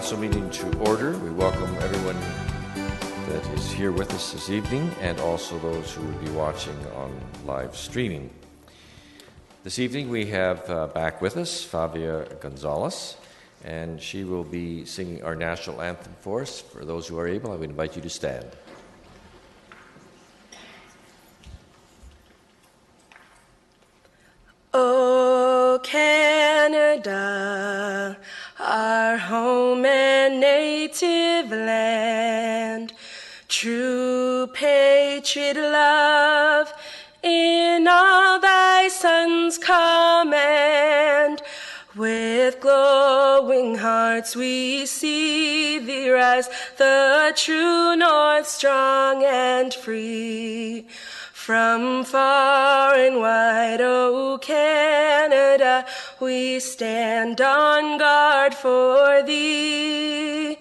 council meeting to order. We welcome everyone that is here with us this evening and also those who will be watching on live streaming. This evening we have back with us Favia Gonzalez, and she will be singing our national anthem for us. For those who are able, I would invite you to stand. Oh, Canada, our home and native land, true patriot love in all thy sons' command. With glowing hearts we see thee rise, the true north, strong and free. From far and wide, O Canada, we stand on guard for thee.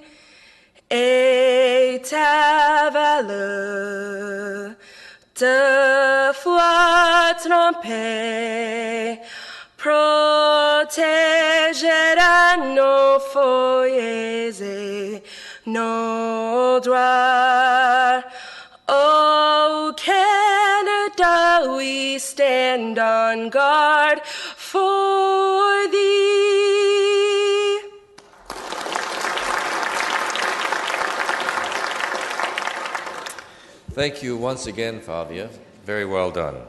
Et ta valeur de foi trempée protégera nos foyers et nos droits. O Canada, we stand on guard for thee. Thank you once again, Favia. Very well done.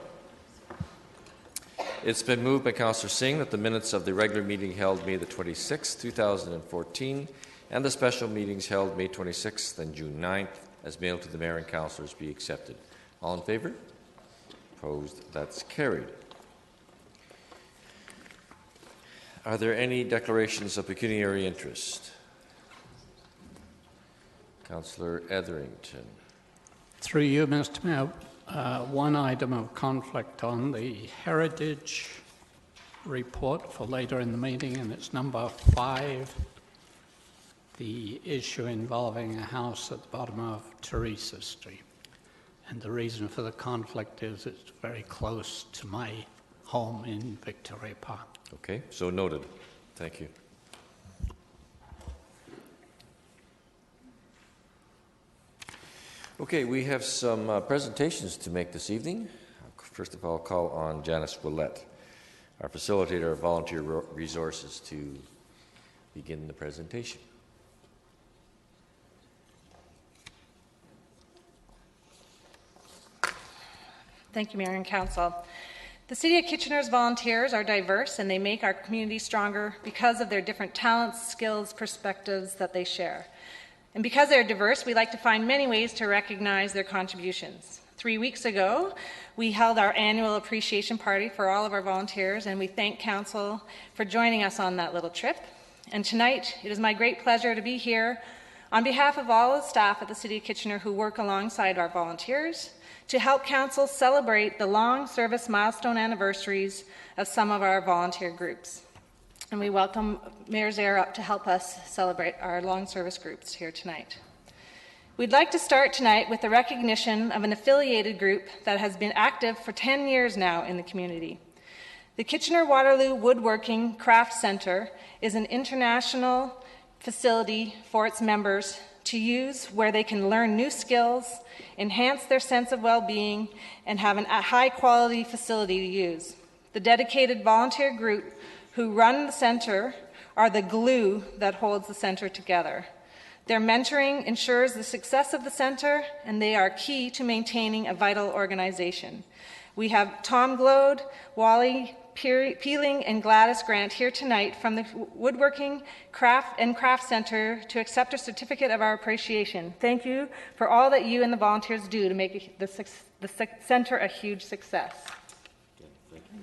It's been moved by Councillor Singh that the minutes of the regular meeting held May the 26th, 2014, and the special meetings held May 26th and June 9th, as mailed to the Mayor and Councillors, be accepted. All in favour? Opposed? That's carried. Are there any declarations of pecuniary interest? Councillor Etherington. Through you, Mr. Mayor, one item of conflict on the heritage report for later in the meeting, and it's number 5, the issue involving a house at the bottom of Teresa Street. And the reason for the conflict is it's very close to my home in Victoria Park. Okay, so noted. Thank you. Okay, we have some presentations to make this evening. First of all, I'll call on Janice Willett, our facilitator of volunteer resources, to begin the presentation. Thank you, Mayor and Council. The City of Kitchener's volunteers are diverse and they make our community stronger because of their different talents, skills, perspectives that they share. And because they're diverse, we like to find many ways to recognize their contributions. 3 weeks ago, we held our annual appreciation party for all of our volunteers, and we thank Council for joining us on that little trip. And tonight, it is my great pleasure to be here on behalf of all the staff at the City of Kitchener who work alongside our volunteers to help Council celebrate the long service milestone anniversaries of some of our volunteer groups. And we welcome Mayor Zaire up to help us celebrate our long service groups here tonight. We'd like to start tonight with the recognition of an affiliated group that has been active for 10 years now in the community. The Kitchener-Waterloo Woodworking Craft Centre is an international facility for its members to use where they can learn new skills, enhance their sense of well-being, and have a high-quality facility to use. The dedicated volunteer group who run the centre are the glue that holds the centre together. Their mentoring ensures the success of the centre, and they are key to maintaining a vital organization. We have Tom Glode, Wally Peeling, and Gladys Grant here tonight from the Woodworking Craft Centre to accept a certificate of our appreciation. Thank you for all that you and the volunteers do to make the centre a huge success. Thank you.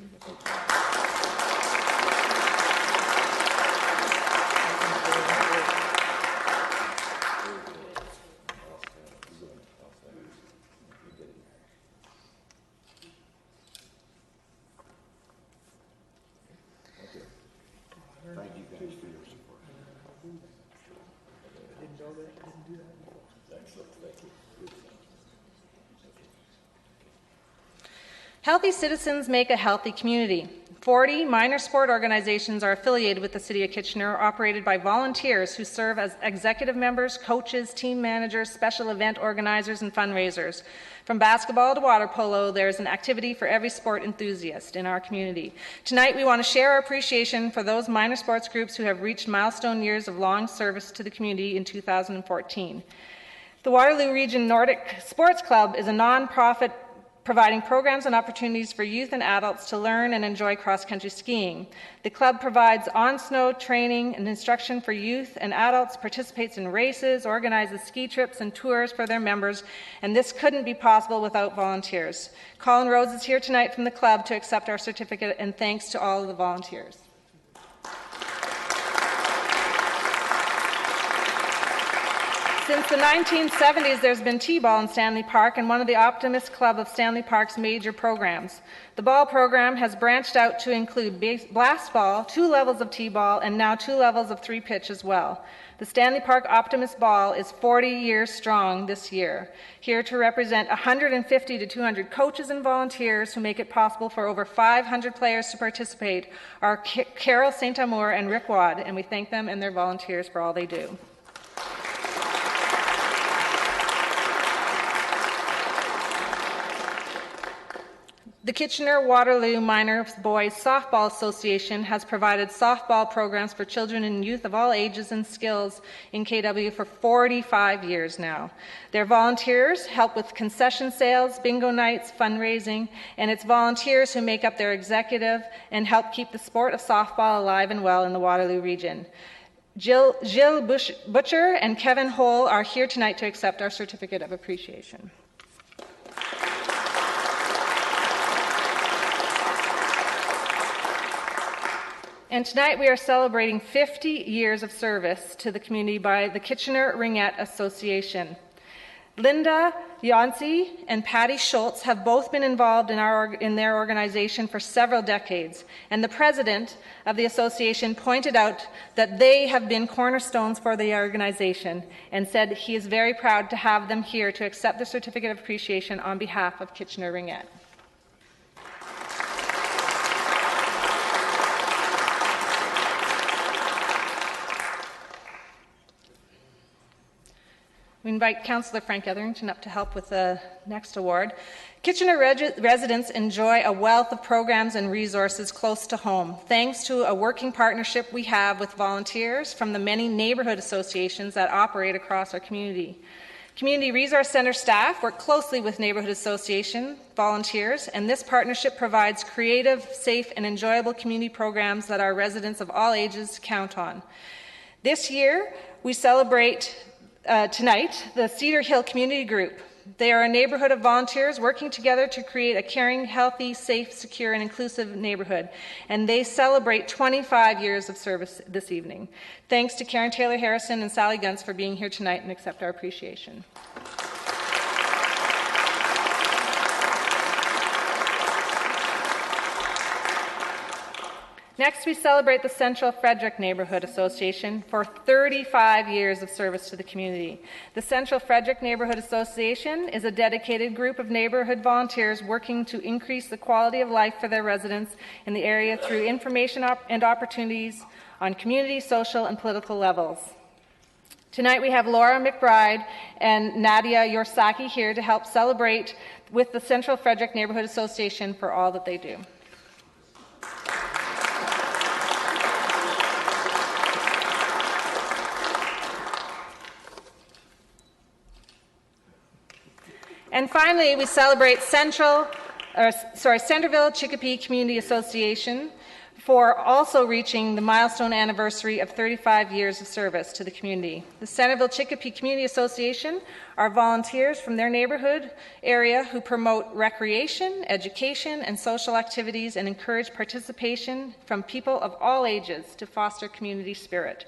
Healthy citizens make a healthy community. 40 minor sport organizations are affiliated with the City of Kitchener, operated by volunteers who serve as executive members, coaches, team managers, special event organizers, and fundraisers. From basketball to water polo, there's an activity for every sport enthusiast in our community. Tonight, we want to share our appreciation for those minor sports groups who have reached milestone years of long service to the community in 2014. The Waterloo Region Nordic Sports Club is a non-profit providing programs and opportunities for youth and adults to learn and enjoy cross-country skiing. The club provides on-snow training and instruction for youth and adults, participates in races, organizes ski trips and tours for their members, and this couldn't be possible without volunteers. Colin Rhodes is here tonight from the club to accept our certificate, and thanks to all of the volunteers. Since the 1970s, there's been T-ball in Stanley Park and one of the Optimist Club of Stanley Park's major programs. The ball program has branched out to include blast ball, 2 levels of T-ball, and now 2 levels of 3-pitch as well. The Stanley Park Optimist Ball is 40 years strong this year, here to represent 150 to 200 coaches and volunteers who make it possible for over 500 players to participate are Carol St. Amour and Rick Wad, and we thank them and their volunteers for all they do. The Kitchener-Waterloo Minor Boys Softball Association has provided softball programs for children and youth of all ages and skills in KW for 45 years now. Their volunteers help with concession sales, bingo nights, fundraising, and it's volunteers who make up their executive and help keep the sport of softball alive and well in the Waterloo region. Jill Butcher and Kevin Hole are here tonight to accept our certificate of appreciation. And tonight we are celebrating 50 years of service to the community by the Kitchener Ringette Association. Linda Yancey and Patty Schultz have both been involved in their organization for several decades, and the president of the association pointed out that they have been cornerstones for the organization and said he is very proud to have them here to accept the certificate of appreciation on behalf of Kitchener Ringette. We invite Councillor Frank Etherington up to help with the next award. Kitchener residents enjoy a wealth of programs and resources close to home, thanks to a working partnership we have with volunteers from the many neighbourhood associations that operate across our community. Community Resource Centre staff work closely with neighbourhood association volunteers, and this partnership provides creative, safe, and enjoyable community programs that our residents of all ages count on. This year, we celebrate tonight the Cedar Hill Community Group. They are a neighborhood of volunteers working together to create a caring, healthy, safe, secure, and inclusive neighborhood. And they celebrate 25 years of service this evening. Thanks to Karen Taylor Harrison and Sally Gunz for being here tonight and accept our appreciation. Next, we celebrate the Central Frederick Neighbourhood Association for 35 years of service to the community. The Central Frederick Neighbourhood Association is a dedicated group of neighbourhood volunteers working to increase the quality of life for their residents in the area through information and opportunities on community, social, and political levels. Tonight we have Laura McBride and Nadia Yorsaki here to help celebrate with the Central Frederick Neighbourhood Association for all that they do. And finally, we celebrate Centerville Chicopee Community Association for also reaching the milestone anniversary of 35 years of service to the community. The Centerville Chicopee Community Association are volunteers from their neighborhood area who promote recreation, education, and social activities and encourage participation from people of all ages to foster community spirit.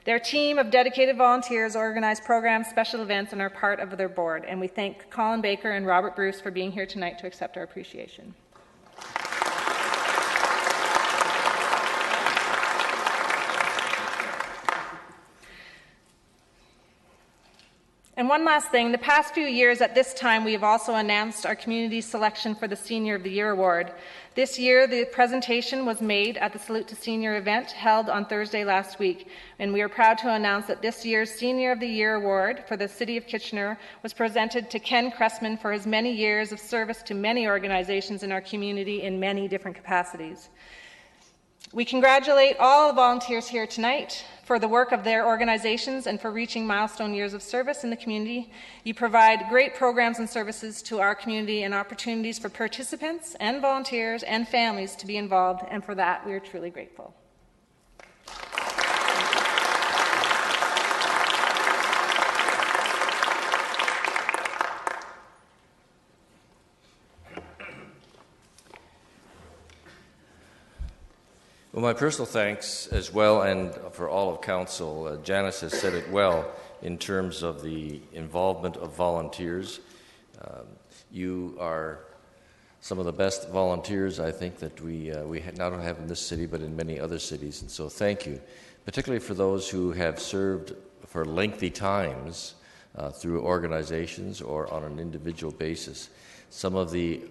Their team of dedicated volunteers organize programs, special events, and are part of their board. And we thank Colin Baker and Robert Bruce for being here tonight to accept our appreciation. And one last thing, the past few years at this time, we have also announced our community selection for the Senior of the Year Award. This year, the presentation was made at the Salute to Senior event held on Thursday last week, and we are proud to announce that this year's Senior of the Year Award for the City of Kitchener was presented to Ken Cressman for his many years of service to many organizations in our community in many different capacities. We congratulate all the volunteers here tonight for the work of their organizations and for reaching milestone years of service in the community. You provide great programs and services to our community and opportunities for participants and volunteers and families to be involved, and for that we are truly grateful. Well, my personal thanks as well, and for all of Council. Janice has said it well in terms of the involvement of volunteers. You are some of the best volunteers, I think, that we not only have in this city, but in many other cities. And so thank you, particularly for those who have served for lengthy times through organizations or on an individual basis. Some of the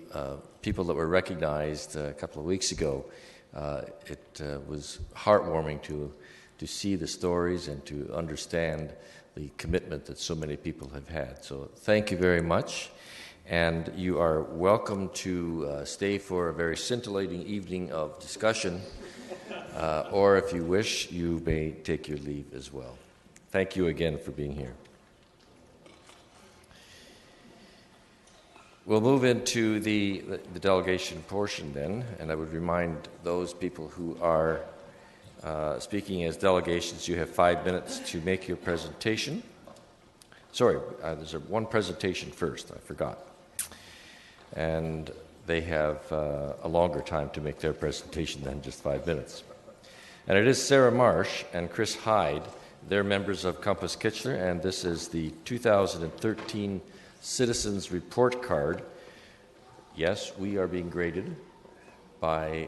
people that were recognized a couple of weeks ago, it was heartwarming to see the stories and to understand the commitment that so many people have had. So thank you very much. And you are welcome to stay for a very scintillating evening of discussion, or if you wish, you may take your leave as well. Thank you again for being here. We'll move into the delegation portion then, and I would remind those people who are speaking as delegations, you have 5 minutes to make your presentation. Sorry, there's one presentation first, I forgot. And they have a longer time to make their presentation than just 5 minutes. And it is Sarah Marsh and Chris Hyde. They're members of Compass Kitchener, and this is the 2013 Citizens Report Card. Yes, we are being graded by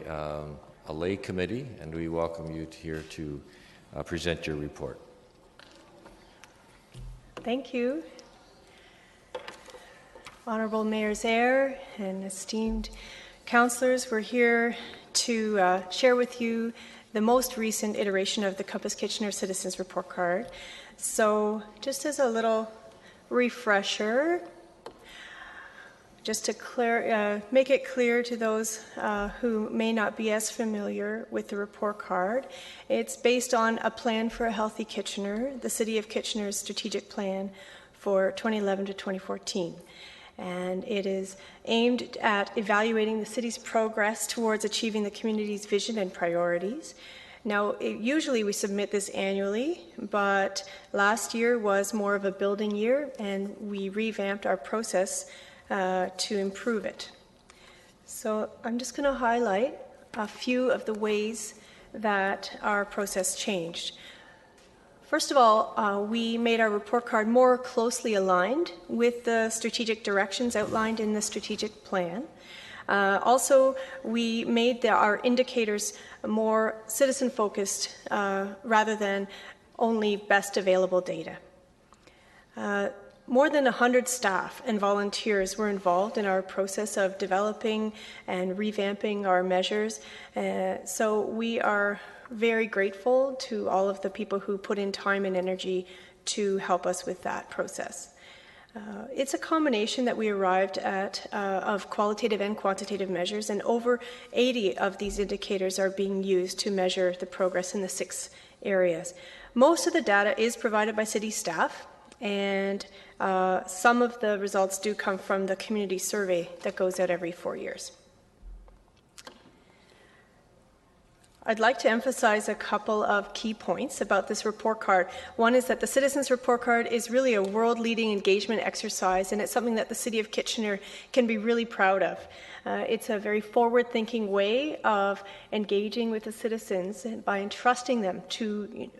a lay committee, and we welcome you here to present your report. Thank you. Honorable Mayor Zaire and esteemed councillors, we're here to share with you the most recent iteration of the Compass Kitchener Citizens Report Card. So just as a little refresher, just to make it clear to those who may not be as familiar with the report card, it's based on a plan for a healthy Kitchener, the City of Kitchener's strategic plan for 2011 to 2014. And it is aimed at evaluating the city's progress towards achieving the community's vision and priorities. Now, usually we submit this annually, but last year was more of a building year, and we revamped our process to improve it. So I'm just going to highlight a few of the ways that our process changed. First of all, we made our report card more closely aligned with the strategic directions outlined in the strategic plan. Also, we made our indicators more citizen-focused rather than only best available data. More than 100 staff and volunteers were involved in our process of developing and revamping our measures. So we are very grateful to all of the people who put in time and energy to help us with that process. It's a combination that we arrived at of qualitative and quantitative measures, and over 80 of these indicators are being used to measure the progress in the 6 areas. Most of the data is provided by city staff, and some of the results do come from the community survey that goes out every 4 years. I'd like to emphasize a couple of key points about this report card. One is that the Citizens Report Card is really a world-leading engagement exercise, and it's something that the City of Kitchener can be really proud of. It's a very forward-thinking way of engaging with the citizens by entrusting them to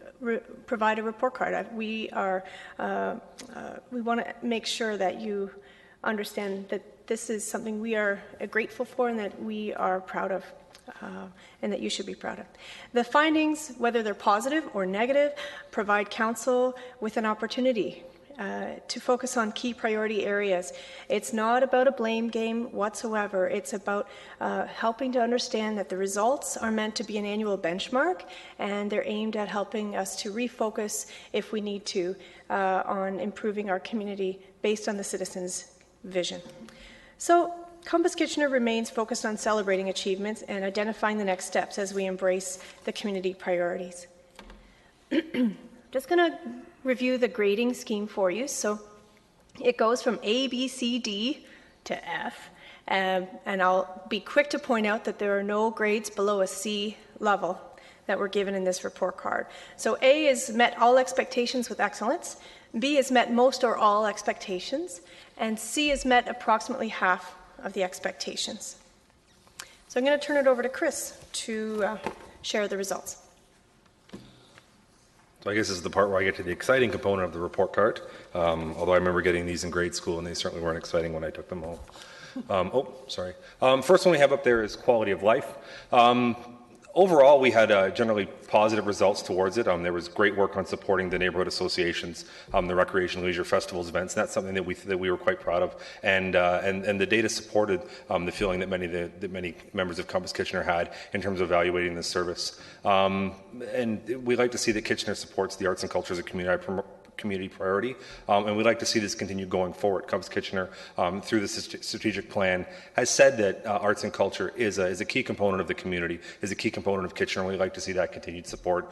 provide a report card. We want to make sure that you understand that this is something we are grateful for and that we are proud of. And that you should be proud of. The findings, whether they're positive or negative, provide council with an opportunity to focus on key priority areas. It's not about a blame game whatsoever. It's about helping to understand that the results are meant to be an annual benchmark, and they're aimed at helping us to refocus, if we need to, on improving our community based on the citizens' vision. So Compass Kitchener remains focused on celebrating achievements and identifying the next steps as we embrace the community priorities. Just going to review the grading scheme for you. So it goes from A, B, C, D to F. And I'll be quick to point out that there are no grades below a C level that were given in this report card. So A is met all expectations with excellence, B is met most or all expectations, and C is met approximately half of the expectations. So I'm going to turn it over to Chris to share the results. So I guess this is the part where I get to the exciting component of the report card, although I remember getting these in grade school and they certainly weren't exciting when I took them home. First one we have up there is quality of life. Overall, we had generally positive results towards it. There was great work on supporting the neighborhood associations, the recreation, leisure festivals, events. And that's something that we were quite proud of. And the data supported the feeling that many members of Compass Kitchener had in terms of evaluating this service. And we like to see that Kitchener supports the arts and culture as a community priority, and we'd like to see this continue going forward. Compass Kitchener, through the strategic plan, has said that arts and culture is a key component of the community, is a key component of Kitchener, and we'd like to see that continued support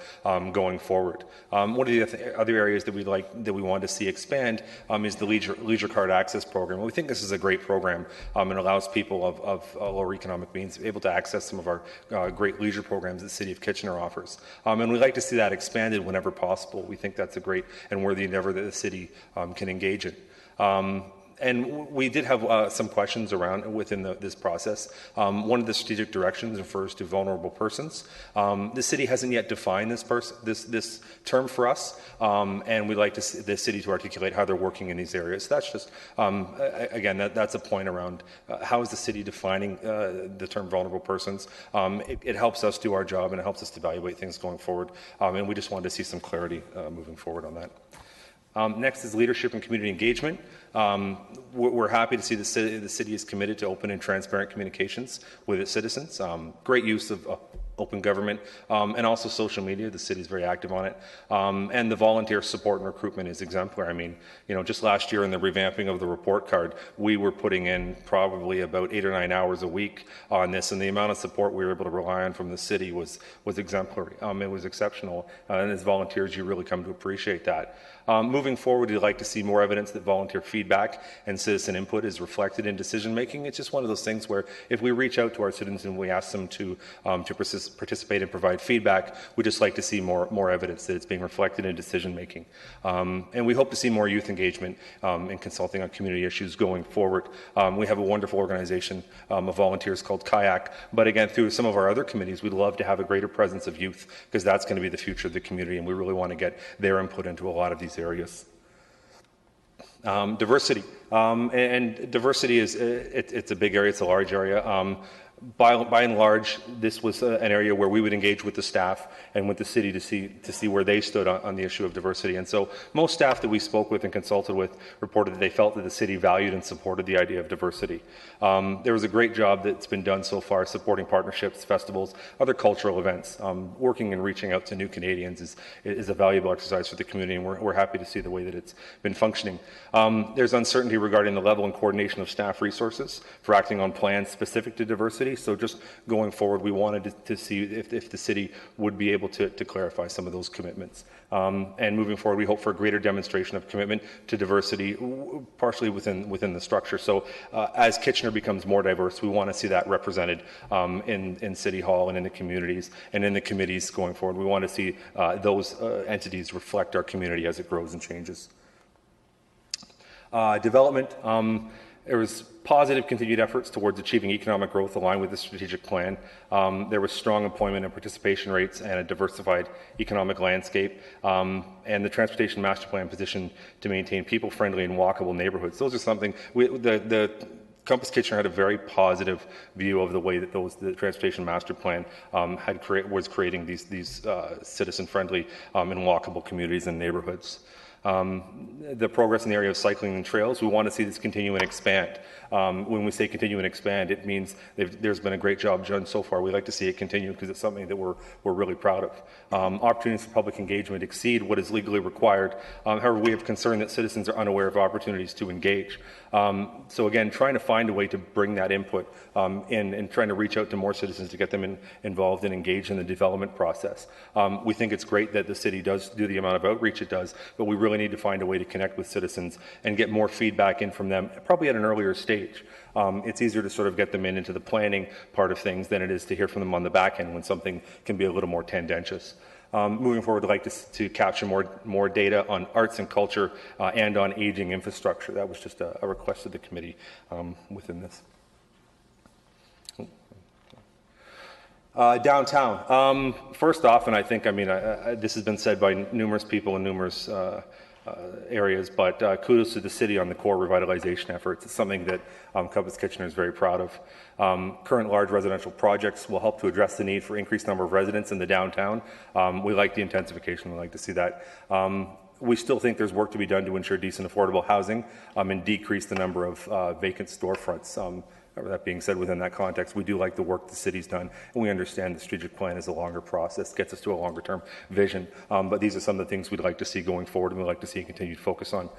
going forward. One of the other areas that we want to see expand is the leisure card access program. We think this is a great program and allows people of lower economic means able to access some of our great leisure programs that the City of Kitchener offers. And we'd like to see that expanded whenever possible. We think that's a great and worthy endeavor that the city can engage in. And we did have some questions around within this process. One of the strategic directions refers to vulnerable persons. The city hasn't yet defined this term for us, and we'd like to the city to articulate how they're working in these areas. So that's just, again, that's a point around how is the city defining the term vulnerable persons. It helps us do our job, and it helps us to evaluate things going forward, and we just wanted to see some clarity moving forward on that. Next is leadership and community engagement. We're happy to see the city is committed to open and transparent communications with its citizens. Great use of open government and also social media. The city is very active on it. And the volunteer support and recruitment is exemplary. I mean, just last year in the revamping of the report card, we were putting in probably about 8 or 9 hours a week on this, and the amount of support we were able to rely on from the city was exemplary. It was exceptional, and as volunteers, you really come to appreciate that. Moving forward, we'd like to see more evidence that volunteer feedback and citizen input is reflected in decision making. It's just one of those things where if we reach out to our citizens and we ask them to participate and provide feedback, we just like to see more evidence that it's being reflected in decision making. And we hope to see more youth engagement in consulting on community issues going forward. We have a wonderful organization of volunteers called Kayak, but again, through some of our other committees, we'd love to have a greater presence of youth because that's going to be the future of the community, and we really want to get their input into a lot of these areas. Diversity. And diversity it's a big area, it's a large area. By and large, this was an area where we would engage with the staff and with the city to see where they stood on the issue of diversity. And so most staff that we spoke with and consulted with reported that they felt that the city valued and supported the idea of diversity. There was a great job that's been done so far supporting partnerships, festivals, other cultural events. Working and reaching out to new Canadians is a valuable exercise for the community, and we're happy to see the way that it's been functioning. There's uncertainty regarding the level and coordination of staff resources for acting on plans specific to diversity. So just going forward, we wanted to see if the city would be able to clarify some of those commitments. And moving forward, we hope for a greater demonstration of commitment to diversity, partially within the structure. So as Kitchener becomes more diverse, we want to see that represented in City Hall and in the communities and in the committees going forward. We want to see those entities reflect our community as it grows and changes. Development. There was positive continued efforts towards achieving economic growth aligned with the strategic plan. There was strong employment and participation rates and a diversified economic landscape. And the Transportation Master Plan positioned to maintain people-friendly and walkable neighborhoods. Those are something, the Compass Kitchener had a very positive view of the way that the Transportation Master Plan was creating these citizen-friendly and walkable communities and neighborhoods. The progress in the area of cycling and trails, we want to see this continue and expand. When we say continue and expand, it means there's been a great job done so far. We like to see it continue because it's something that we're really proud of. Opportunities for public engagement exceed what is legally required. However, we have concern that citizens are unaware of opportunities to engage. So again, trying to find a way to bring that input and trying to reach out to more citizens to get them involved and engaged in the development process. We think it's great that the city does do the amount of outreach it does, but we really need to find a way to connect with citizens and get more feedback in from them, probably at an earlier stage. It's easier to sort of get them into the planning part of things than it is to hear from them on the back end when something can be a little more tendentious. Moving forward, I'd like to capture more data on arts and culture and on aging infrastructure. That was just a request of the committee within this. Downtown. First off, and I think, this has been said by numerous people in numerous areas, but kudos to the city on the core revitalization efforts. It's something that Compass Kitchener is very proud of. Current large residential projects will help to address the need for increased number of residents in the downtown. We like the intensification. We like to see that. We still think there's work to be done to ensure decent, affordable housing and decrease the number of vacant storefronts. That being said, within that context, we do like the work the city's done, and we understand the strategic plan is a longer process, gets us to a longer-term vision. But these are some of the things we'd like to see going forward, and we'd like to see a continued focus on.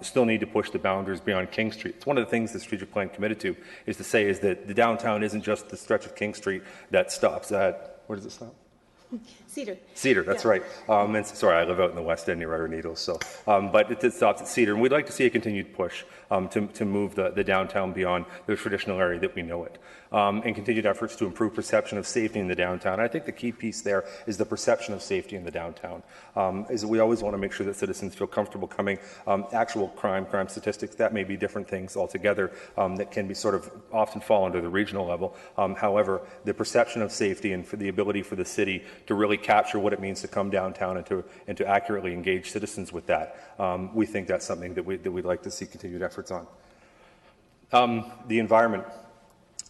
Still need to push the boundaries beyond King Street. It's one of the things the strategic plan committed to is that the downtown isn't just the stretch of King Street that stops at, where does it stop? Cedar, that's right. And sorry, I live out in the West End near Rudder Needles, so but it stops at Cedar, and we'd like to see a continued push to move the downtown beyond the traditional area that we know it, and continued efforts to improve perception of safety in the downtown. I think the key piece there is the perception of safety in the downtown. Is we always want to make sure that citizens feel comfortable coming. Actual crime statistics, that may be different things altogether that can be sort of often fall under the regional level. However, the perception of safety and for the ability for the city to really capture what it means to come downtown and to accurately engage citizens with that. We think that's something that we'd like to see continued efforts on. The environment.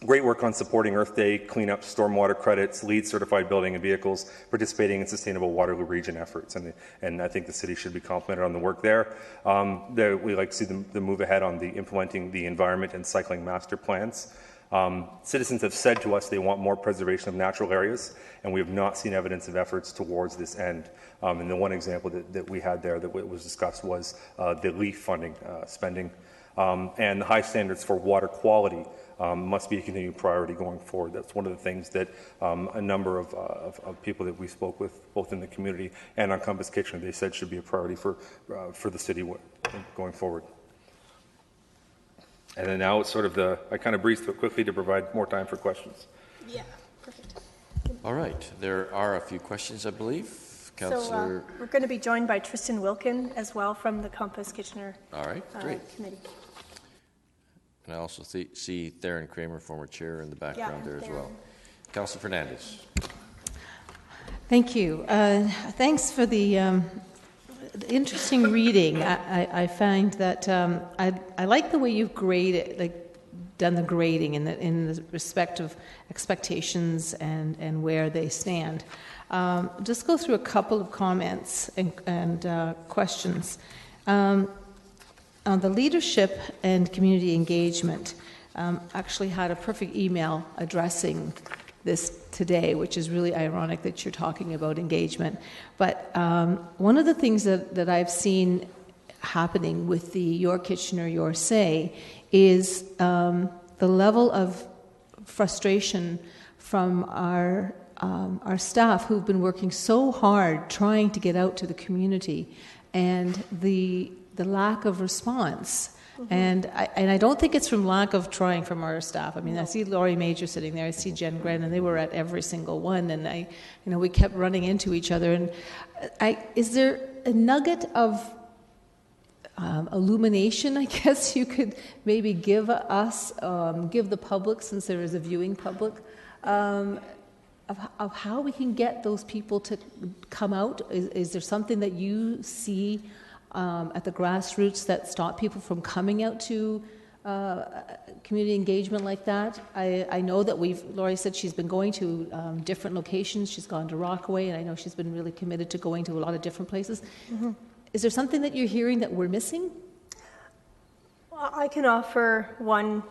Great work on supporting Earth Day, cleanup, stormwater credits, LEED certified building and vehicles, participating in sustainable Waterloo region efforts. And I think the city should be complimented on the work there. We like to see the move ahead on the implementing the environment and cycling master plans. Citizens have said to us they want more preservation of natural areas, and we have not seen evidence of efforts towards this end. And the one example that we had there that was discussed was the LEAF funding spending. And the high standards for water quality must be a continued priority going forward. That's one of the things that a number of people that we spoke with, both in the community and on Compass Kitchener, they said should be a priority for the city going forward. And then now it's sort of I kind of breezed through it quickly to provide more time for questions. Yeah, perfect. All right. There are a few questions, I believe. Councillor. So we're going to be joined by Tristan Wilkin as well from the Compass Kitchener All right, great. Committee. And I also see Theron Kramer, former chair, in the background there as well. Councillor Fernandez. Thank you. Thanks for the interesting reading. I find that I like the way you've done the grading in the respect of expectations and where they stand. Just go through a couple of comments and questions. On the leadership and community engagement, actually had a perfect email addressing this today, which is really ironic that you're talking about engagement. But one of the things that I've seen happening with the Your Kitchener, Your Say is the level of frustration from our staff who've been working so hard trying to get out to the community, and the lack of response. Mm-hmm. And I don't think it's from lack of trying from our staff. I mean, I see Laurie Major sitting there, I see Jen Gren, and they were at every single one, and we kept running into each other. And is there a nugget of illumination, I guess you could maybe give us, give the public, since there is a viewing public, of how we can get those people to come out? Is there something that you see at the grassroots that stop people from coming out to community engagement like that? I know that Laurie said she's been going to different locations. She's gone to Rockaway, and I know she's been really committed to going to a lot of different places. Mm-hmm. is there something that you're hearing that we're missing? I can offer one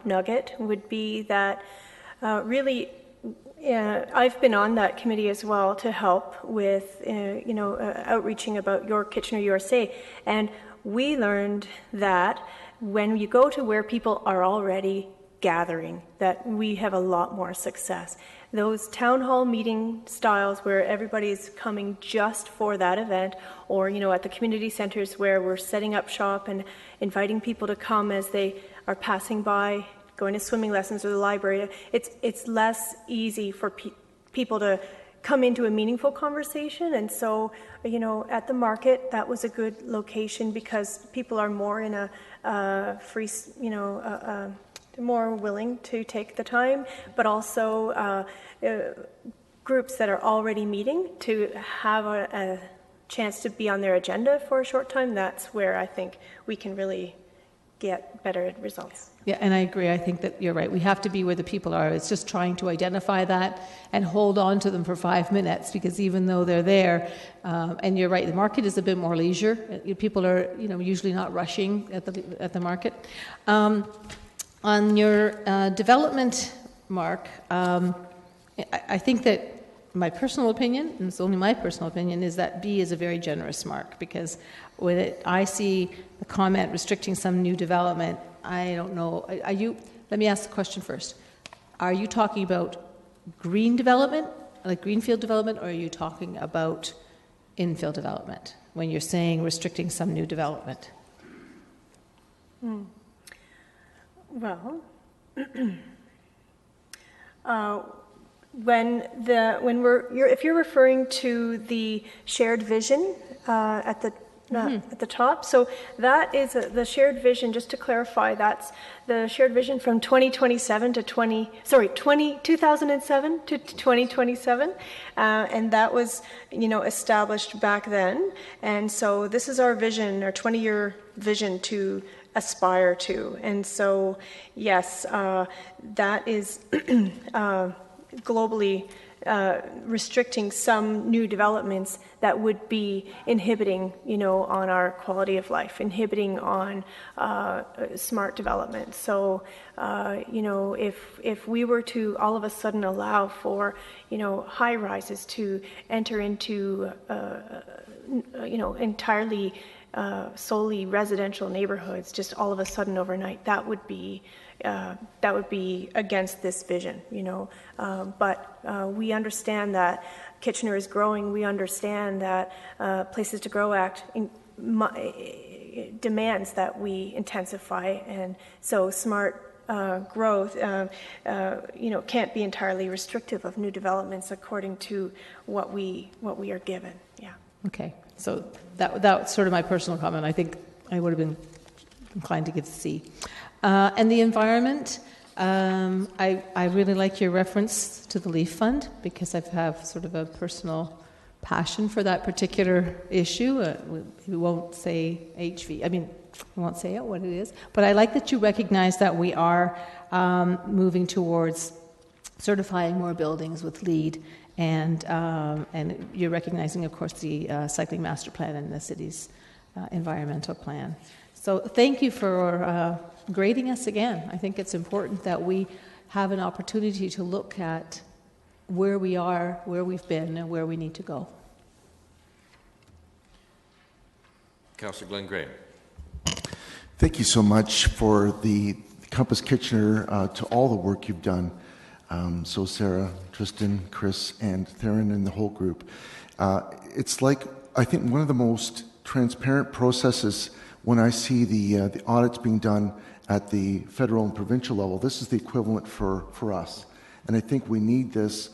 nugget, would be that really I've been on that committee as well to help with outreaching about Your Kitchener USA, and we learned that when you go to where people are already gathering, that we have a lot more success. Those town hall meeting styles where everybody's coming just for that event, or at the community centers where we're setting up shop and inviting people to come as they are passing by, going to swimming lessons or the library, it's less easy for people to come into a meaningful conversation. And so, at the market, that was a good location because people are more in a free, more willing to take the time, but also groups that are already meeting to have a chance to be on their agenda for a short time. That's where I think we can really get better results. Yeah, and I agree. I think that you're right. We have to be where the people are. It's just trying to identify that and hold on to them for 5 minutes, because even though they're there, and you're right, the market is a bit more leisure. People are, usually not rushing at the market. On your development, Mark, I think that my personal opinion, and it's only my personal opinion, is that B is a very generous mark, because when I see the comment restricting some new development, I don't know. Let me ask the question first. Are you talking about green development, like greenfield development, or are you talking about infill development when you're saying restricting some new development? Well, if you're referring to the shared vision at the top, so that is the shared vision. Just to clarify, that's the shared vision from 2007 to 2027, and that was established back then. And so this is our vision, our 20-year vision to aspire to. And so, yes, that is globally restricting some new developments that would be inhibiting, on our quality of life, inhibiting on smart development. So, if we were to all of a sudden allow for, high rises to enter into, entirely solely residential neighborhoods, just all of a sudden overnight, that would be against this vision, but we understand that Kitchener is growing. We understand that Places to Grow Act demands that we intensify, and so smart growth, can't be entirely restrictive of new developments according to what we are given. Yeah. Okay, so that's sort of my personal comment. I think I would have been inclined to give C. And the environment, I really like your reference to the LEAF Fund, because I have sort of a personal passion for that particular issue. We won't say HV. I mean, we won't say what it is. But I like that you recognize that we are moving towards certifying more buildings with LEED, and you're recognizing, of course, the cycling master plan and the city's environmental plan. So thank you for grading us again. I think it's important that we have an opportunity to look at where we are, where we've been, and where we need to go. Councillor Glenn Graham. Thank you so much for the Compass Kitchener, to all the work you've done. So Sarah, Tristan, Chris, and Theron, and the whole group. It's like, I think, one of the most transparent processes when I see the audits being done at the federal and provincial level. This is the equivalent for us. And I think we need this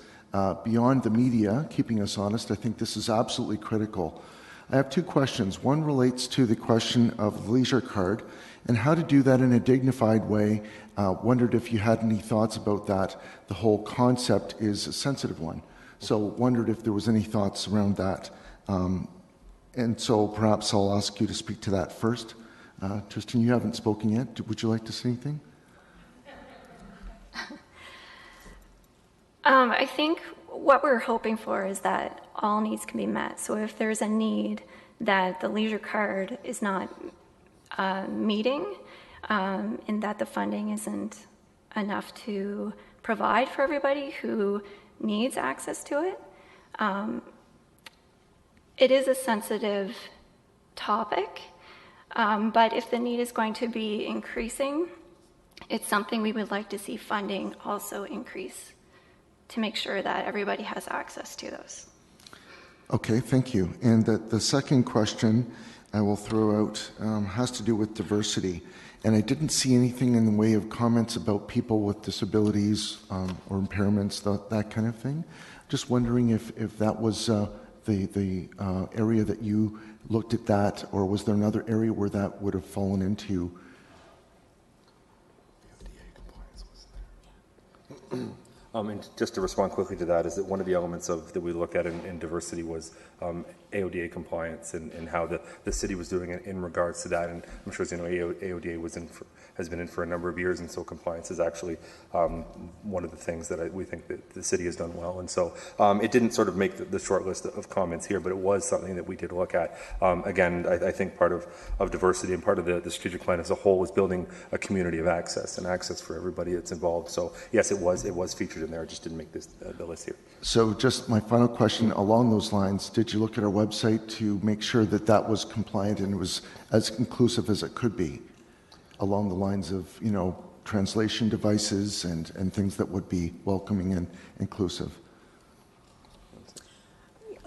beyond the media keeping us honest. I think this is absolutely critical. I have two questions. One relates to the question of the leisure card and how to do that in a dignified way. Wondered if you had any thoughts about that. The whole concept is a sensitive one. So wondered if there was any thoughts around that. And so perhaps I'll ask you to speak to that first. Tristan, you haven't spoken yet. Would you like to say anything? I think what we're hoping for is that all needs can be met. So if there's a need that the leisure card is not meeting, and that the funding isn't enough to provide for everybody who needs access to it. It is a sensitive topic, but if the need is going to be increasing, it's something we would like to see funding also increase to make sure that everybody has access to those. Okay, thank you. And the second question I will throw out has to do with diversity. And I didn't see anything in the way of comments about people with disabilities or impairments, that kind of thing. Just wondering if that was the area that you looked at that, or was there another area where that would have fallen into? And just to respond quickly to that, is that one of the elements that we looked at in diversity was AODA compliance and how the city was doing it in regards to that. And I'm sure, as you know, AODA has been in for a number of years, and so compliance is actually one of the things that we think that the city has done well. And so it didn't sort of make the short list of comments here, but it was something that we did look at. Again, I think part of diversity and part of the strategic plan as a whole is building a community of access and access for everybody that's involved. So yes, it was featured in there. I just didn't make the list here. So just my final question along those lines, did you look at our website to make sure that that was compliant and it was as inclusive as it could be along the lines of, translation devices and things that would be welcoming and inclusive?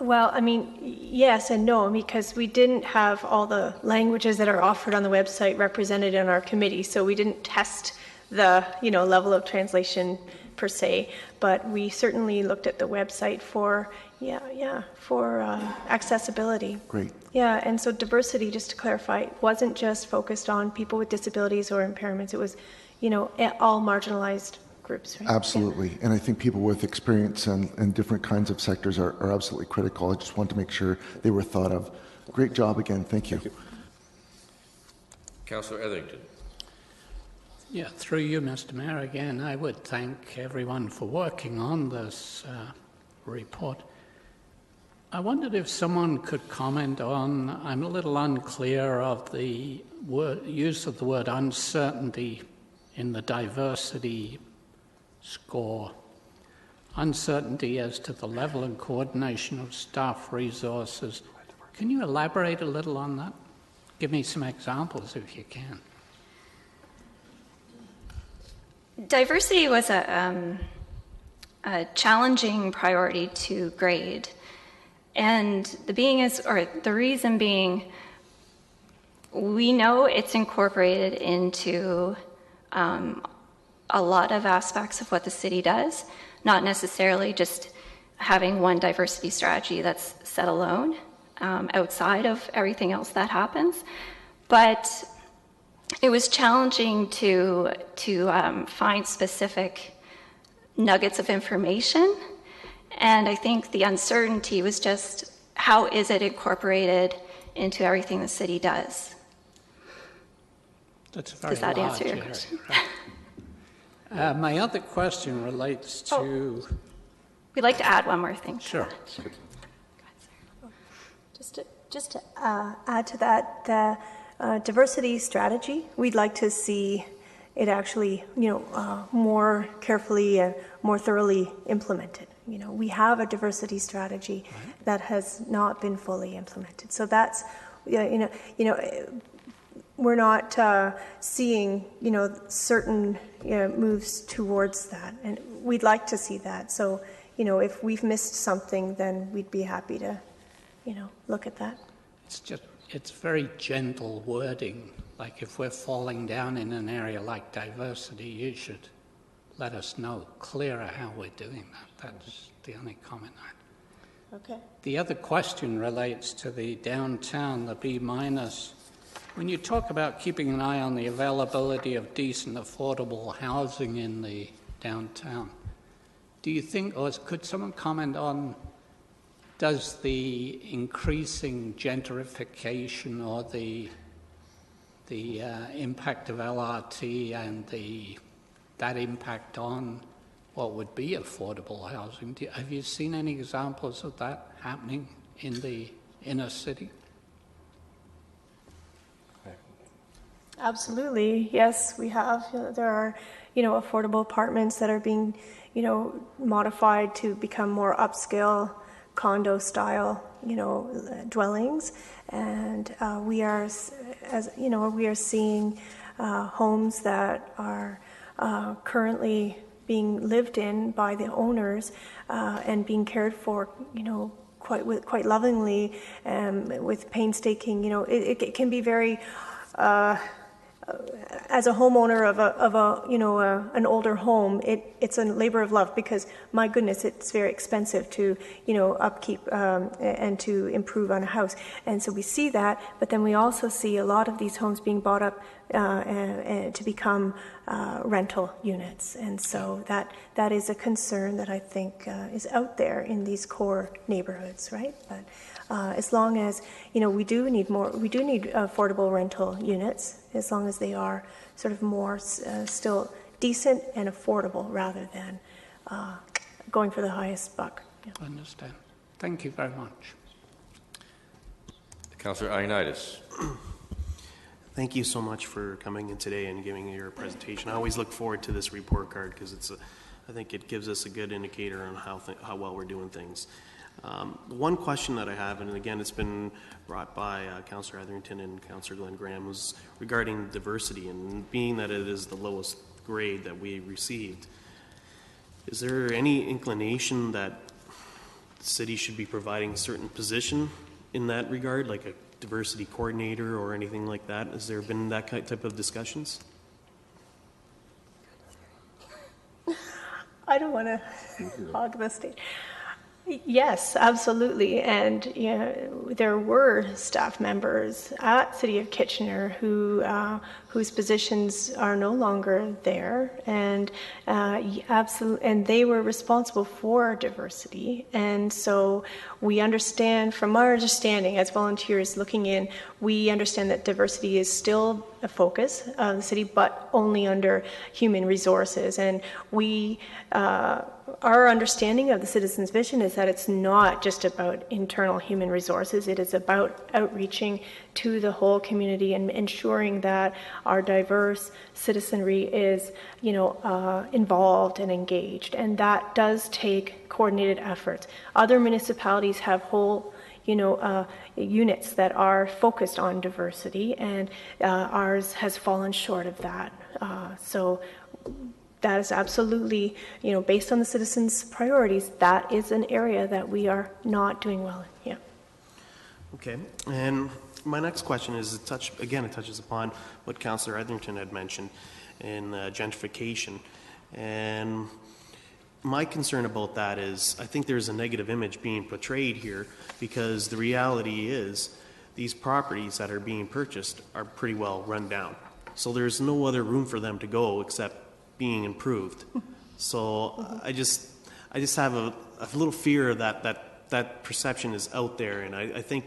Well, I mean, yes and no, because we didn't have all the languages that are offered on the website represented in our committee, so we didn't test the, level of translation per se, but we certainly looked at the website for accessibility. Great. Yeah, and so diversity, just to clarify, wasn't just focused on people with disabilities or impairments. It was, all marginalized groups. Right? Absolutely. Yeah. And I think people with experience in different kinds of sectors are absolutely critical. I just want to make sure they were thought of. Great job again. Thank you. Thank you. Councillor Etherington. Yeah, through you, Mr. Mayor, again, I would thank everyone for working on this report. I wondered if someone could comment on, I'm a little unclear of the use of the word uncertainty in the diversity score. Uncertainty as to the level and coordination of staff resources. Can you elaborate a little on that? Give me some examples if you can. Diversity was a challenging priority to grade, and the reason being, we know it's incorporated into a lot of aspects of what the city does, not necessarily just having one diversity strategy that's set alone outside of everything else that happens, but it was challenging to find specific nuggets of information, and I think the uncertainty was just how is it incorporated into everything the city does. That's a very Does that large answer your area, question? right? My other question relates to... We'd like to add one more thing. Sure. Just to add to that, the diversity strategy, we'd like to see it actually, more carefully and more thoroughly implemented. We have a diversity strategy that has not been fully implemented. So that's, we're not seeing, certain moves towards that, and we'd like to see that. So, if we've missed something, then we'd be happy to, look at that. It's very gentle wording. Like if we're falling down in an area like diversity, you should let us know clearer how we're doing that. That's the only comment I had. Okay. The other question relates to the downtown, the B-. When you talk about keeping an eye on the availability of decent, affordable housing in the downtown, do you think, or could someone comment on, does the increasing gentrification or the impact of LRT and that impact on what would be affordable housing, have you seen any examples of that happening in the inner city? Absolutely, yes, we have. There are, affordable apartments that are being, modified to become more upscale condo style, dwellings, and we are seeing homes that are currently being lived in by the owners and being cared for, quite lovingly, with painstaking. It can be very. As a homeowner of an older home, it's a labor of love, because my goodness, it's very expensive to upkeep and to improve on a house, and so we see that. But then we also see a lot of these homes being bought up to become rental units, and so that is a concern that I think is out there in these core neighborhoods, right? But as long as we do need affordable rental units, as long as they are sort of more still decent and affordable, rather than going for the highest buck. Yeah. I understand. Thank you very much. Councillor Ioannidis. Thank you so much for coming in today and giving your presentation. I always look forward to this report card, because I think it gives us a good indicator on how well we're doing things. One question that I have, and again, it's been brought by Councillor Etherington and Councillor Glenn Graham, was regarding diversity, and being that it is the lowest grade that we received, is there any inclination that the city should be providing a certain position in that regard, like a diversity coordinator or anything like that? Has there been that type of discussions? I don't want to hog the stage. Yes, absolutely. And there were staff members at City of Kitchener whose positions are no longer there, and and they were responsible for diversity. And so we understand, from our understanding as volunteers looking in, we understand that diversity is still a focus of the city, but only under human resources. And our understanding of the Citizens' Vision is that it's not just about internal human resources. It is about outreaching to the whole community and ensuring that our diverse citizenry is, involved and engaged. And that does take coordinated efforts. Other municipalities have whole units that are focused on diversity, and ours has fallen short of that. So that is absolutely, based on the citizens' priorities, that is an area that we are not doing well in. Yeah. Okay. And my next question is, it touches upon what Councillor Etherington had mentioned in gentrification. And my concern about that is, I think there's a negative image being portrayed here, because the reality is these properties that are being purchased are pretty well run down. So there's no other room for them to go except being improved. So I just have a little fear that perception is out there, and I think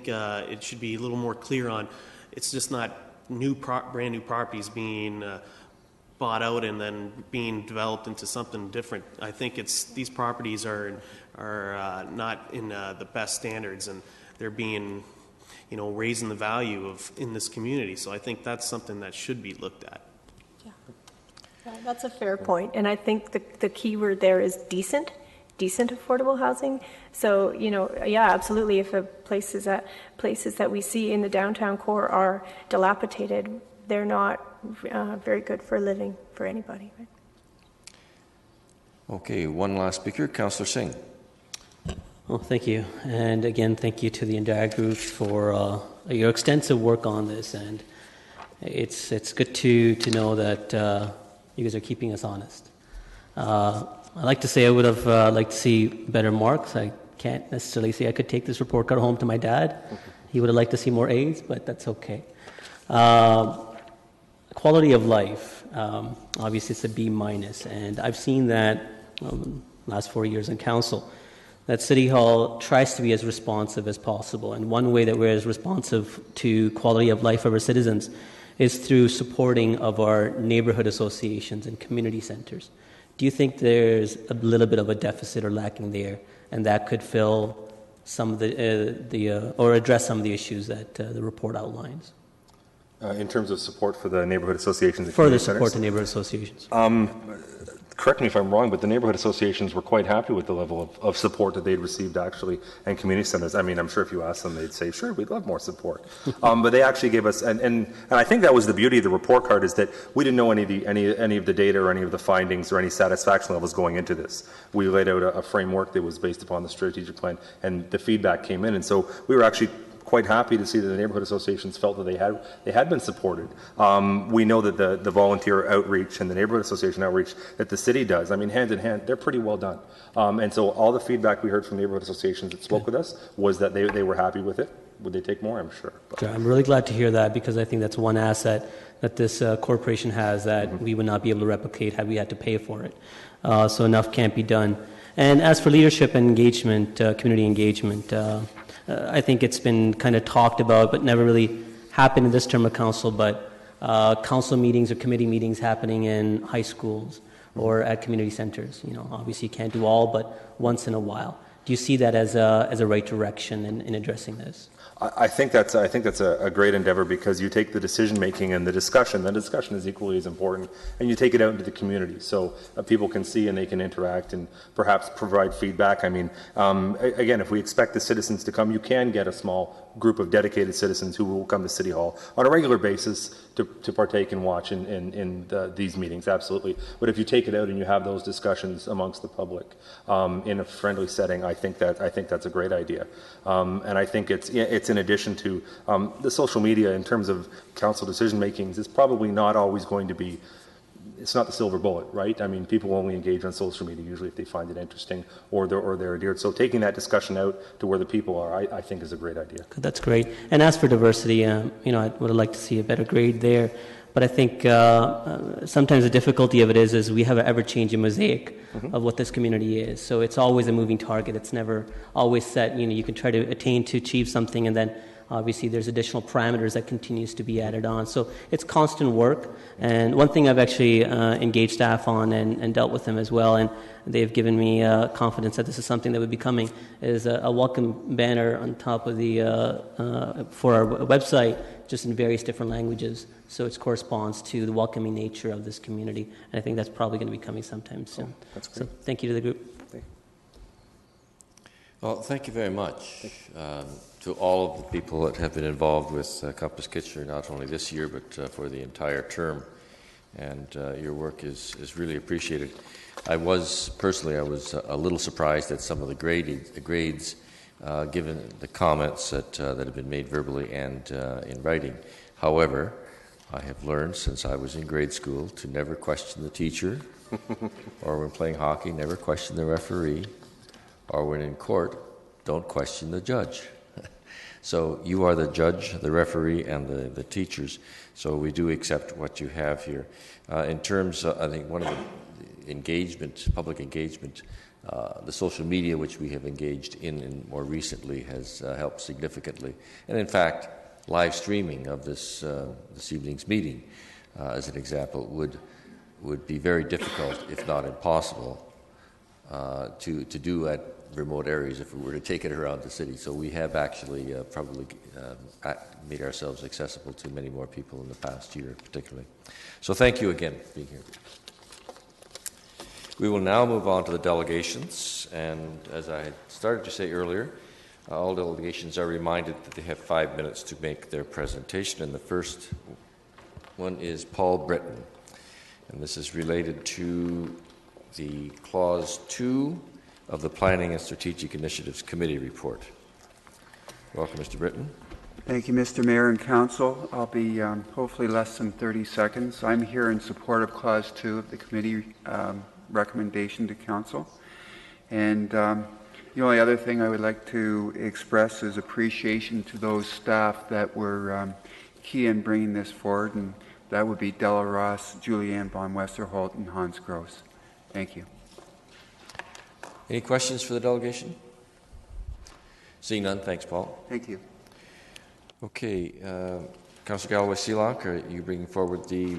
it should be a little more clear on, it's just not brand new properties being bought out and then being developed into something different. I think these properties are not in the best standards, and they're being raising the value in this community. So I think that's something that should be looked at. Yeah, that's a fair point. And I think the key word there is decent affordable housing. So, absolutely, if the places that we see in the downtown core are dilapidated, they're not very good for living for anybody. Right? Okay, one last speaker, Councillor Singh. Well, thank you. And again, thank you to the entire group for your extensive work on this. And it's good to know that you guys are keeping us honest. I like to say I would have liked to see better marks. I can't necessarily say I could take this report card home to my dad. He would have liked to see more A's, but that's okay. Quality of life, obviously it's a B-, and I've seen that last 4 years in council, that City Hall tries to be as responsive as possible. And one way that we're as responsive to quality of life of our citizens is through supporting of our neighborhood associations and community centers. Do you think there's a little bit of a deficit or lacking there, and that could fill some of or address some of the issues that the report outlines? In terms of support for the neighborhood associations and Further community support centers? to neighborhood associations. Correct me if I'm wrong, but the neighborhood associations were quite happy with the level of support that they'd received, actually, and community centers. I mean, I'm sure if you ask them, they'd say, sure, we'd love more support. But they actually gave us, and I think that was the beauty of the report card, is that we didn't know any of the data or any of the findings or any satisfaction levels going into this. We laid out a framework that was based upon the strategic plan, and the feedback came in. And so we were actually quite happy to see that the neighborhood associations felt that they had been supported. We know that the volunteer outreach and the neighborhood association outreach that the city does, I mean, hand in hand, they're pretty well done. And so all the feedback we heard from neighborhood associations that spoke with us was that they were happy with it. Would they take more? I'm sure. Sure. I'm really glad to hear that, because I think that's one asset that this corporation has that we would not be able to replicate had we had to pay for it. So enough can't be done. And as for leadership and engagement, community engagement, I think it's been kind of talked about, but never really happened in this term of council. But council meetings or committee meetings happening in high schools or at community centers. You know, obviously you can't do all, but once in a while. Do you see that as a right direction in addressing this? I think that's a great endeavor, because you take the decision making and the discussion is equally as important, and you take it out into the community so people can see and they can interact and perhaps provide feedback. I mean, again, if we expect the citizens to come, you can get a small group of dedicated citizens who will come to City Hall on a regular basis to partake and watch in these meetings, absolutely. But if you take it out and you have those discussions amongst the public in a friendly setting, I think that's a great idea. And I think it's in addition to the social media in terms of council decision makings. It's probably not always going to be. It's not the silver bullet, right? I mean, people only engage on social media usually if they find it interesting or they're adhered. So taking that discussion out to where the people are, I think, is a great idea. That's great. And as for diversity, you know, I would like to see a better grade there. But I think sometimes the difficulty of it is we have an ever-changing mosaic of what this community is. So it's always a moving target. It's never always set. You know, you can try to achieve something, and then obviously there's additional parameters that continues to be added on. So it's constant work. And one thing I've actually engaged staff on and dealt with them as well, and they've given me confidence that this is something that would be coming, is a welcome banner on top of the for our website, just in various different languages. So it corresponds to the welcoming nature of this community. And I think that's probably going to be coming sometime soon. Oh, that's great. So thank you to the group. Well, thank you very much to all of the people that have been involved with Compass Kitchener, not only this year, but for the entire term. And your work is really appreciated. I was a little surprised at some of the grades given the comments that have been made verbally and in writing. However, I have learned since I was in grade school to never question the teacher, or when playing hockey, never question the referee, or when in court, don't question the judge. So you are the judge, the referee, and the teachers. So we do accept what you have here. In terms of, I think one of the engagement, public engagement, the social media which we have engaged in more recently has helped significantly. And in fact, live streaming of this evening's meeting, as an example, would be very difficult, if not impossible, to do at remote areas if we were to take it around the city. So we have actually probably made ourselves accessible to many more people in the past year, particularly. So thank you again for being here. We will now move on to the delegations, and as I had started to say earlier, all delegations are reminded that they have 5 minutes to make their presentation, and the first one is Paul Britton, and this is related to the Clause 2 of the Planning and Strategic Initiatives Committee report. Welcome, Mr. Britton. Thank you, Mr. Mayor and Council. I'll be hopefully less than 30 seconds. I'm here in support of Clause 2 of the committee recommendation to Council. And the only other thing I would like to express is appreciation to those staff that were key in bringing this forward, and that would be Della Ross, Julianne von Westerholt, and Hans Gross. Thank you. Any questions for the delegation? Seeing none, thanks, Paul. Thank you. Okay, Councillor Galloway-Seelock, are you bringing forward the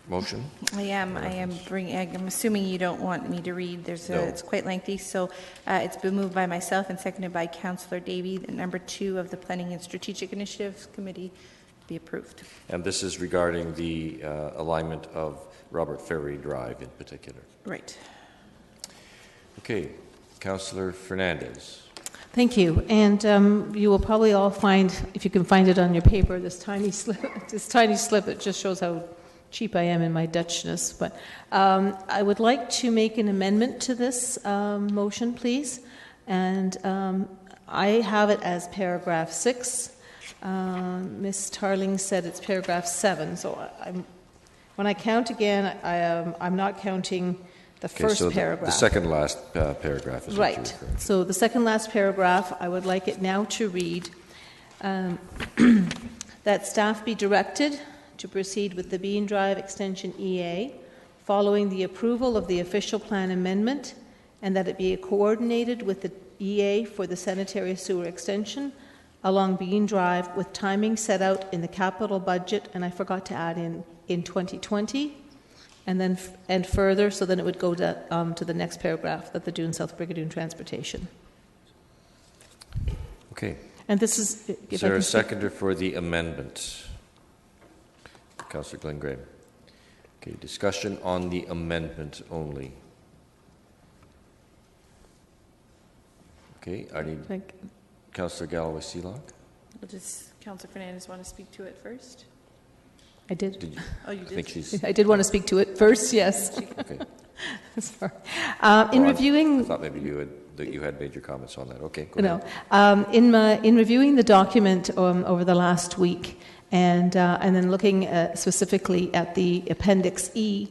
motion? I am. I'm assuming you don't want me to read. No. It's quite lengthy. So it's been moved by myself and seconded by Councillor Davey, number 2 of the Planning and Strategic Initiatives Committee, be approved. And this is regarding the alignment of Robert Ferry Drive in particular. Right. Okay, Councillor Fernandez. Thank you. And you will probably all find, if you can find it on your paper, this tiny slip. It just shows how cheap I am in my Dutchness. But I would like to make an amendment to this motion, please. And I have it as paragraph 6. Ms. Tarling said it's paragraph 7. So when I count again, I'm not counting the first so paragraph. The second last paragraph is right. What you're referring to. So the second last paragraph, I would like it now to read that staff be directed to proceed with the Bean Drive Extension EA following the approval of the official plan amendment, and that it be coordinated with the EA for the sanitary sewer extension along Bean Drive with timing set out in the capital budget, and I forgot to add in 2020, and further, so then it would go to the next paragraph, that the Dune South Brigadoon Transportation. Okay. And this is... Is there a seconder for the amendment? Councillor Glenn Graham. Okay, discussion on the amendment only. Okay, I need Councillor Galloway-Seelock. Does Councillor Fernandez want to speak to it first? I did. Oh, you did? I did want to speak to it first, yes. Okay. Sorry. Reviewing... I thought maybe you had made your comments on that. Okay, go ahead. In reviewing the document over the last week, and then looking specifically at the Appendix E,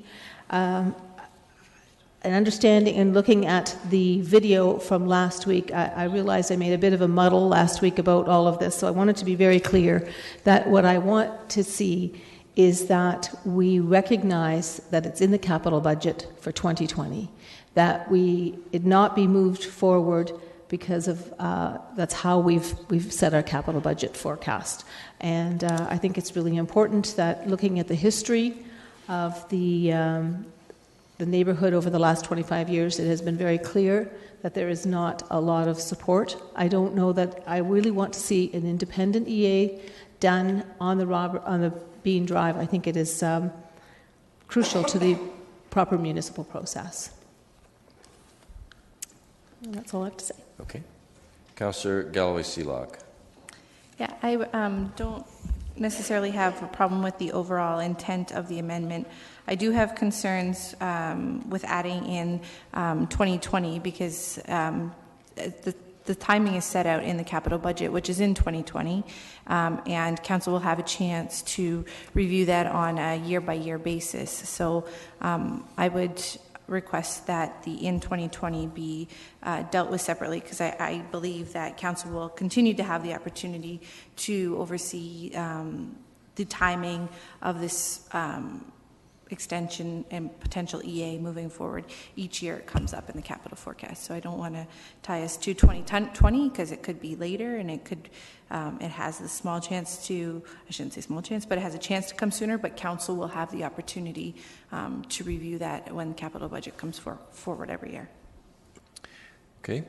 and understanding and looking at the video from last week, I realized I made a bit of a muddle last week about all of this. So I wanted to be very clear that what I want to see is that we recognize that it's in the capital budget for 2020, that it not be moved forward because of that's how we've set our capital budget forecast. And I think it's really important that looking at the history of the neighborhood over the last 25 years, it has been very clear that there is not a lot of support. I don't know that I really want to see an independent EA done on the Bean Drive. I think it is crucial to the proper municipal process. And that's all I have to say. Okay. Councillor Galloway-Seelock. Yeah, I don't necessarily have a problem with the overall intent of the amendment. I do have concerns with adding in 2020 because the timing is set out in the capital budget, which is in 2020, and council will have a chance to review that on a year-by-year basis. So I would request that the in 2020 be dealt with separately, because I believe that council will continue to have the opportunity to oversee the timing of this extension and potential EA moving forward. Each year it comes up in the capital forecast. So I don't want to tie us to 2020 because it could be later, and it could, it has the small chance to, I shouldn't say small chance, but it has a chance to come sooner, but council will have the opportunity to review that when the capital budget comes forward every year. Okay.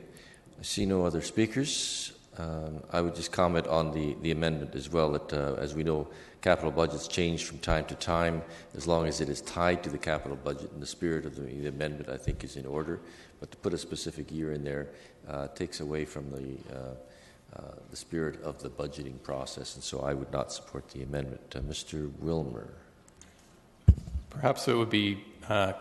I see no other speakers. I would just comment on the amendment as well, that as we know, capital budgets change from time to time. As long as it is tied to the capital budget, and the spirit of the amendment, I think, is in order. But to put a specific year in there takes away from the spirit of the budgeting process, and so I would not support the amendment. Mr. Wilmer. Perhaps it would be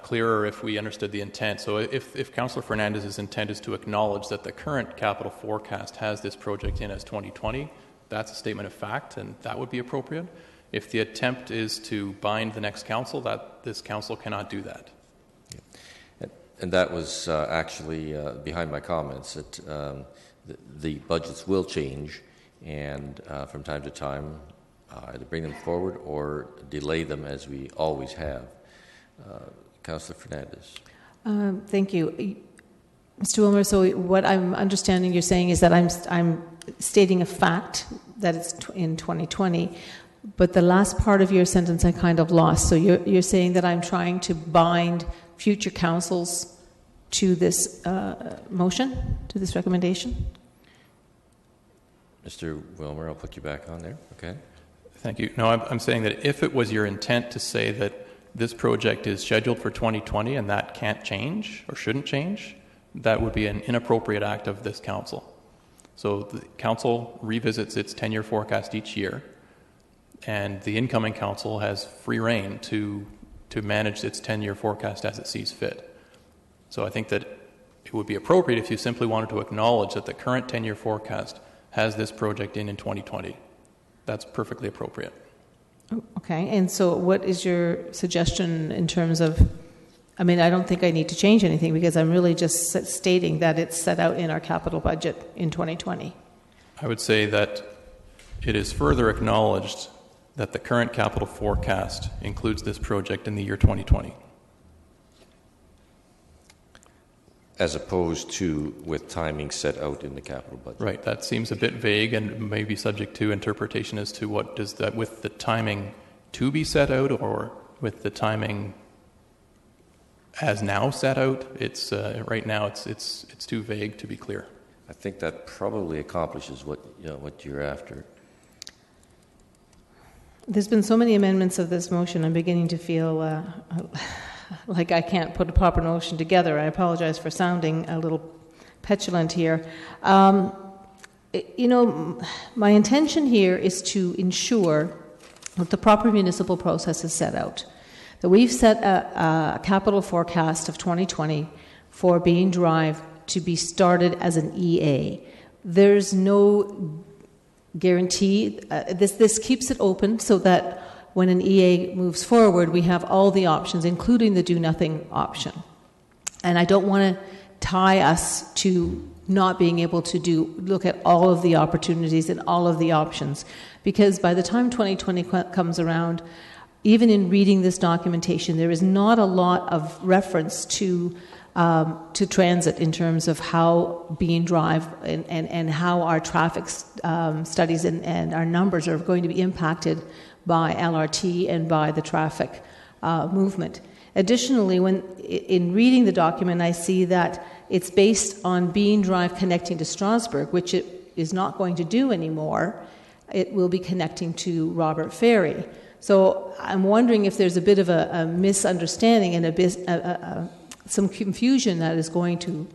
clearer if we understood the intent. So if Councillor Fernandez's intent is to acknowledge that the current capital forecast has this project in as 2020, that's a statement of fact, and that would be appropriate. If the attempt is to bind the next council, that this council cannot do that. Yeah. And that was actually behind my comments, that the budgets will change, and from time to time either bring them forward or delay them, as we always have. Councillor Fernandez. Thank you. Mr. Wilmer, so what I'm understanding you're saying is that I'm stating a fact that it's in 2020, but the last part of your sentence I kind of lost. So you're saying that I'm trying to bind future councils to this motion, to this recommendation? Mr. Wilmer, I'll put you back on there. Okay. Thank you. No, I'm saying that if it was your intent to say that this project is scheduled for 2020 and that can't change or shouldn't change, that would be an inappropriate act of this council. So the council revisits its 10-year forecast each year, and the incoming council has free rein to manage its 10-year forecast as it sees fit. So I think that it would be appropriate if you simply wanted to acknowledge that the current 10-year forecast has this project in 2020. That's perfectly appropriate. Okay, and so what is your suggestion in terms of, I mean, I don't think I need to change anything because I'm really just stating that it's set out in our capital budget in 2020. I would say that it is further acknowledged that the current capital forecast includes this project in the year 2020. As opposed to with timing set out in the capital budget. Right, that seems a bit vague and may be subject to interpretation as to what does that, with the timing to be set out or with the timing as now set out. It's right now it's too vague to be clear. I think that probably accomplishes what you're after. There's been so many amendments of this motion, I'm beginning to feel like I can't put a proper motion together. I apologize for sounding a little petulant here. My intention here is to ensure that the proper municipal process is set out. That we've set a capital forecast of 2020 for Bean Drive to be started as an EA. There's no guarantee. This keeps it open so that when an EA moves forward, we have all the options, including the do-nothing option. And I don't want to tie us to not being able to look at all of the opportunities and all of the options, because by the time 2020 comes around, even in reading this documentation, there is not a lot of reference to transit in terms of how Bean Drive and how our traffic studies and our numbers are going to be impacted by LRT and by the traffic movement. Additionally, in reading the document, I see that it's based on Bean Drive connecting to Strasbourg, which it is not going to do anymore. It will be connecting to Robert Ferry. So I'm wondering if there's a bit of a misunderstanding and some confusion that is going to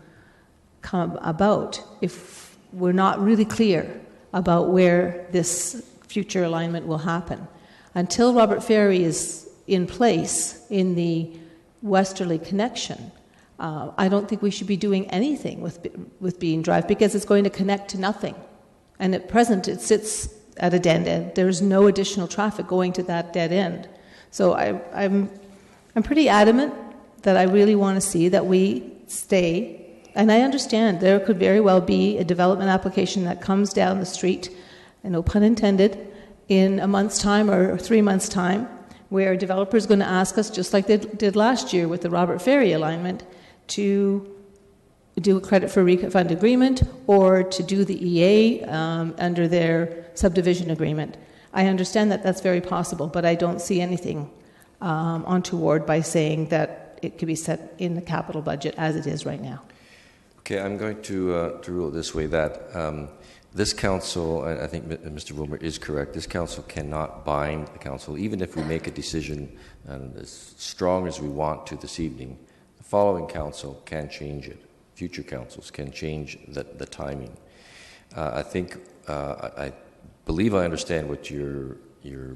come about if we're not really clear about where this future alignment will happen. Until Robert Ferry is in place in the westerly connection, I don't think we should be doing anything with Bean Drive because it's going to connect to nothing. And at present, it sits at a dead end. There's no additional traffic going to that dead end. So I'm pretty adamant that I really want to see that we stay. And I understand there could very well be a development application that comes down the street, and no pun intended, in a month's time or 3 months' time, where a developer is going to ask us, just like they did last year with the Robert Ferry alignment, to do a credit for refund agreement or to do the EA under their subdivision agreement. I understand that that's very possible, but I don't see anything untoward by saying that it could be set in the capital budget as it is right now. Okay, I'm going to rule it this way, that this council, and I think Mr. Wilmer is correct, this council cannot bind the council, even if we make a decision as strong as we want to this evening. The following council can change it. Future councils can change the timing. I believe I understand what your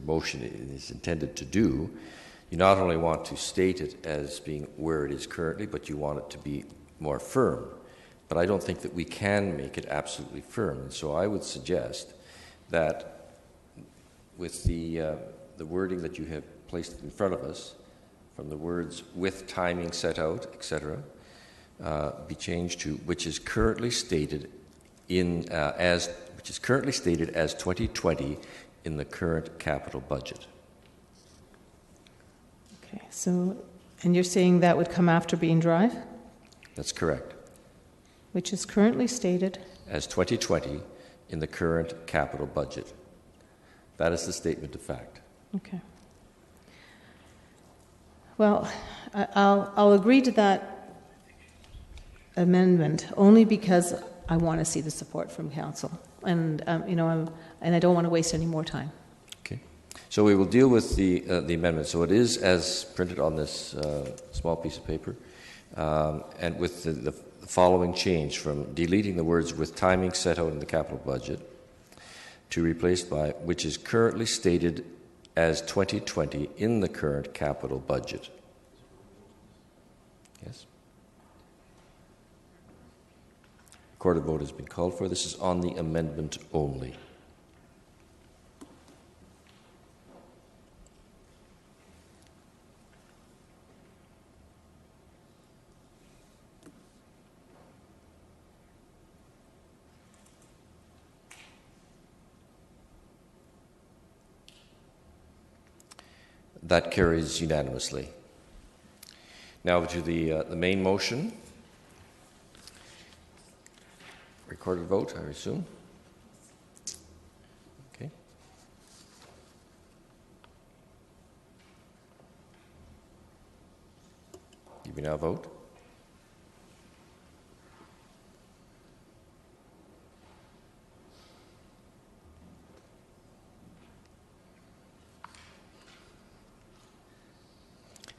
motion is intended to do. You not only want to state it as being where it is currently, but you want it to be more firm. But I don't think that we can make it absolutely firm. And so I would suggest that with the wording that you have placed in front of us, from the words "with timing set out," etc., be changed to "which is currently stated as 2020 in the current capital budget." Okay. So, and you're saying that would come after Bean Drive? That's correct. Which is currently stated as 2020 in the current capital budget. That is the statement of fact. Okay. Well, I'll agree to that amendment only because I want to see the support from council, and and I don't want to waste any more time. Okay. So we will deal with the amendment. So it is as printed on this small piece of paper, and with the following change from deleting the words "with timing set out in the capital budget" to replaced by "which is currently stated as 2020 in the current capital budget." Yes. Recorded vote has been called for. This is on the amendment only. That carries unanimously. Now to the main motion. Recorded vote, I assume. Okay. You may now vote.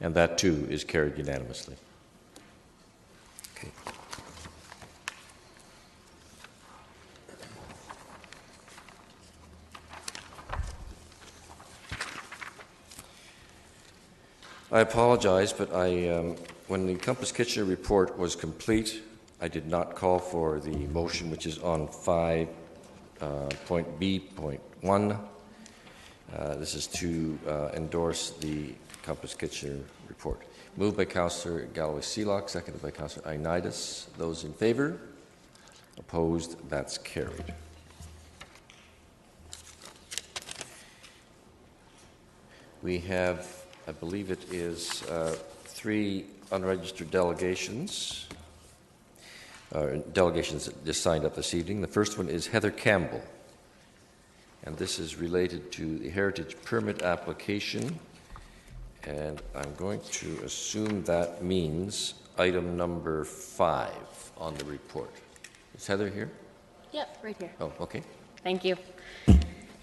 And that, too, is carried unanimously. Okay. I apologize, but when the Compass Kitchener report was complete, I did not call for the motion, which is on 5.B.1. This is to endorse the Compass Kitchener report. Moved by Councillor Galloway-Seelock, seconded by Councillor Ioannidis. Those in favour? Opposed? That's carried. We have, I believe it is 3 unregistered delegations. Delegations that just signed up this evening. The first one is Heather Campbell, and this is related to the heritage permit application. And I'm going to assume that means item number 5 on the report. Is Heather here? Yep, right here. Oh, okay. Thank you.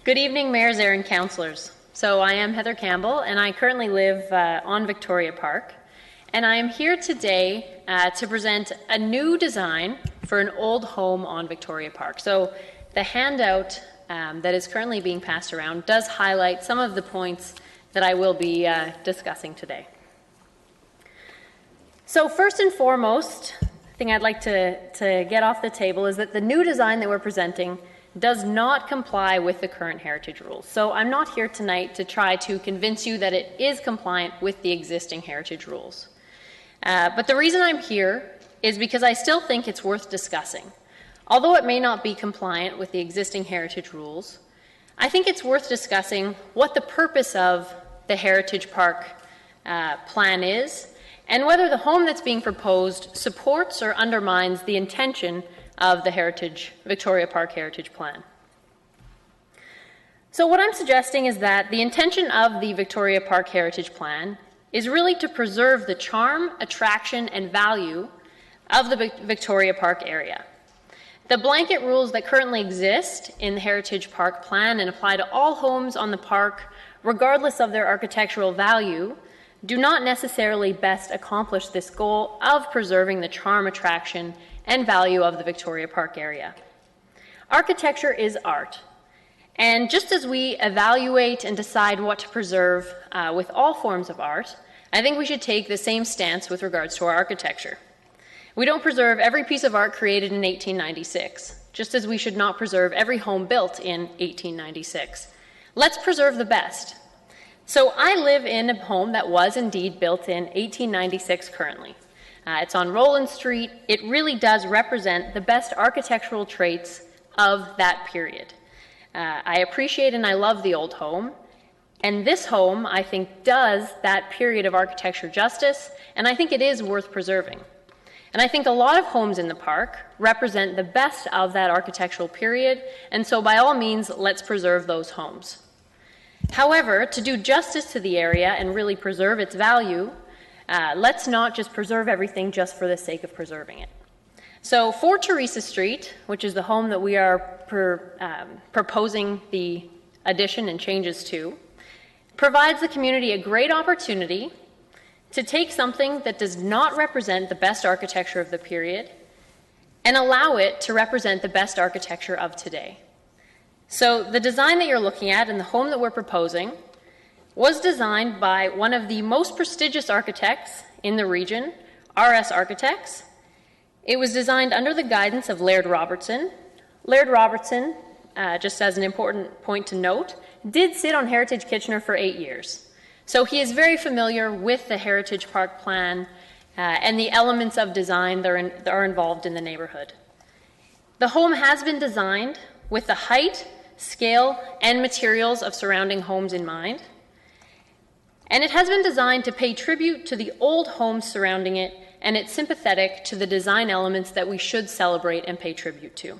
Good evening, mayors, and councillors. So I am Heather Campbell, and I currently live on Victoria Park. And I am here today to present a new design for an old home on Victoria Park. So the handout that is currently being passed around does highlight some of the points that I will be discussing today. So first and foremost, the thing I'd like to get off the table is that the new design that we're presenting does not comply with the current heritage rules. So I'm not here tonight to try to convince you that it is compliant with the existing heritage rules. But the reason I'm here is because I still think it's worth discussing. Although it may not be compliant with the existing heritage rules, I think it's worth discussing what the purpose of the Heritage Park plan is, and whether the home that's being proposed supports or undermines the intention of the Victoria Park Heritage Plan. So what I'm suggesting is that the intention of the Victoria Park Heritage Plan is really to preserve the charm, attraction, and value of the Victoria Park area. The blanket rules that currently exist in the Heritage Park Plan and apply to all homes on the park, regardless of their architectural value, do not necessarily best accomplish this goal of preserving the charm, attraction, and value of the Victoria Park area. Architecture is art, and just as we evaluate and decide what to preserve with all forms of art, I think we should take the same stance with regards to our architecture. We don't preserve every piece of art created in 1896, just as we should not preserve every home built in 1896. Let's preserve the best. So I live in a home that was indeed built in 1896 currently. It's on Roland Street. It really does represent the best architectural traits of that period. I appreciate and I love the old home, and this home, I think, does that period of architecture justice, and I think it is worth preserving. And I think a lot of homes in the park represent the best of that architectural period, and so by all means, let's preserve those homes. However, to do justice to the area and really preserve its value, let's not just preserve everything just for the sake of preserving it. So for Teresa Street, which is the home that we are proposing the addition and changes to, provides the community a great opportunity to take something that does not represent the best architecture of the period and allow it to represent the best architecture of today. So the design that you're looking at and the home that we're proposing was designed by one of the most prestigious architects in the region, RS Architects. It was designed under the guidance of Laird Robertson. Laird Robertson, just as an important point to note, did sit on Heritage Kitchener for 8 years. So he is very familiar with the Heritage Park Plan and the elements of design that are involved in the neighborhood. The home has been designed with the height, scale, and materials of surrounding homes in mind. And it has been designed to pay tribute to the old homes surrounding it, and it's sympathetic to the design elements that we should celebrate and pay tribute to.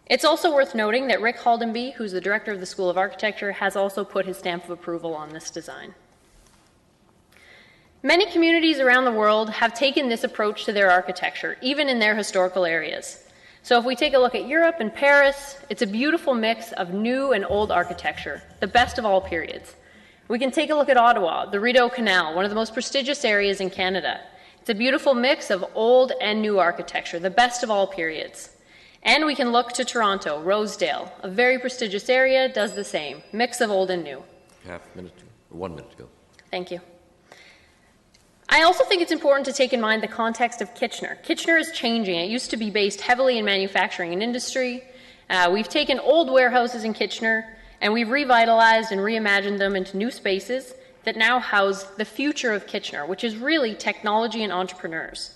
It's also worth noting that Rick Haldenby, who's the director of the School of Architecture, has also put his stamp of approval on this design. Many communities around the world have taken this approach to their architecture, even in their historical areas. So if we take a look at Europe and Paris, it's a beautiful mix of new and old architecture, the best of all periods. We can take a look at Ottawa, the Rideau Canal, one of the most prestigious areas in Canada. It's a beautiful mix of old and new architecture, the best of all periods. And we can look to Toronto, Rosedale, a very prestigious area, does the same, mix of old and new. 1 minute to go. Thank you. I also think it's important to take in mind the context of Kitchener. Kitchener is changing. It used to be based heavily in manufacturing and industry. We've taken old warehouses in Kitchener and we've revitalized and reimagined them into new spaces that now house the future of Kitchener, which is really technology and entrepreneurs.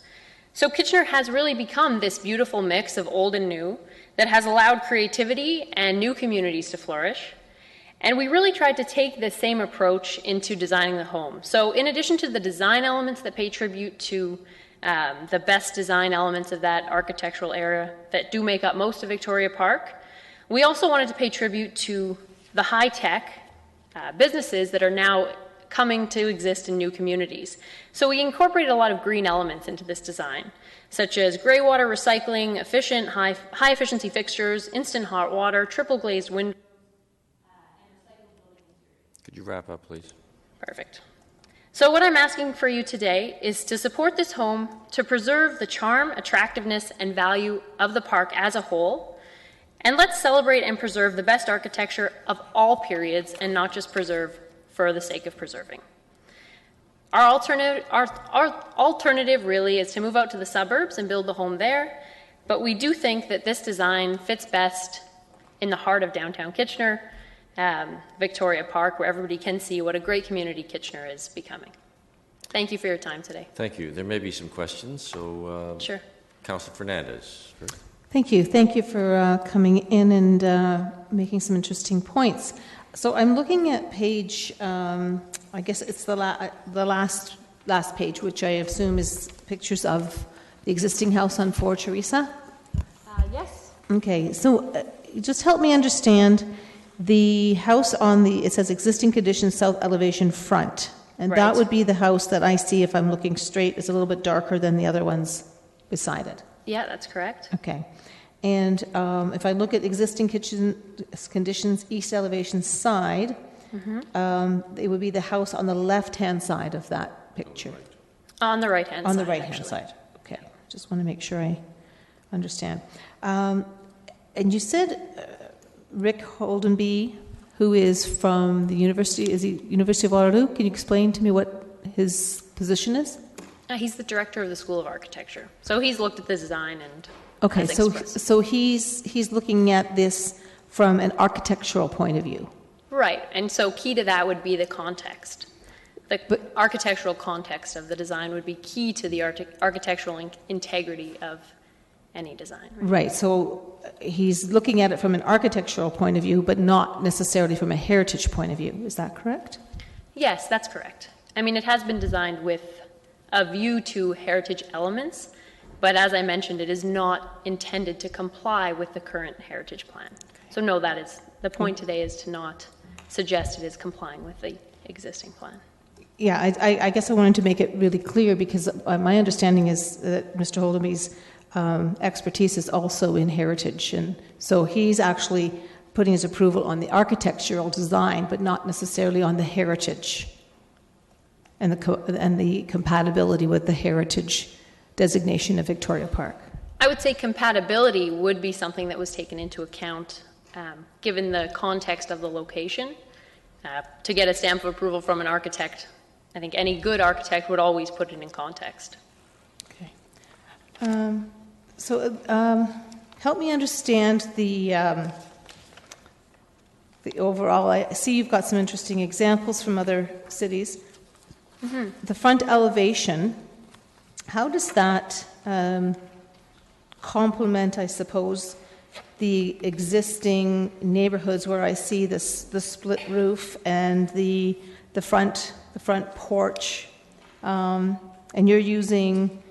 So Kitchener has really become this beautiful mix of old and new that has allowed creativity and new communities to flourish. And we really tried to take the same approach into designing the home. So in addition to the design elements that pay tribute to the best design elements of that architectural era that do make up most of Victoria Park, we also wanted to pay tribute to the high-tech businesses that are now coming to exist in new communities. So we incorporated a lot of green elements into this design, such as gray water recycling, efficient, high-efficiency fixtures, instant hot water, triple glazed windows. Could you wrap up, please? Perfect. So what I'm asking for you today is to support this home to preserve the charm, attractiveness, and value of the park as a whole, and let's celebrate and preserve the best architecture of all periods and not just preserve for the sake of preserving. Our alternative really is to move out to the suburbs and build the home there, but we do think that this design fits best in the heart of downtown Kitchener, Victoria Park, where everybody can see what a great community Kitchener is becoming. Thank you for your time today. Thank you. There may be some questions, so sure. Councillor Fernandez. Thank you. Thank you for coming in and making some interesting points. So I'm looking at page, I guess it's the last page, which I assume is pictures of the existing house on 4 Teresa? Yes. Okay, so just help me understand the house on it says existing conditions, south elevation front. And Right. that would be the house that I see if I'm looking straight. It's a little bit darker than the other ones beside it. Yeah, that's correct. Okay. And if I look at existing kitchen conditions, east elevation side, it would be the house on the left-hand side of that picture. On the right-hand side. On the right-hand actually. side. Okay. Just want to make sure I understand. And you said Rick Haldenby, who is from the university, is he University of Waterloo? Can you explain to me what his position is? He's the director of the School of Architecture. So he's looked at the design and Okay, has so expressed. he's looking at this from an architectural point of view. Right, and so key to that would be the context. The architectural context of the design would be key to the architectural integrity of any design. Right, so he's looking at it from an architectural point of view, but not necessarily from a heritage point of view. Is that correct? Yes, that's correct. I mean, it has been designed with a view to heritage elements, but as I mentioned, it is not intended to comply with the current heritage plan. So no, that is, the point today is to not suggest it is complying with the existing plan. Yeah, I guess I wanted to make it really clear because my understanding is that Mr. Haldenby's expertise is also in heritage, and so he's actually putting his approval on the architectural design, but not necessarily on the heritage and the compatibility with the heritage designation of Victoria Park. I would say compatibility would be something that was taken into account given the context of the location. To get a stamp of approval from an architect, I think any good architect would always put it in context. Okay. Help me understand the overall. I see you've got some interesting examples from other cities. Mm-hmm. The front elevation, how does that complement, I suppose, the existing neighborhoods where I see the split roof and the front porch, and you're using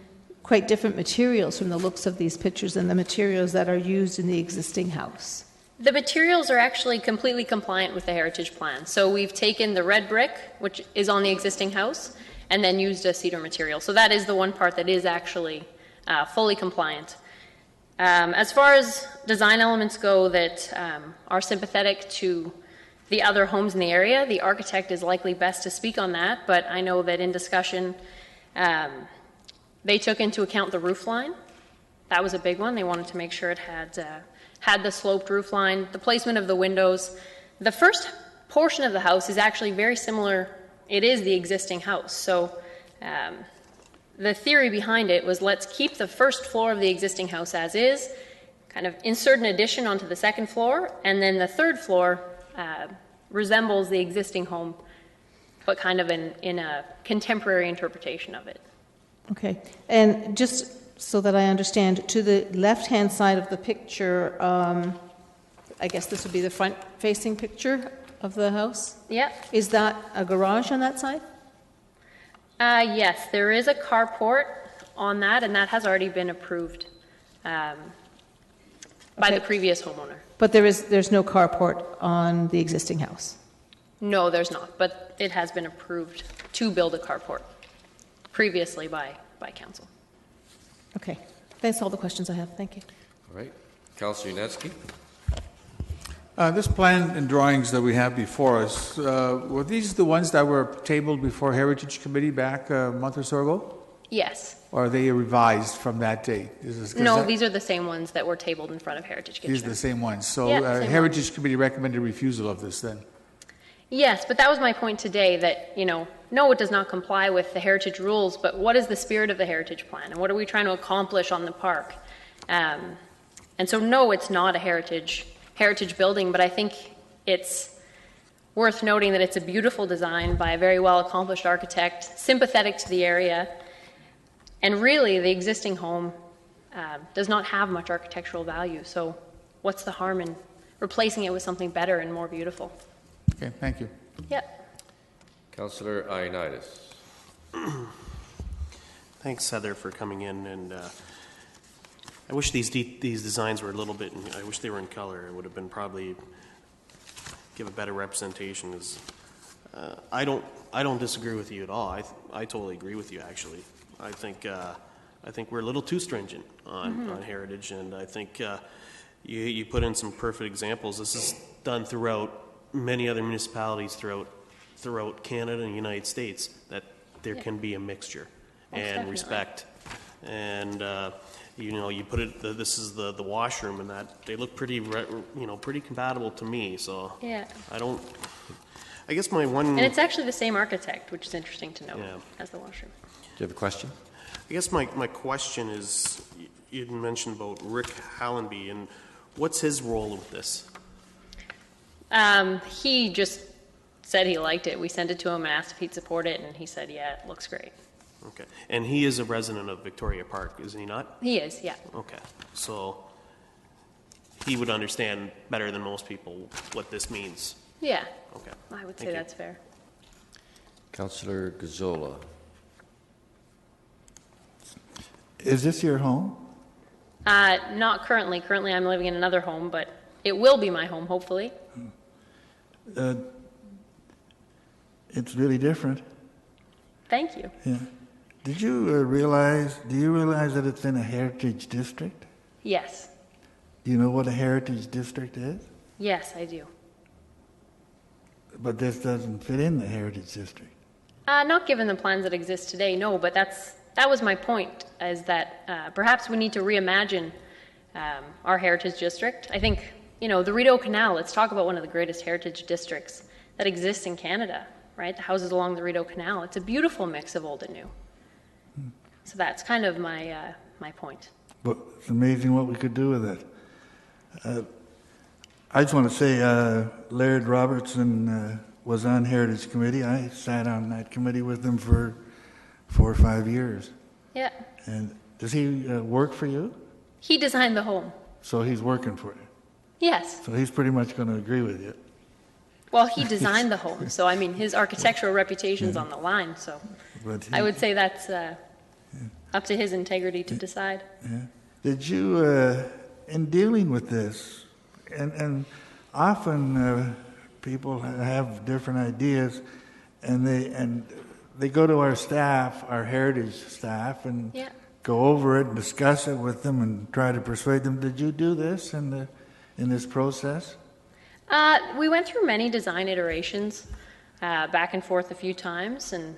quite different materials from the looks of these pictures than the materials that are used in the existing house? The materials are actually completely compliant with the heritage plan. So we've taken the red brick, which is on the existing house, and then used a cedar material. So that is the one part that is actually fully compliant. As far as design elements go that are sympathetic to the other homes in the area, the architect is likely best to speak on that, but I know that in discussion, they took into account the roof line. That was a big one. They wanted to make sure it had the sloped roof line, the placement of the windows. The first portion of the house is actually very similar. It is the existing house. So the theory behind it was, let's keep the first floor of the existing house as is, kind of insert an addition onto the second floor, and then the third floor resembles the existing home, but kind of in a contemporary interpretation of it. Okay. And just so that I understand, to the left-hand side of the picture, I guess this would be the front-facing picture of the house? Yeah. Is that a garage on that side? Yes, there is a carport on that, and that has already been approved by the previous homeowner. But there's no carport on the existing house? No, there's not, but it has been approved to build a carport previously by council. Okay. That's all the questions I have. Thank you. All right. Councillor Yunetsky. This plan and drawings that we have before us, were these the ones that were tabled before Heritage Committee back a month or so ago? Yes. Or are they revised from that date? No, these are the same ones that were tabled in front of Heritage Kitchener. These are the same ones. So Yeah, same Heritage Committee recommended refusal of this then? Yes, but that was my point today, that, no, it does not comply with the heritage rules, but what is the spirit of the heritage plan, and what are we trying to accomplish on the park? And so, no, it's not a heritage building, but I think it's worth noting that it's a beautiful design by a very well-accomplished architect, sympathetic to the area, and really, the existing home does not have much architectural value, so what's the harm in replacing it with something better and more beautiful? Okay, thank you. Yep. Councillor Ioannidis. Thanks, Heather, for coming in. And I wish these designs were a little bit. I wish they were in color. It would have been probably give a better representation. I don't disagree with you at all. I totally agree with you. Actually, I think we're a little too stringent on heritage, and I think you put in some perfect examples. This is done throughout many other municipalities throughout Canada and the United States, that there can be a mixture and definitely. Respect. And you put it. This is the washroom, and that they look pretty compatible to me. So Yeah. I guess my one. And it's actually the same architect, which is interesting to know, Yeah. as the washroom. Do you have a question? I guess my question is, you mentioned about Rick Hallenby, and what's his role with this? He just said he liked it. We sent it to him and asked if he'd support it, and he said, yeah, it looks great. Okay. And he is a resident of Victoria Park, is he not? He is, yeah. Okay. So he would understand better than most people what this means. Yeah. Okay. I would Thank say you. that's fair. Councillor Gazzola. Is this your home? Not currently. Currently, I'm living in another home, but it will be my home, hopefully. It's really different. Thank you. Yeah. Do you realize that it's in a heritage district? Yes. Do you know what a heritage district is? Yes, I do. But this doesn't fit in the Heritage District. Not given the plans that exist today, no, but that was my point, is that perhaps we need to reimagine our heritage district. I think, the Rideau Canal, let's talk about one of the greatest heritage districts that exists in Canada, right? The houses along the Rideau Canal. It's a beautiful mix of old and new. So that's kind of my point. But it's amazing what we could do with it. I just want to say, Laird Robertson was on Heritage Committee. I sat on that committee with him for 4 or 5 years. Yeah. And does he work for you? He designed the home. So he's working for you. Yes. So he's pretty much going to agree with you. Well, he designed the home, so I mean, his architectural reputation's on the line, so I would say that's up to his integrity to decide. Yeah. Did you, in dealing with this, and often people have different ideas, and they go to our staff, our heritage staff, and go over it and discuss it with them and try to persuade them. Did you do this in this process? We went through many design iterations, back and forth a few times, and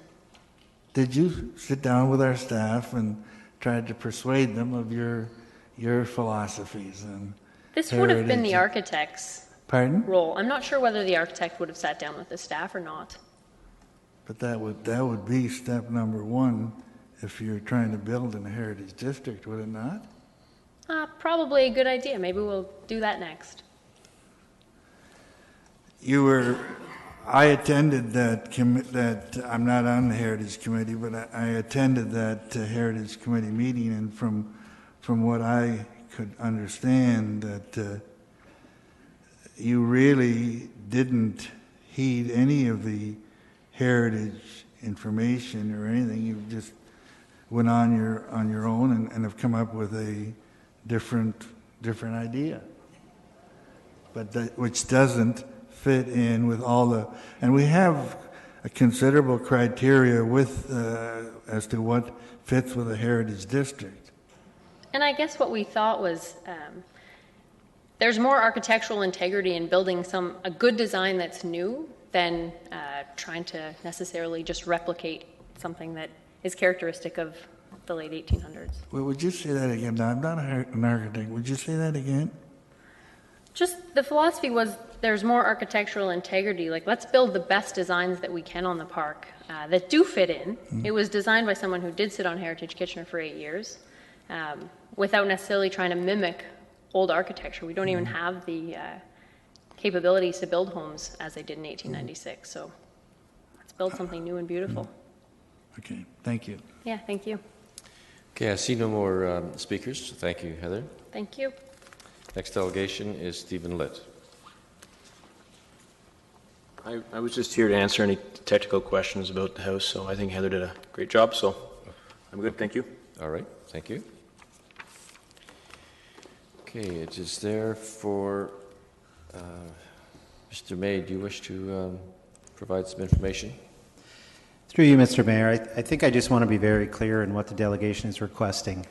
did you sit down with our staff and try to persuade them of your philosophies and this would have been the architect's role. I'm not sure whether the architect would have sat down with the staff or not. But that would be step number one if you're trying to build in a heritage district, would it not? Probably a good idea. Maybe we'll do that next. I attended that I'm not on the Heritage Committee, but I attended that Heritage Committee meeting, and from what I could understand, that you really didn't heed any of the heritage information or anything. You just went on your own and have come up with a different idea, but which doesn't fit in with all the, and we have a considerable criteria with as to what fits with a heritage district. And I guess what we thought was there's more architectural integrity in building a good design that's new than trying to necessarily just replicate something that is characteristic of the late 1800s. Well, would you say that again? Now, I'm not an architect. Would you say that again? Just the philosophy was there's more architectural integrity. Like, let's build the best designs that we can on the park that do fit in. Mm-hmm. It was designed by someone who did sit on Heritage Kitchener for 8 years without necessarily trying to mimic old architecture. We don't even have the capabilities to build homes as they did in 1896. So let's build something new and beautiful. Okay, thank you. Yeah, thank you. Okay, I see no more speakers. Thank you, Heather. Thank you. Next delegation is Stephen Litt. I was just here to answer any technical questions about the house, so I think Heather did a great job, so I'm good, thank you. All right, thank you. Okay, it is there for Mr. May. Do you wish to provide some information? Through you, Mr. Mayor, I think I just want to be very clear in what the delegation is requesting.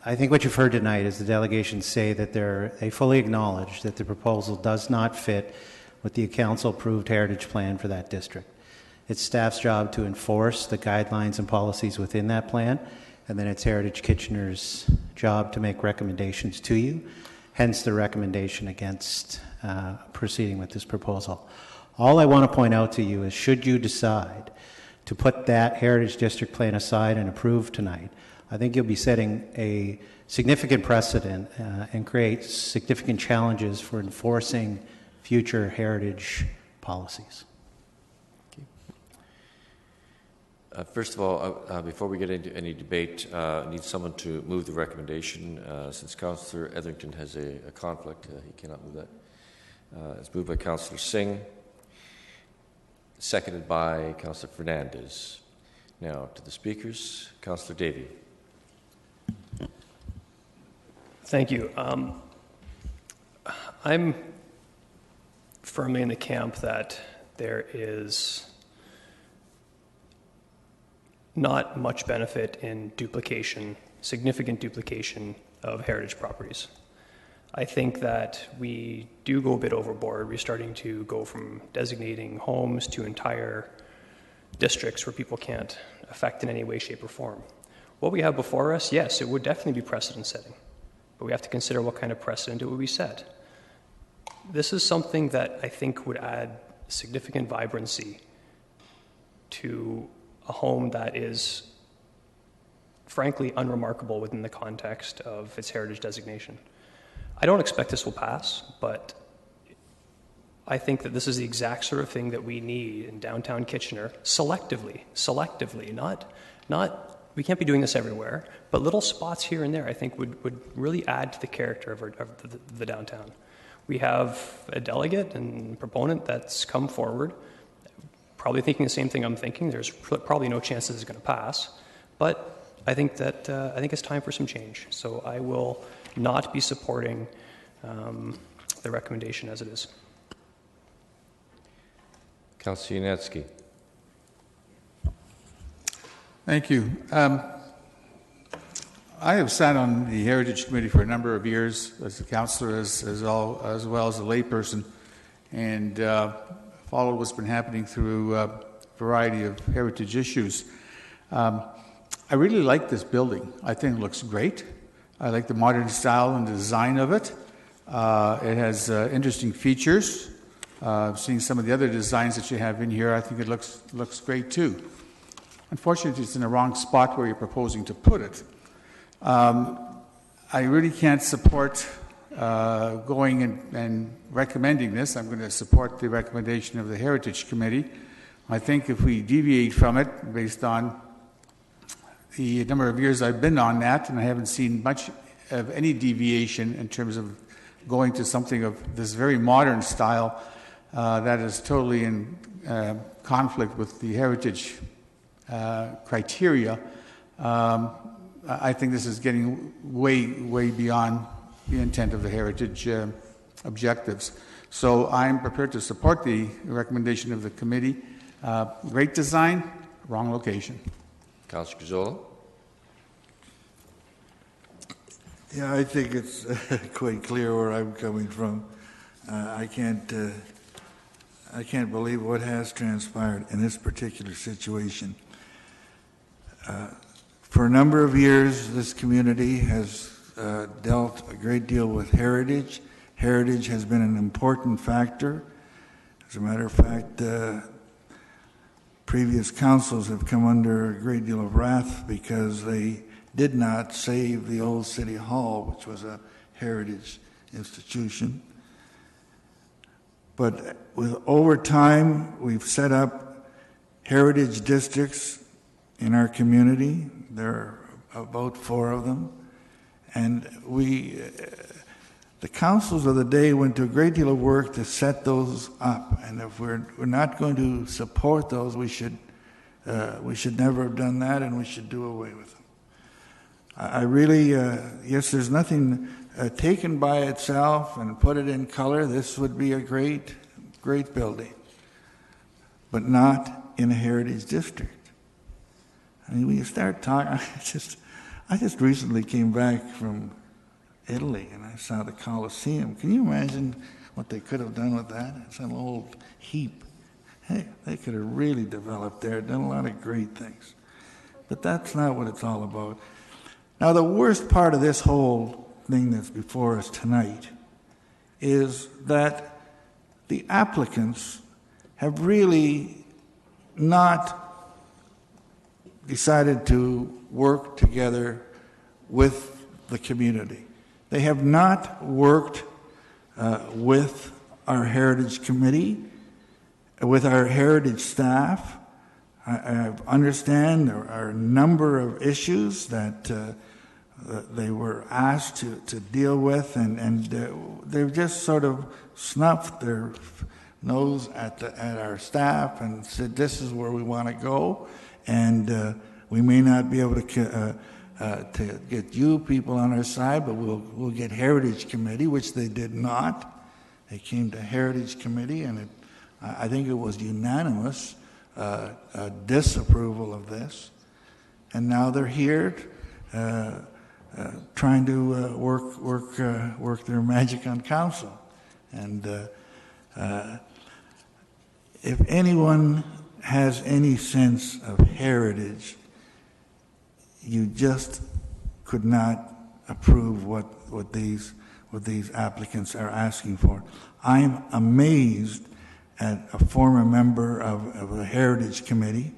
I think what you've heard tonight is the delegation say that they fully acknowledge that the proposal does not fit with the council-approved heritage plan for that district. It's staff's job to enforce the guidelines and policies within that plan, and then it's Heritage Kitchener's job to make recommendations to you, hence the recommendation against proceeding with this proposal. All I want to point out to you is, should you decide to put that Heritage District plan aside and approve tonight, I think you'll be setting a significant precedent and create significant challenges for enforcing future heritage policies. First of all, before we get into any debate, I need someone to move the recommendation. Since Councillor Etherington has a conflict, he cannot move that. It's moved by Councillor Singh, seconded by Councillor Fernandez. Now to the speakers, Councillor Davey. Thank you. I'm firmly in the camp that there is not much benefit in duplication, significant duplication of heritage properties. I think that we do go a bit overboard. We're starting to go from designating homes to entire districts where people can't affect in any way, shape, or form. What we have before us, yes, it would definitely be precedent setting, but we have to consider what kind of precedent it would be set. This is something that I think would add significant vibrancy to a home that is frankly unremarkable within the context of its heritage designation. I don't expect this will pass, but I think that this is the exact sort of thing that we need in downtown Kitchener, selectively, not we can't be doing this everywhere, but little spots here and there I think would really add to the character of the downtown. We have a delegate and proponent that's come forward, probably thinking the same thing I'm thinking. There's probably no chance this is going to pass, but I think that I think it's time for some change. So I will not be supporting the recommendation as it is. Councillor Yanitzky. Thank you. I have sat on the Heritage Committee for a number of years as a councillor, as well as a layperson, and followed what's been happening through a variety of heritage issues. I really like this building. I think it looks great. I like the modern style and design of it. It has interesting features. Seeing some of the other designs that you have in here, I think it looks great too. Unfortunately, it's in the wrong spot where you're proposing to put it. I really can't support going and recommending this. I'm going to support the recommendation of the Heritage Committee. I think if we deviate from it based on the number of years I've been on that, and I haven't seen much of any deviation in terms of going to something of this very modern style that is totally in conflict with the heritage criteria. I think this is getting way beyond the intent of the heritage objectives. So I'm prepared to support the recommendation of the committee. Great design, wrong location. Councillor Gazzola. Yeah, I think it's quite clear where I'm coming from. I can't believe what has transpired in this particular situation. For a number of years, this community has dealt a great deal with heritage. Heritage has been an important factor. As a matter of fact, previous councils have come under a great deal of wrath because they did not save the old City Hall, which was a heritage institution. But over time, we've set up heritage districts in our community. There are about 4 of them. And the councils of the day went to a great deal of work to set those up. And if we're not going to support those, we should never have done that, and we should do away with them. I really, yes, there's nothing taken by itself and put it in color. This would be a great building, but not in a heritage district. I mean, when you start talking, I just recently came back from Italy and I saw the Colosseum. Can you imagine what they could have done with that? It's an old heap. Hey, they could have really developed there, done a lot of great things. But that's not what it's all about. Now, the worst part of this whole thing that's before us tonight is that the applicants have really not decided to work together with the community. They have not worked with our Heritage Committee, with our Heritage staff. I understand there are a number of issues that they were asked to deal with, and they've just sort of snuffed their nose at our staff and said, this is where we want to go, and we may not be able to get you people on our side, but we'll get Heritage Committee, which they did not. They came to Heritage Committee, and I think it was unanimous disapproval of this. And now they're here trying to work their magic on council. And if anyone has any sense of heritage, you just could not approve what these applicants are asking for. I'm amazed at a former member of a heritage committee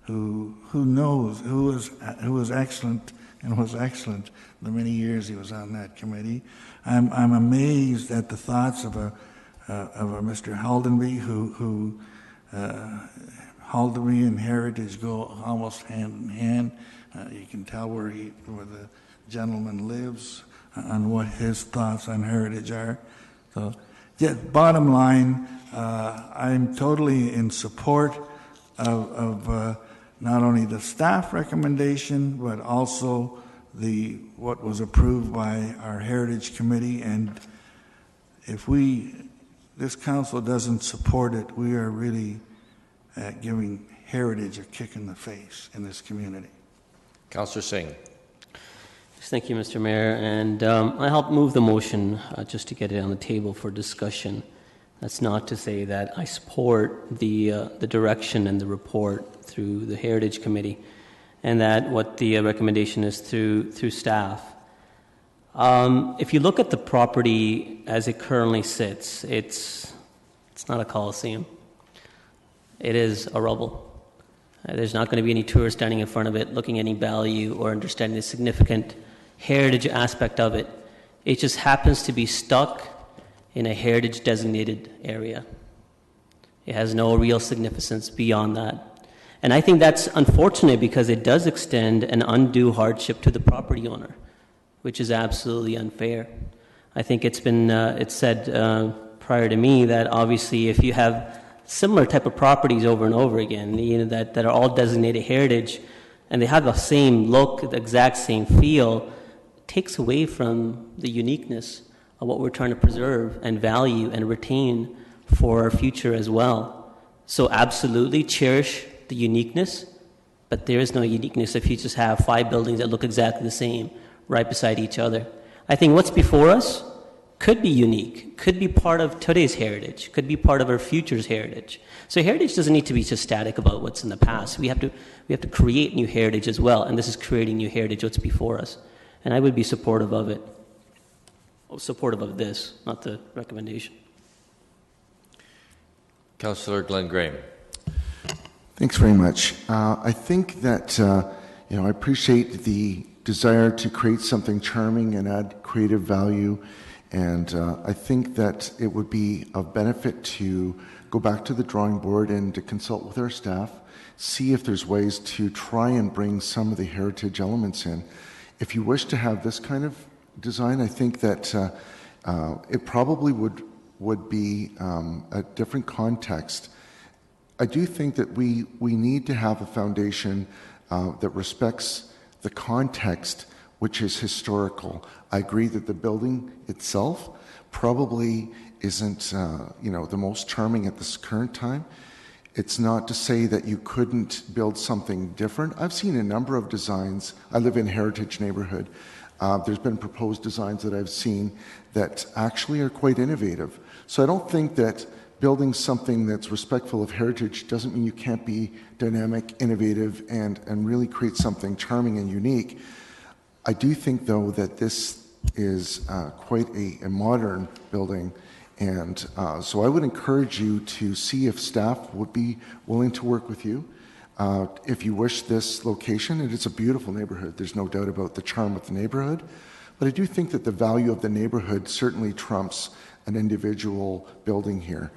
who was excellent and was excellent the many years he was on that committee. I'm amazed at the thoughts of a Mr. Haldenby who Haldenby and heritage go almost hand in hand. You can tell where the gentleman lives and what his thoughts on heritage are. So, yeah, bottom line, I'm totally in support of not only the staff recommendation, but also what was approved by our Heritage Committee. And if this council doesn't support it, we are really giving heritage a kick in the face in this community. Councillor Singh. Thank you, Mr. Mayor. And I helped move the motion just to get it on the table for discussion. That's not to say that I support the direction and the report through the Heritage Committee, and that what the recommendation is through staff. If you look at the property as it currently sits, it's not a coliseum. It is a rubble. There's not going to be any tourists standing in front of it looking at any value or understanding the significant heritage aspect of it. It just happens to be stuck in a heritage designated area. It has no real significance beyond that. And I think that's unfortunate because it does extend an undue hardship to the property owner, which is absolutely unfair. I think it's said prior to me that obviously if you have similar type of properties over and over again, that are all designated heritage, and they have the same look, the exact same feel, it takes away from the uniqueness of what we're trying to preserve and value and retain for our future as well. So absolutely cherish the uniqueness, but there is no uniqueness if you just have 5 buildings that look exactly the same right beside each other. I think what's before us could be unique, could be part of today's heritage, could be part of our future's heritage. So heritage doesn't need to be just static about what's in the past. We have to create new heritage as well, and this is creating new heritage, what's before us. And I would be supportive of it. Supportive of this, not the recommendation. Councillor Glenn Graham. Thanks very much. I think that I appreciate the desire to create something charming and add creative value, and I think that it would be of benefit to go back to the drawing board and to consult with our staff, see if there's ways to try and bring some of the heritage elements in. If you wish to have this kind of design, I think that it probably would be a different context. I do think that we need to have a foundation that respects the context, which is historical. I agree that the building itself probably isn't the most charming at this current time. It's not to say that you couldn't build something different. I've seen a number of designs. I live in a heritage neighborhood. There's been proposed designs that I've seen that actually are quite innovative. So I don't think that building something that's respectful of heritage doesn't mean you can't be dynamic, innovative, and really create something charming and unique. I do think, though, that this is quite a modern building, and so I would encourage you to see if staff would be willing to work with you. If you wish this location, and it's a beautiful neighborhood, there's no doubt about the charm of the neighborhood, but I do think that the value of the neighborhood certainly trumps an individual building here.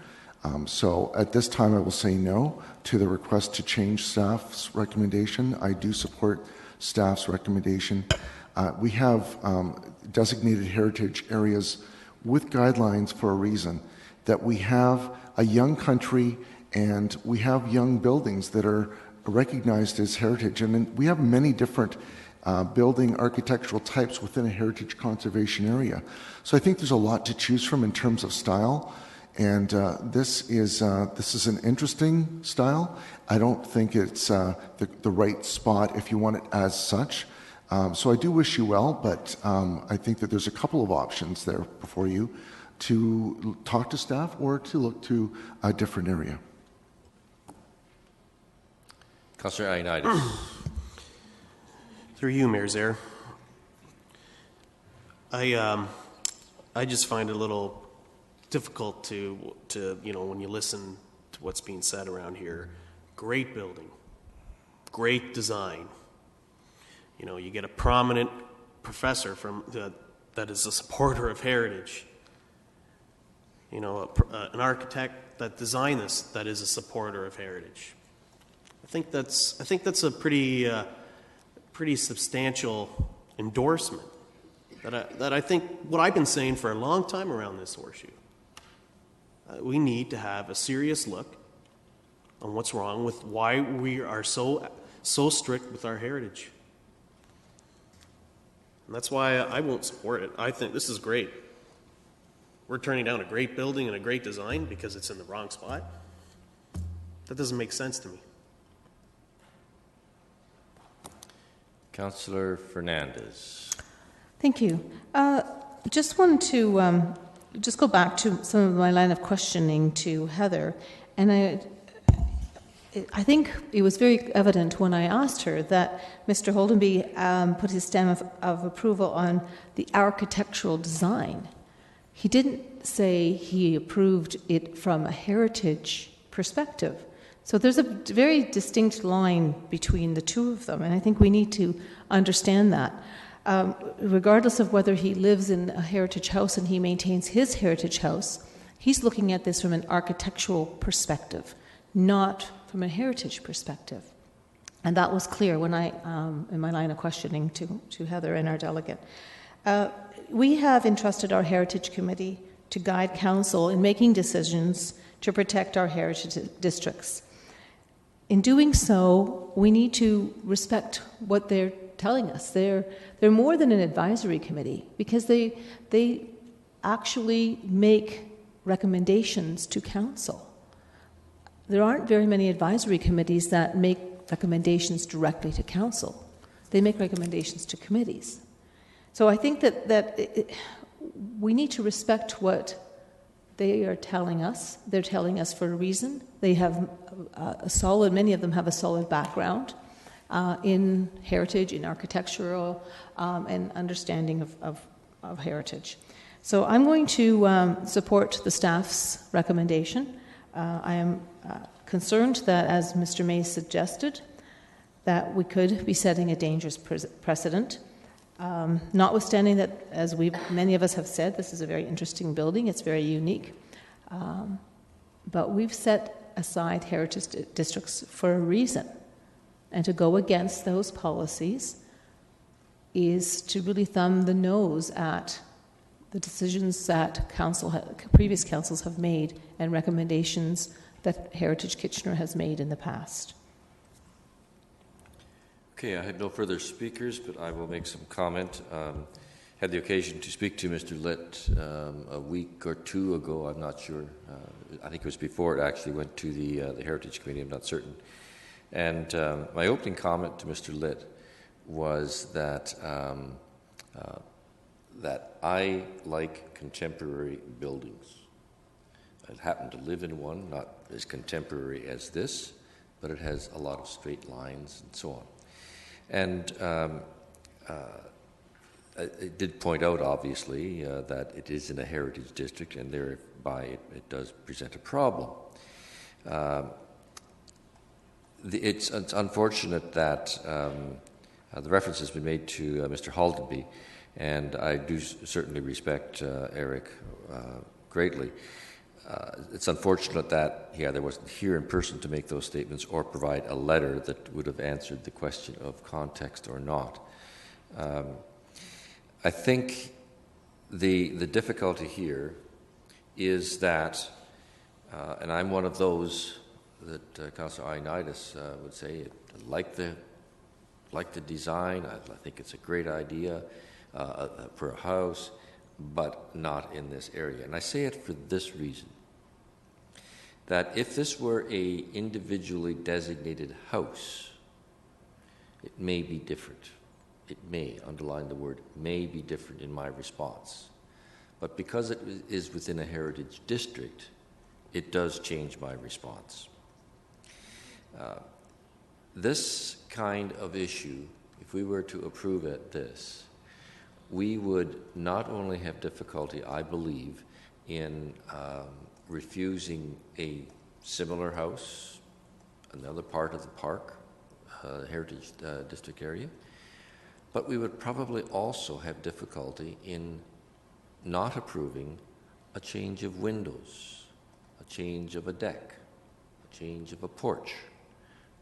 So at this time, I will say no to the request to change staff's recommendation. I do support staff's recommendation. We have designated heritage areas with guidelines for a reason, that we have a young country and we have young buildings that are recognized as heritage. And we have many different building architectural types within a heritage conservation area. So I think there's a lot to choose from in terms of style. And this is an interesting style. I don't think it's the right spot if you want it as such. So I do wish you well, but I think that there's a couple of options there before you to talk to staff or to look to a different area. Councillor Ioannidis. Through you, Mayor Zaire. I just find it a little difficult to when you listen to what's being said around here. Great building, great design. You get a prominent professor that is a supporter of heritage. An architect that designed this that is a supporter of heritage. I think that's a pretty substantial endorsement. That I think what I've been saying for a long time around this horseshoe. We need to have a serious look on what's wrong with why we are so strict with our heritage. And that's why I won't support it. I think this is great. We're turning down a great building and a great design because it's in the wrong spot. That doesn't make sense to me. Councillor Fernandez. Thank you. Just wanted to just go back to some of my line of questioning to Heather, and I think it was very evident when I asked her that Mr. Holdenby put his stamp of approval on the architectural design. He didn't say he approved it from a heritage perspective. So there's a very distinct line between the two of them, and I think we need to understand that. Regardless of whether he lives in a heritage house and he maintains his heritage house, he's looking at this from an architectural perspective, not from a heritage perspective. And that was clear when I, in my line of questioning to Heather and our delegate. We have entrusted our Heritage Committee to guide council in making decisions to protect our heritage districts. In doing so, we need to respect what they're telling us. They're more than an advisory committee because they actually make recommendations to council. There aren't very many advisory committees that make recommendations directly to council. They make recommendations to committees. So I think that we need to respect what they are telling us. They're telling us for a reason. They have many of them have a solid background in heritage, in architectural, and understanding of heritage. So I'm going to support the staff's recommendation. I am concerned that, as Mr. May suggested, that we could be setting a dangerous precedent. Notwithstanding that, as many of us have said, this is a very interesting building, it's very unique. But we've set aside heritage districts for a reason. And to go against those policies is to really thumb the nose at the decisions that previous councils have made and recommendations that Heritage Kitchener has made in the past. Okay, I have no further speakers, but I will make some comment. Had the occasion to speak to Mr. Litt a week or two ago. I'm not sure. I think it was before it actually went to the Heritage Committee. I'm not certain. And my opening comment to Mr. Litt was that that I like contemporary buildings. I happen to live in one, not as contemporary as this, but it has a lot of straight lines and so on. And I did point out, obviously, that it is in a heritage district, and thereby it does present a problem. It's unfortunate that the reference has been made to Mr. Holdenby, and I do certainly respect Eric greatly. It's unfortunate that he either wasn't here in person to make those statements or provide a letter that would have answered the question of context or not. I think the difficulty here is that, and I'm one of those that Councillor Ioannidis would say, like the design. I think it's a great idea for a house, but not in this area. And I say it for this reason, that if this were a individually designated house, it may be different. it may, underline the word, may be different in my response. But because it is within a heritage district, it does change my response. This kind of issue, if we were to approve this, we would not only have difficulty, I believe, in refusing a similar house, another part of the park, Heritage District area, but we would probably also have difficulty in not approving a change of windows, a change of a deck, a change of a porch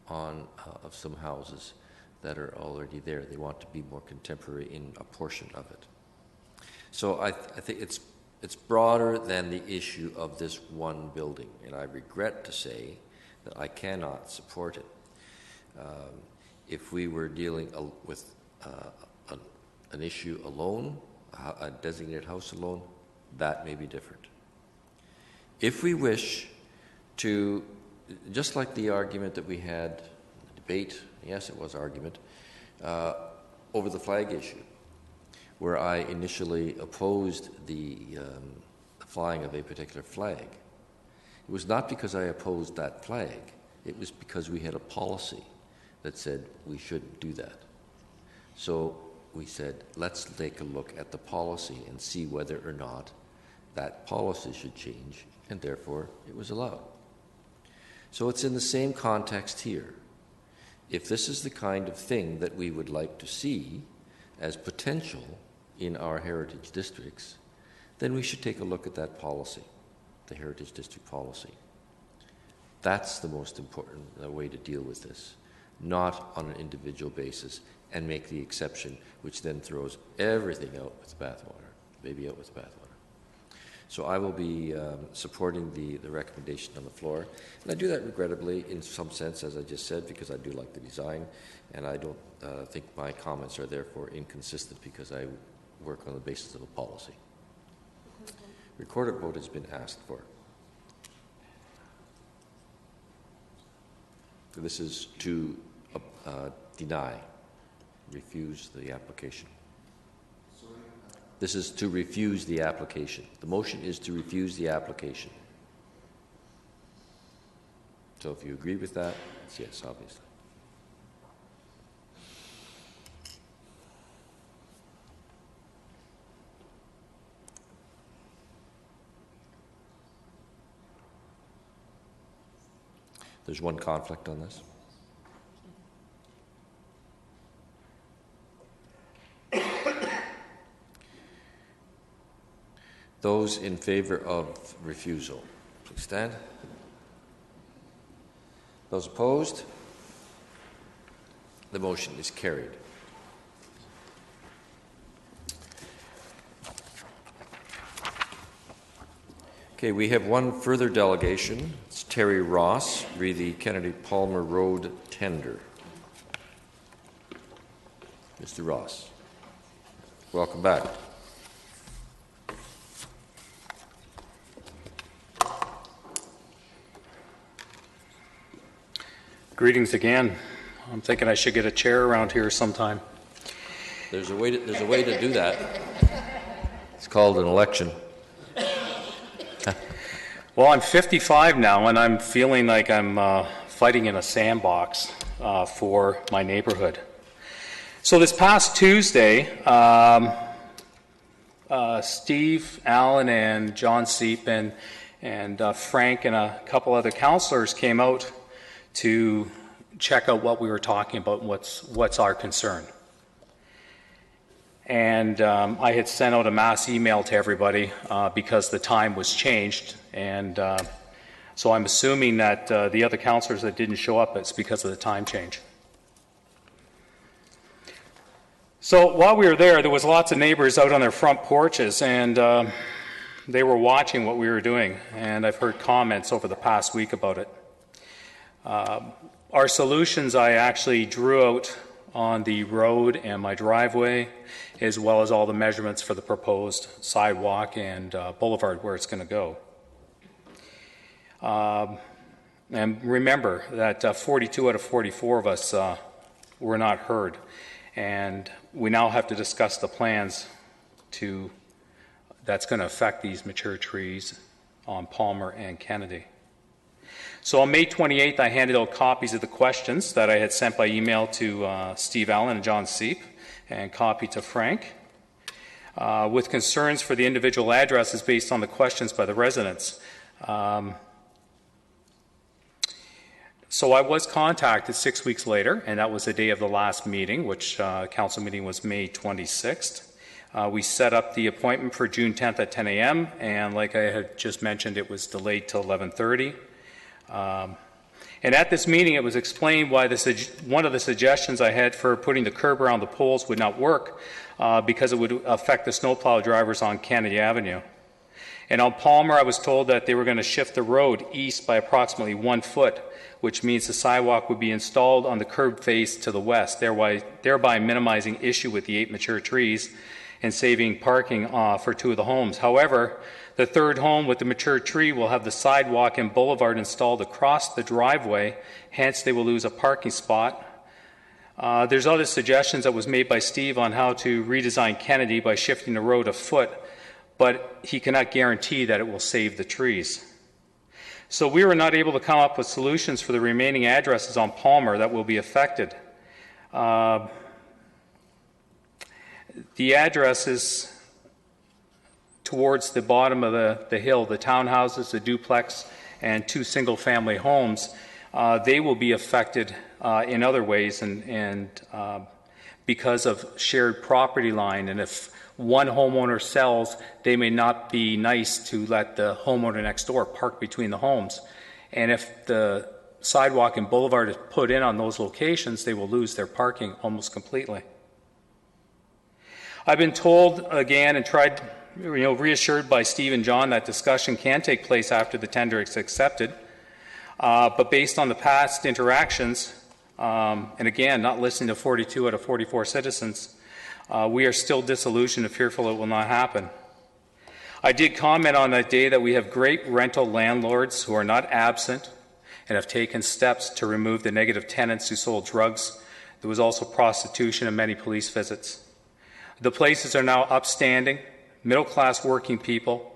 on of some houses that are already there. They want to be more contemporary in a portion of it. So I think it's broader than the issue of this one building, and I regret to say that I cannot support it. If we were dealing with an issue alone, a designated house alone, that may be different. If we wish to, just like the argument that we had, the debate, yes, it was argument, over the flag issue, where I initially opposed the flying of a particular flag. It was not because I opposed that flag. It was because we had a policy that said we shouldn't do that. So we said, let's take a look at the policy and see whether or not that policy should change, and therefore it was allowed. So it's in the same context here. If this is the kind of thing that we would like to see as potential in our heritage districts, then we should take a look at that policy, the heritage district policy. That's the most important way to deal with this, not on an individual basis and make the exception, which then throws everything out with the bathwater, baby out with the bathwater. So I will be supporting the recommendation on the floor. And I do that regrettably in some sense, as I just said, because I do like the design, and I don't think my comments are therefore inconsistent because I work on the basis of a policy. Recorded vote has been asked for. This is to deny, refuse the application. This is to refuse the application. The motion is to refuse the application. So if you agree with that, it's yes, obviously. There's one conflict on this. Those in favor of refusal, please stand. Those opposed? The motion is carried. Okay, we have one further delegation. It's Terry Ross, re the Kennedy Palmer Road tender. Mr. Ross, welcome back. Greetings again. I'm thinking I should get a chair around here sometime. There's a way to do that. It's called an election. Well, I'm 55 now, and I'm feeling like I'm fighting in a sandbox for my neighborhood. So this past Tuesday, Steve Allen and John Seep and Frank and a couple other councillors came out to check out what we were talking about and what's our concern. And I had sent out a mass email to everybody because the time was changed, and so I'm assuming that the other councillors that didn't show up, it's because of the time change. So while we were there was lots of neighbors out on their front porches, and they were watching what we were doing, and I've heard comments over the past week about it. Our solutions I actually drew out on the road and my driveway, as well as all the measurements for the proposed sidewalk and boulevard where it's going to go. And remember that 42 out of 44 of us were not heard. And we now have to discuss the plans that's going to affect these mature trees on Palmer and Kennedy. So on May 28th, I handed out copies of the questions that I had sent by email to Steve Allen and John Seep, and copy to Frank, with concerns for the individual addresses based on the questions by the residents. So I was contacted 6 weeks later, and that was the day of the last meeting, which council meeting was May 26th. We set up the appointment for June 10th at 10 a.m., and like I had just mentioned, it was delayed till 11:30. And at this meeting, it was explained why one of the suggestions I had for putting the curb around the poles would not work because it would affect the snowplow drivers on Kennedy Avenue. And on Palmer, I was told that they were going to shift the road east by approximately 1 foot, which means the sidewalk would be installed on the curb face to the west, thereby minimizing issue with the 8 mature trees and saving parking for 2 of the homes. However, the third home with the mature tree will have the sidewalk and boulevard installed across the driveway, hence they will lose a parking spot. There's other suggestions that was made by Steve on how to redesign Kennedy by shifting the road a foot, but he cannot guarantee that it will save the trees. So we were not able to come up with solutions for the remaining addresses on Palmer that will be affected. The addresses towards the bottom of the hill, the townhouses, the duplex, and 2 single-family homes, they will be affected in other ways, and because of shared property line. And if one homeowner sells, they may not be nice to let the homeowner next door park between the homes. And if the sidewalk and boulevard is put in on those locations, they will lose their parking almost completely. I've been told again and reassured by Steve and John that discussion can take place after the tender is accepted. But based on the past interactions, and again, not listening to 42 out of 44 citizens, we are still disillusioned and fearful it will not happen. I did comment on that day that we have great rental landlords who are not absent and have taken steps to remove the negative tenants who sold drugs. There was also prostitution and many police visits. The places are now upstanding, middle-class working people,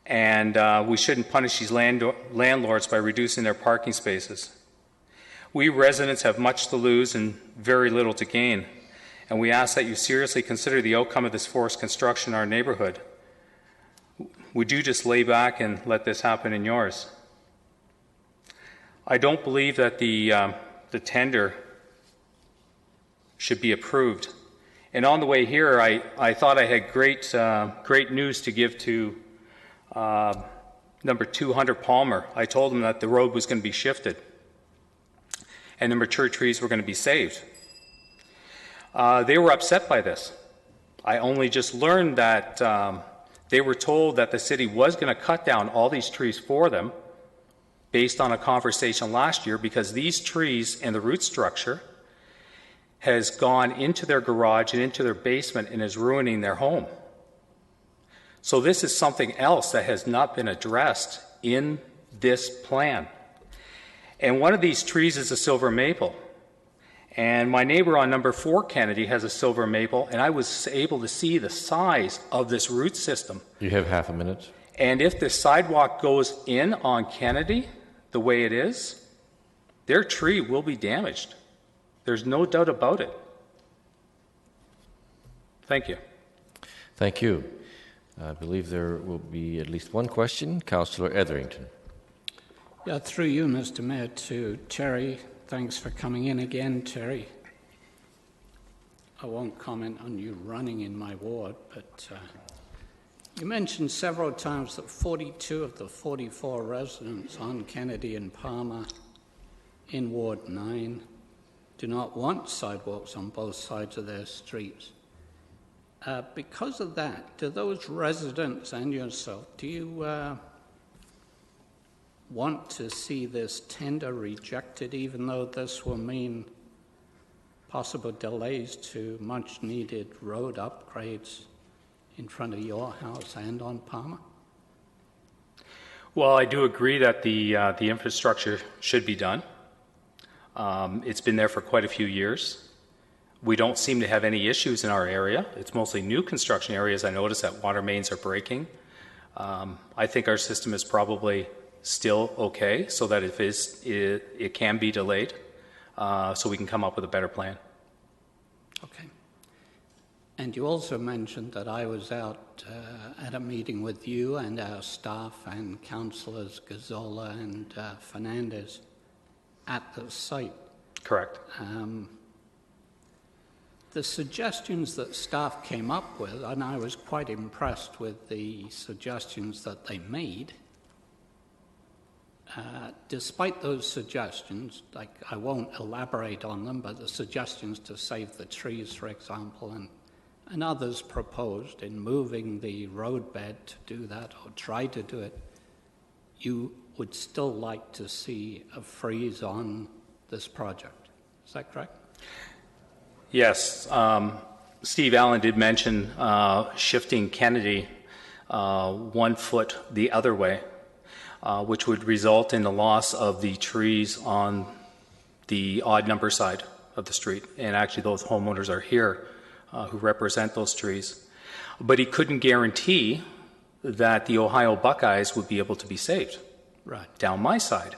and we shouldn't punish these landlords by reducing their parking spaces. We residents have much to lose and very little to gain, and we ask that you seriously consider the outcome of this forced construction in our neighborhood. Would you just lay back and let this happen in yours? I don't believe that the tender should be approved. And on the way here, I thought I had great news to give to number 200 Palmer. I told them that the road was going to be shifted and the mature trees were going to be saved. They were upset by this. I only just learned that they were told that the city was going to cut down all these trees for them based on a conversation last year, because these trees and the root structure has gone into their garage and into their basement and is ruining their home. So this is something else that has not been addressed in this plan. And one of these trees is a silver maple. And my neighbor on number 4 Kennedy has a silver maple, and I was able to see the size of this root system. You have half a minute. And if the sidewalk goes in on Kennedy the way it is, their tree will be damaged. There's no doubt about it. Thank you. Thank you. I believe there will be at least one question. Councillor Etherington. Yeah, through you, Mr. Mayor, to Terry. Thanks for coming in again, Terry. I won't comment on you running in my ward, but you mentioned several times that 42 of the 44 residents on Kennedy and Palmer in Ward 9 do not want sidewalks on both sides of their streets. Because of that, do those residents and yourself, do you want to see this tender rejected, even though this will mean possible delays to much-needed road upgrades in front of your house and on Palmer? Well, I do agree that the infrastructure should be done. It's been there for quite a few years. We don't seem to have any issues in our area. It's mostly new construction areas. I notice that water mains are breaking. I think our system is probably still okay, so that if it can be delayed, so we can come up with a better plan. Okay. And you also mentioned that I was out at a meeting with you and our staff and councillors Gazzola and Fernandez at the site. Correct. The suggestions that staff came up with, and I was quite impressed with the suggestions that they made. Despite those suggestions, like I won't elaborate on them, but the suggestions to save the trees, for example, and others proposed in moving the roadbed to do that or try to do it, you would still like to see a freeze on this project. Is that correct? Yes. Steve Allen did mention shifting Kennedy 1 foot the other way, which would result in the loss of the trees on the odd number side of the street. And actually those homeowners are here who represent those trees. But he couldn't guarantee that the Ohio Buckeyes would be able to be saved down my side.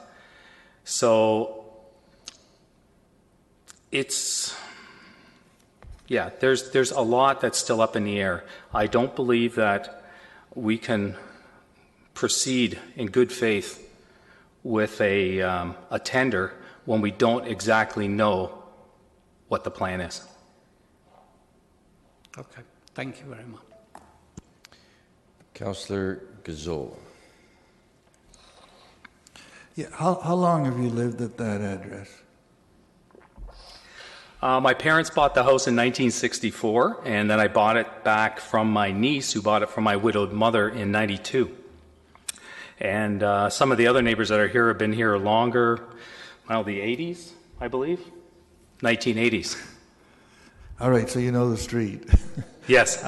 So it's, yeah, there's a lot that's still up in the air. I don't believe that we can proceed in good faith with a tender when we don't exactly know what the plan is. Okay, thank you very much. Councillor Gazzola. Yeah, how long have you lived at that address? My parents bought the house in 1964, and then I bought it back from my niece, who bought it from my widowed mother in 92. And some of the other neighbors that are here have been here longer, well, the 80s, I believe, 1980s. All right, so you know the street. Yes.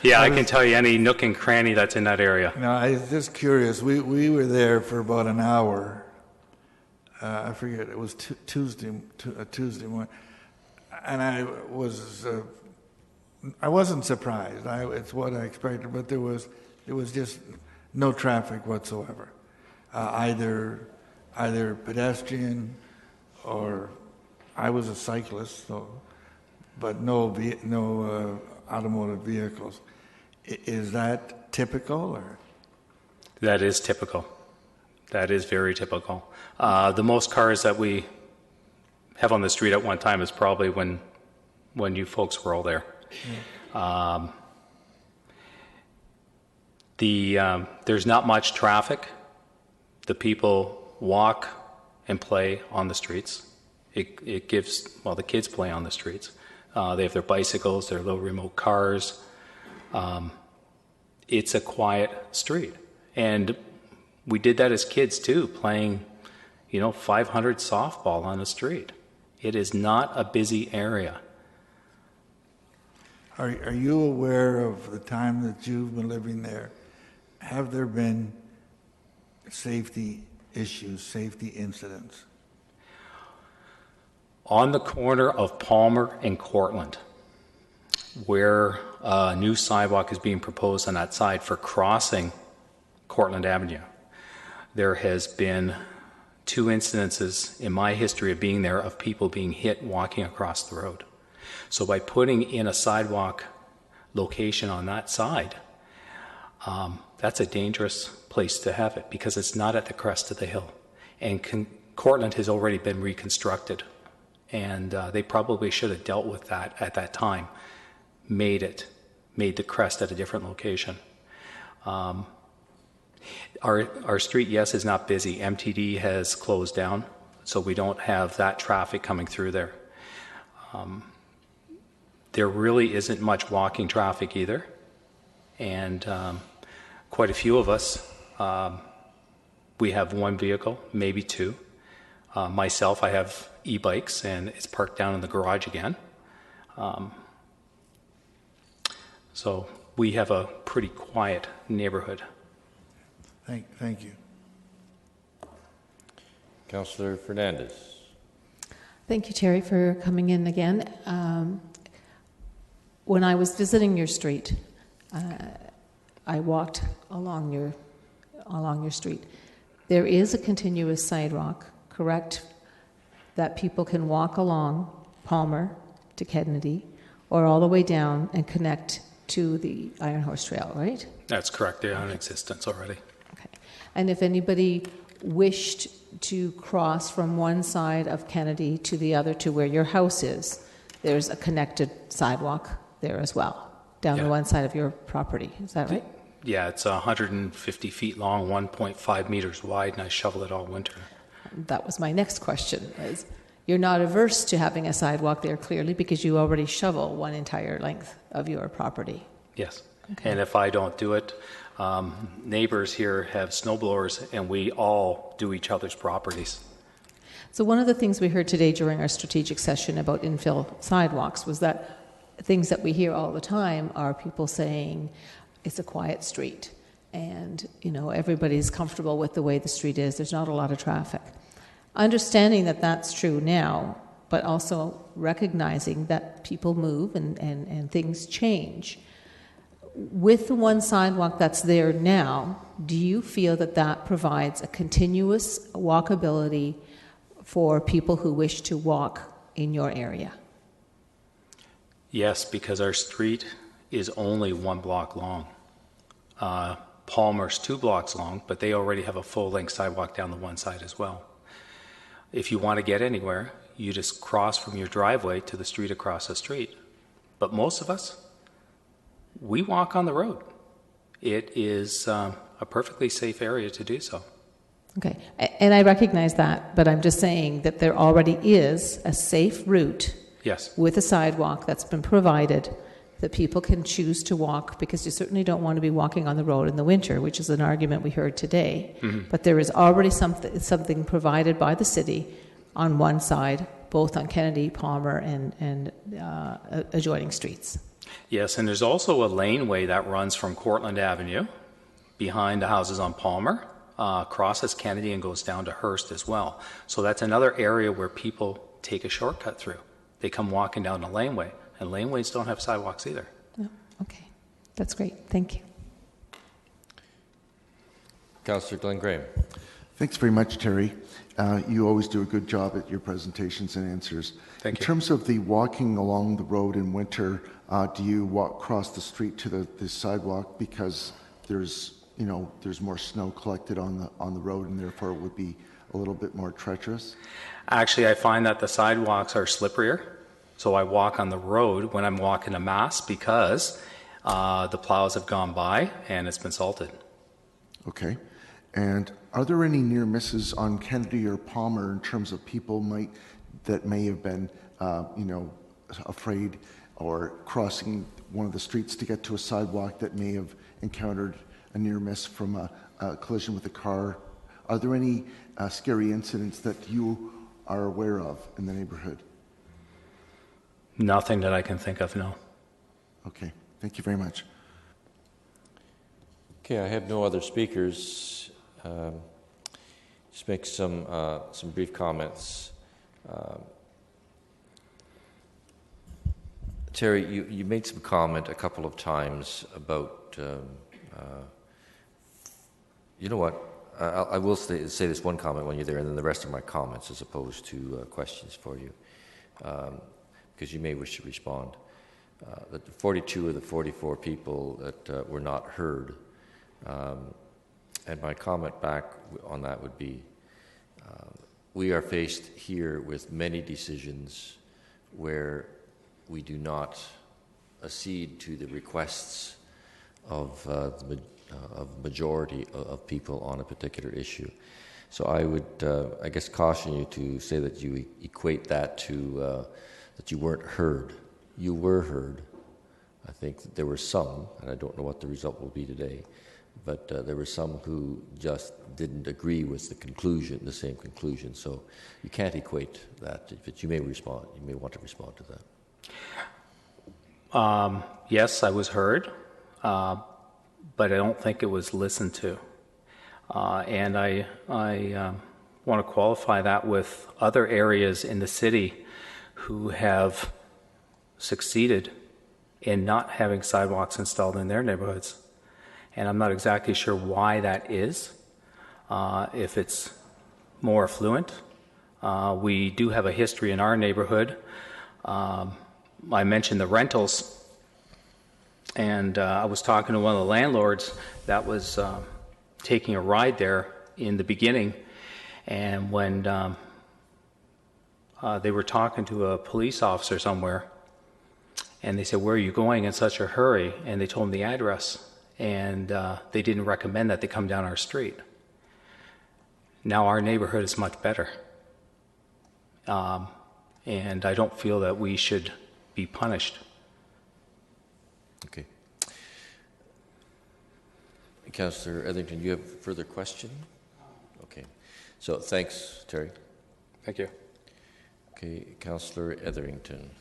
Yeah, I can tell you any nook and cranny that's in that area. No, I was just curious. We were there for about an hour. I forget, it was Tuesday morning. And I wasn't surprised. It's what I expected, but there was just no traffic whatsoever, either pedestrian or I was a cyclist, but no automotive vehicles. Is that typical, or? That is typical. That is very typical. The most cars that we have on the street at one time is probably when you folks were all there. Yeah. There's not much traffic. The people walk and play on the streets. It gives, well, the kids play on the streets. They have their bicycles, their little remote cars. It's a quiet street. And we did that as kids too, playing, 500 softball on the street. It is not a busy area. Are you aware of the time that you've been living there? Have there been safety issues, safety incidents? On the corner of Palmer and Cortland, where a new sidewalk is being proposed on that side for crossing Cortland Avenue, there has been 2 incidences in my history of being there of people being hit walking across the road. So by putting in a sidewalk location on that side, that's a dangerous place to have it because it's not at the crest of the hill. And Cortland has already been reconstructed, and they probably should have dealt with that at that time, made the crest at a different location. Our street, yes, is not busy. MTD has closed down, so we don't have that traffic coming through there. There really isn't much walking traffic either, and quite a few of us, we have 1 vehicle, maybe 2. Myself, I have e-bikes, and it's parked down in the garage again. So we have a pretty quiet neighborhood. Thank you. Councillor Fernandez. Thank you, Terry, for coming in again. when I was visiting your street, I walked along your street. There is a continuous sidewalk, correct, that people can walk along Palmer to Kennedy, or all the way down and connect to the Iron Horse Trail, right? That's correct. They're in existence already. Okay. And if anybody wished to cross from one side of Kennedy to the other to where your house is, there's a connected sidewalk there as well, down the one side of your property. Is that right? Yeah, it's 150 feet long, 1.5 meters wide, and I shovel it all winter. That was my next question. Is you're not averse to having a sidewalk there, clearly, because you already shovel one entire length of your property. Yes. Okay. And if I don't do it, neighbors here have snow blowers, and we all do each other's properties. So one of the things we heard today during our strategic session about infill sidewalks was that things that we hear all the time are people saying it's a quiet street, and everybody's comfortable with the way the street is. There's not a lot of traffic. Understanding that that's true now, but also recognizing that people move and things change. With the one sidewalk that's there now, do you feel that that provides a continuous walkability for people who wish to walk in your area? Yes, because our street is only 1 block long. Palmer's 2 blocks long, but they already have a full-length sidewalk down the one side as well. If you want to get anywhere, you just cross from your driveway to the street across the street. But most of us, we walk on the road. It is a perfectly safe area to do so. Okay, and I recognize that, but I'm just saying that there already is a safe route with a sidewalk that's been provided that people can choose to walk, because you certainly don't want to be walking on the road in the winter, which is an argument we heard today. Mm-hmm. But there is already something provided by the city on one side, both on Kennedy, Palmer, and adjoining streets. Yes, and there's also a laneway that runs from Cortland Avenue behind the houses on Palmer, crosses Kennedy and goes down to Hearst as well. So that's another area where people take a shortcut through. They come walking down the laneway. And laneways don't have sidewalks either. Oh, okay. That's great. Thank you. Councillor Glenn Graham. Thanks very much, Terry. You always do a good job at your presentations and answers. Thank you. In terms of the walking along the road in winter, do you walk across the street to the sidewalk because there's more snow collected on the road, and therefore it would be a little bit more treacherous? Actually, I find that the sidewalks are slipperier. So I walk on the road when I'm walking a mass because the plows have gone by and it's been salted. Okay. And are there any near misses on Kennedy or Palmer in terms of people that may have been, afraid or crossing one of the streets to get to a sidewalk that may have encountered a near miss from a collision with a car? Are there any scary incidents that you are aware of in the neighborhood? Nothing that I can think of, no. Okay, thank you very much. Okay, I have no other speakers. Just make some brief comments. Terry, you made some comment a couple of times about, you know what, I will say this one comment when you're there, and then the rest of my comments as opposed to questions for you. Because you may wish to respond. That 42 of the 44 people that were not heard. And my comment back on that would be, we are faced here with many decisions where we do not accede to the requests of the majority of people on a particular issue. So I would, I guess, caution you to say that you equate that to that you weren't heard. You were heard. I think that there were some, and I don't know what the result will be today, but there were some who just didn't agree with the same conclusion. So you can't equate that, but you may respond. You may want to respond to that. Yes, I was heard, but I don't think it was listened to. And I want to qualify that with other areas in the city who have succeeded in not having sidewalks installed in their neighborhoods. And I'm not exactly sure why that is. If it's more affluent, we do have a history in our neighborhood. I mentioned the rentals, and I was talking to one of the landlords that was taking a ride there in the beginning, and when they were talking to a police officer somewhere, and they said, "Where are you going in such a hurry?" And they told him the address, and they didn't recommend that they come down our street. Now our neighborhood is much better, and I don't feel that we should be punished. Okay. Councillor Etherington, you have a further question? Okay. So thanks, Terry. Thank you. Okay, Councillor Etherington.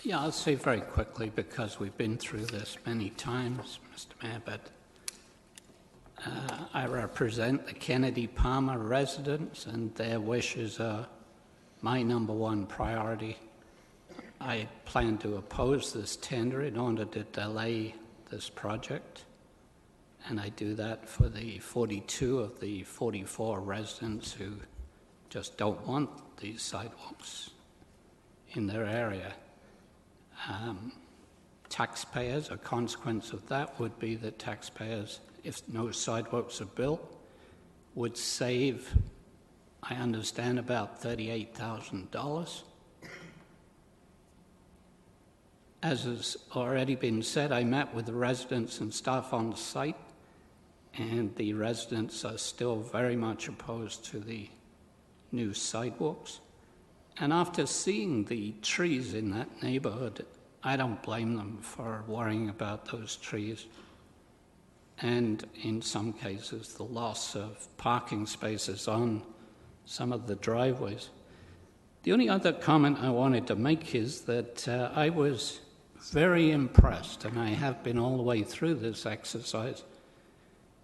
Yeah, I'll say very quickly, because we've been through this many times, Mr. Mayor, but I represent the Kennedy Palmer residents, and their wishes are my number one priority. I plan to oppose this tender in order to delay this project, and I do that for the 42 of the 44 residents who just don't want these sidewalks in their area. Taxpayers, a consequence of that would be that taxpayers, if no sidewalks are built, would save, I understand, about $38,000. As has already been said, I met with the residents and staff on the site, and the residents are still very much opposed to the new sidewalks. And after seeing the trees in that neighborhood, I don't blame them for worrying about those trees. And in some cases, the loss of parking spaces on some of the driveways. The only other comment I wanted to make is that I was very impressed, and I have been all the way through this exercise,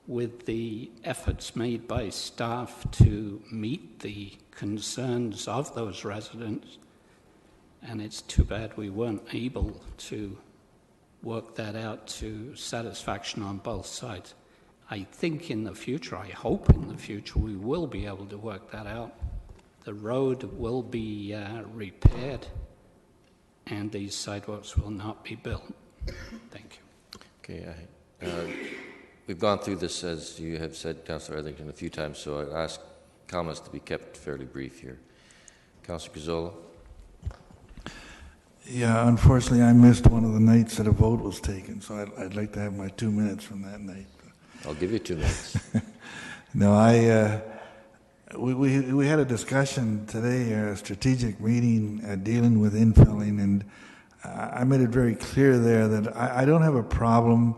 with the efforts made by staff to meet the concerns of those residents. And it's too bad we weren't able to work that out to satisfaction on both sides. I think in the future, I hope in the future, we will be able to work that out. The road will be repaired, and these sidewalks will not be built. Thank you. Okay, we've gone through this, as you have said, Councillor Etherington, a few times, so I ask comments to be kept fairly brief here. Councillor Gazzola. Yeah, unfortunately, I missed one of the nights that a vote was taken, so I'd like to have my 2 minutes from that night. I'll give you 2 minutes. No, we had a discussion today, a strategic meeting dealing with infilling, and I made it very clear there that I don't have a problem.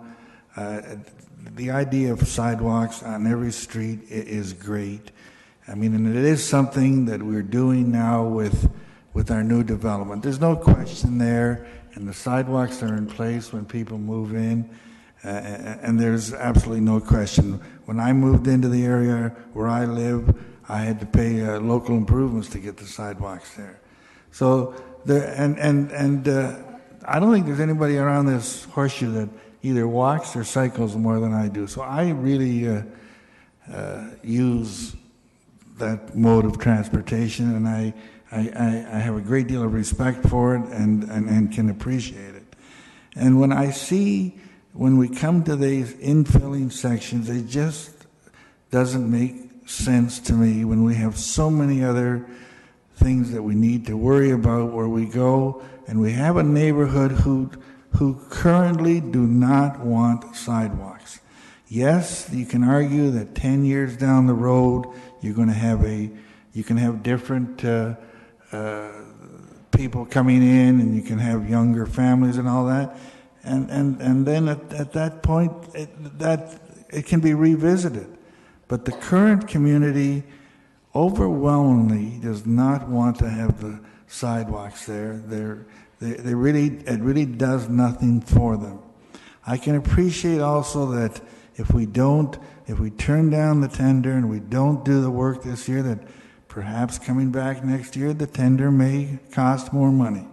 The idea of sidewalks on every street is great. I mean, and it is something that we're doing now with our new development. There's no question there, and the sidewalks are in place when people move in, and there's absolutely no question. When I moved into the area where I live, I had to pay local improvements to get the sidewalks there. So there, and I don't think there's anybody around this horseshoe that either walks or cycles more than I do. So I really use that mode of transportation, and I have a great deal of respect for it and can appreciate it. And when we come to these infilling sections, it just doesn't make sense to me when we have so many other things that we need to worry about where we go, and we have a neighborhood who currently do not want sidewalks. Yes, you can argue that 10 years down the road, you can have different people coming in, and you can have younger families and all that, and then at that point, it can be revisited. But the current community overwhelmingly does not want to have the sidewalks there. It really does nothing for them. I can appreciate also that if we turn down the tender and we don't do the work this year, that perhaps coming back next year, the tender may cost more money.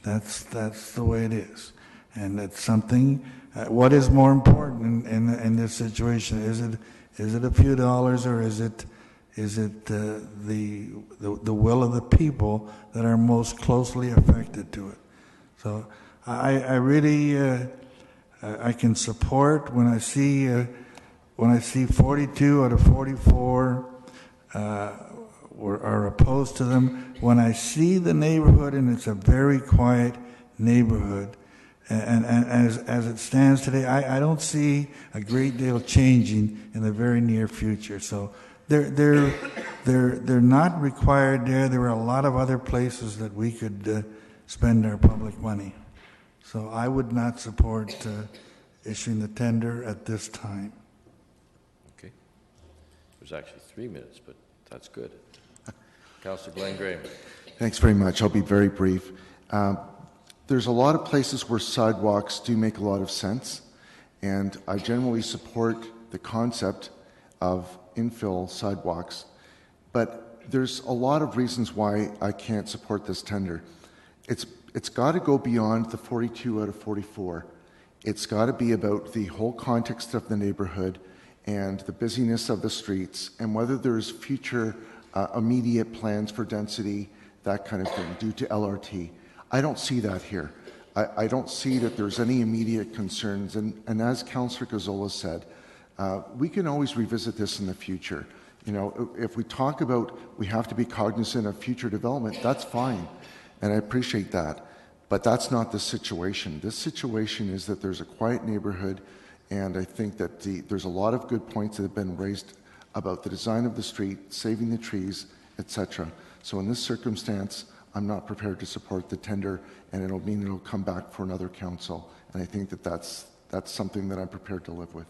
That's the way it is. And it's something, what is more important in this situation? Is it a few dollars, or is it the will of the people that are most closely affected to it? So I really I can support when I see 42 out of 44 are opposed to them. When I see the neighborhood, and it's a very quiet neighborhood, and as it stands today, I don't see a great deal changing in the very near future. So they're not required there. There are a lot of other places that we could spend our public money. So I would not support issuing the tender at this time. Okay. It was actually 3 minutes, but that's good. Councillor Glenn Graham. Thanks very much. I'll be very brief. There's a lot of places where sidewalks do make a lot of sense, and I generally support the concept of infill sidewalks, but there's a lot of reasons why I can't support this tender. It's got to go beyond the 42 out of 44. It's got to be about the whole context of the neighborhood and the busyness of the streets, and whether there's future immediate plans for density, that kind of thing, due to LRT. I don't see that here. I don't see that there's any immediate concerns. And as Councillor Gazzola said, we can always revisit this in the future. You know, if we talk about we have to be cognizant of future development, that's fine. And I appreciate that. But that's not the situation. This situation is that there's a quiet neighborhood, and I think that there's a lot of good points that have been raised about the design of the street, saving the trees, etc. So in this circumstance, I'm not prepared to support the tender, and it'll mean it'll come back for another council. And I think that that's something that I'm prepared to live with.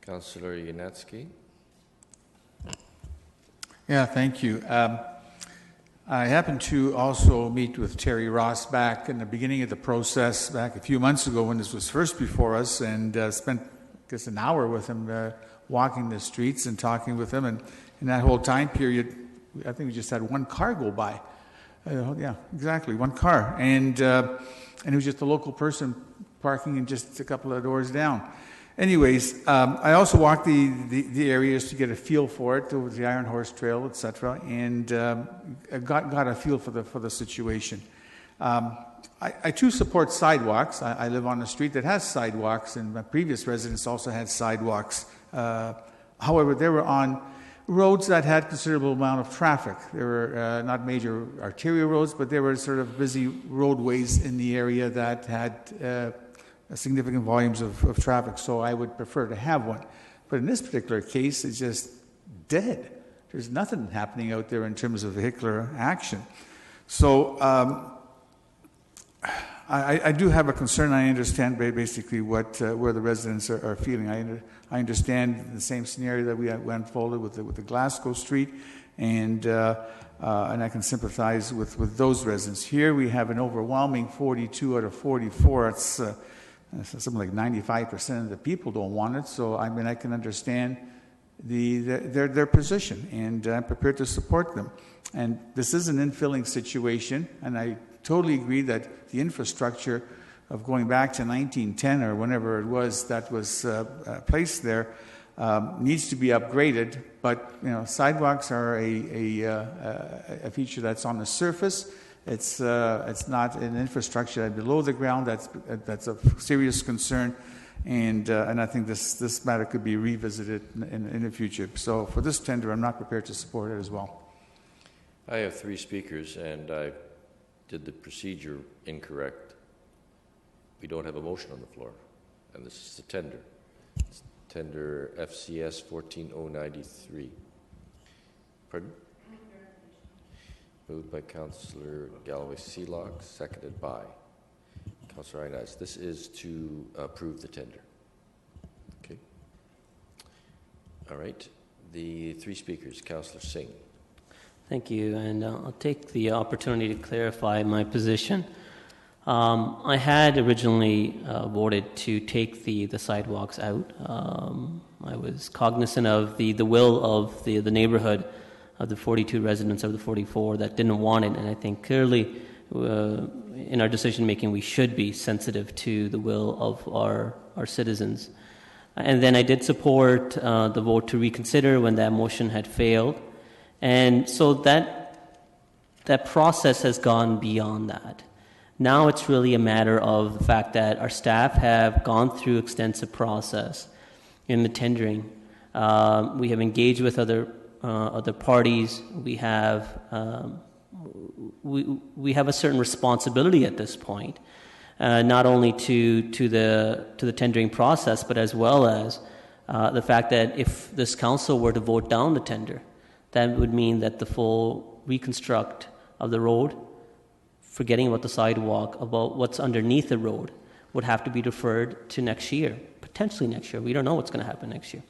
Councillor Yanetsky. Yeah, thank you. I happened to also meet with Terry Ross back in the beginning of the process, back a few months ago when this was first before us, and spent, I guess, an hour with him walking the streets and talking with him. And in that whole time period, I think we just had one car go by. Yeah, exactly, one car. And it was just a local person parking in just a couple of doors down. Anyways, I also walked the areas to get a feel for it, over the Iron Horse Trail, etc., and got a feel for the situation. I too support sidewalks. I live on a street that has sidewalks, and my previous residence also had sidewalks. However, they were on roads that had considerable amount of traffic. They were not major arterial roads, but they were sort of busy roadways in the area that had significant volumes of traffic, so I would prefer to have one. But in this particular case, it's just dead. There's nothing happening out there in terms of vehicular action. So I do have a concern. I understand basically where the residents are feeling. I understand the same scenario that we unfolded with the Glasgow Street, and I can sympathize with those residents. Here we have an overwhelming 42 out of 44. It's something like 95% of the people don't want it. So I mean, I can understand their position, and I'm prepared to support them. And this is an infilling situation, and I totally agree that the infrastructure of going back to 1910 or whenever it was that was placed there needs to be upgraded. But you know, sidewalks are a feature that's on the surface. It's not an infrastructure that below the ground that's of serious concern, and I think this matter could be revisited in the future. So for this tender, I'm not prepared to support it as well. I have 3 speakers, and I did the procedure incorrect. We don't have a motion on the floor, and this is the tender. It's tender FCS 14093. Pardon? Moved by Councillor Galloway-Seelock, seconded by Councillor Inez. This is to approve the tender. Okay. All right. The 3 speakers, Councillor Singh. Thank you, and I'll take the opportunity to clarify my position. I had originally voted to take the sidewalks out. I was cognizant of the will of the neighborhood of the 42 residents of the 44 that didn't want it, and I think clearly in our decision making, we should be sensitive to the will of our citizens. And then I did support the vote to reconsider when that motion had failed. And so that process has gone beyond that. Now it's really a matter of the fact that our staff have gone through extensive process in the tendering. We have engaged with other parties. We have a certain responsibility at this point, not only to the tendering process, but as well as the fact that if this council were to vote down the tender, that would mean that the full reconstruct of the road, forgetting about the sidewalk, about what's underneath the road, would have to be deferred to next year, potentially next year. We don't know what's going to happen next year.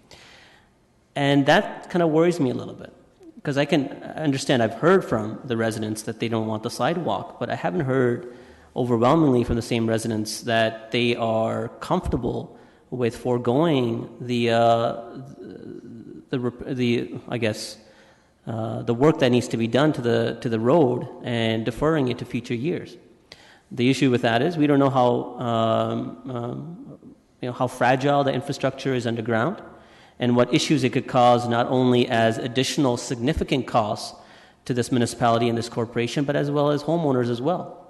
And that kind of worries me a little bit, because I can understand, I've heard from the residents that they don't want the sidewalk, but I haven't heard overwhelmingly from the same residents that they are comfortable with foregoing the work that needs to be done to the road and deferring it to future years. The issue with that is we don't know how fragile the infrastructure is underground, and what issues it could cause, not only as additional significant costs to this municipality and this corporation, but as well as homeowners as well.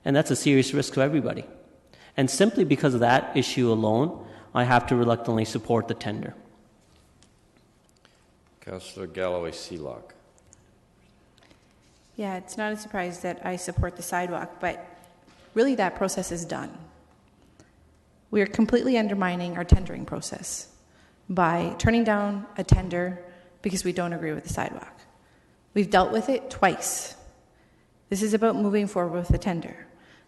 And that's a serious risk to everybody. And simply because of that issue alone, I have to reluctantly support the tender. Councillor Galloway-Sealock. Yeah, it's not a surprise that I support the sidewalk, but really that process is done. We are completely undermining our tendering process by turning down a tender because we don't agree with the sidewalk. We've dealt with it twice. This is about moving forward with the tender.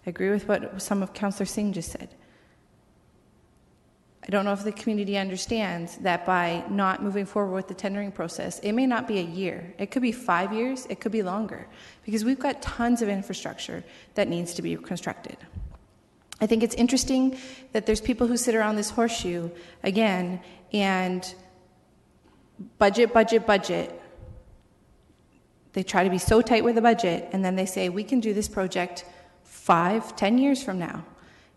I agree with what some of Councillor Singh just said. I don't know if the community understands that by not moving forward with the tendering process, it may not be a year. It could be 5 years. It could be longer, because we've got tons of infrastructure that needs to be constructed. I think it's interesting that there's people who sit around this horseshoe again and budget. They try to be so tight with the budget, and then they say, we can do this project 5-10 years from now.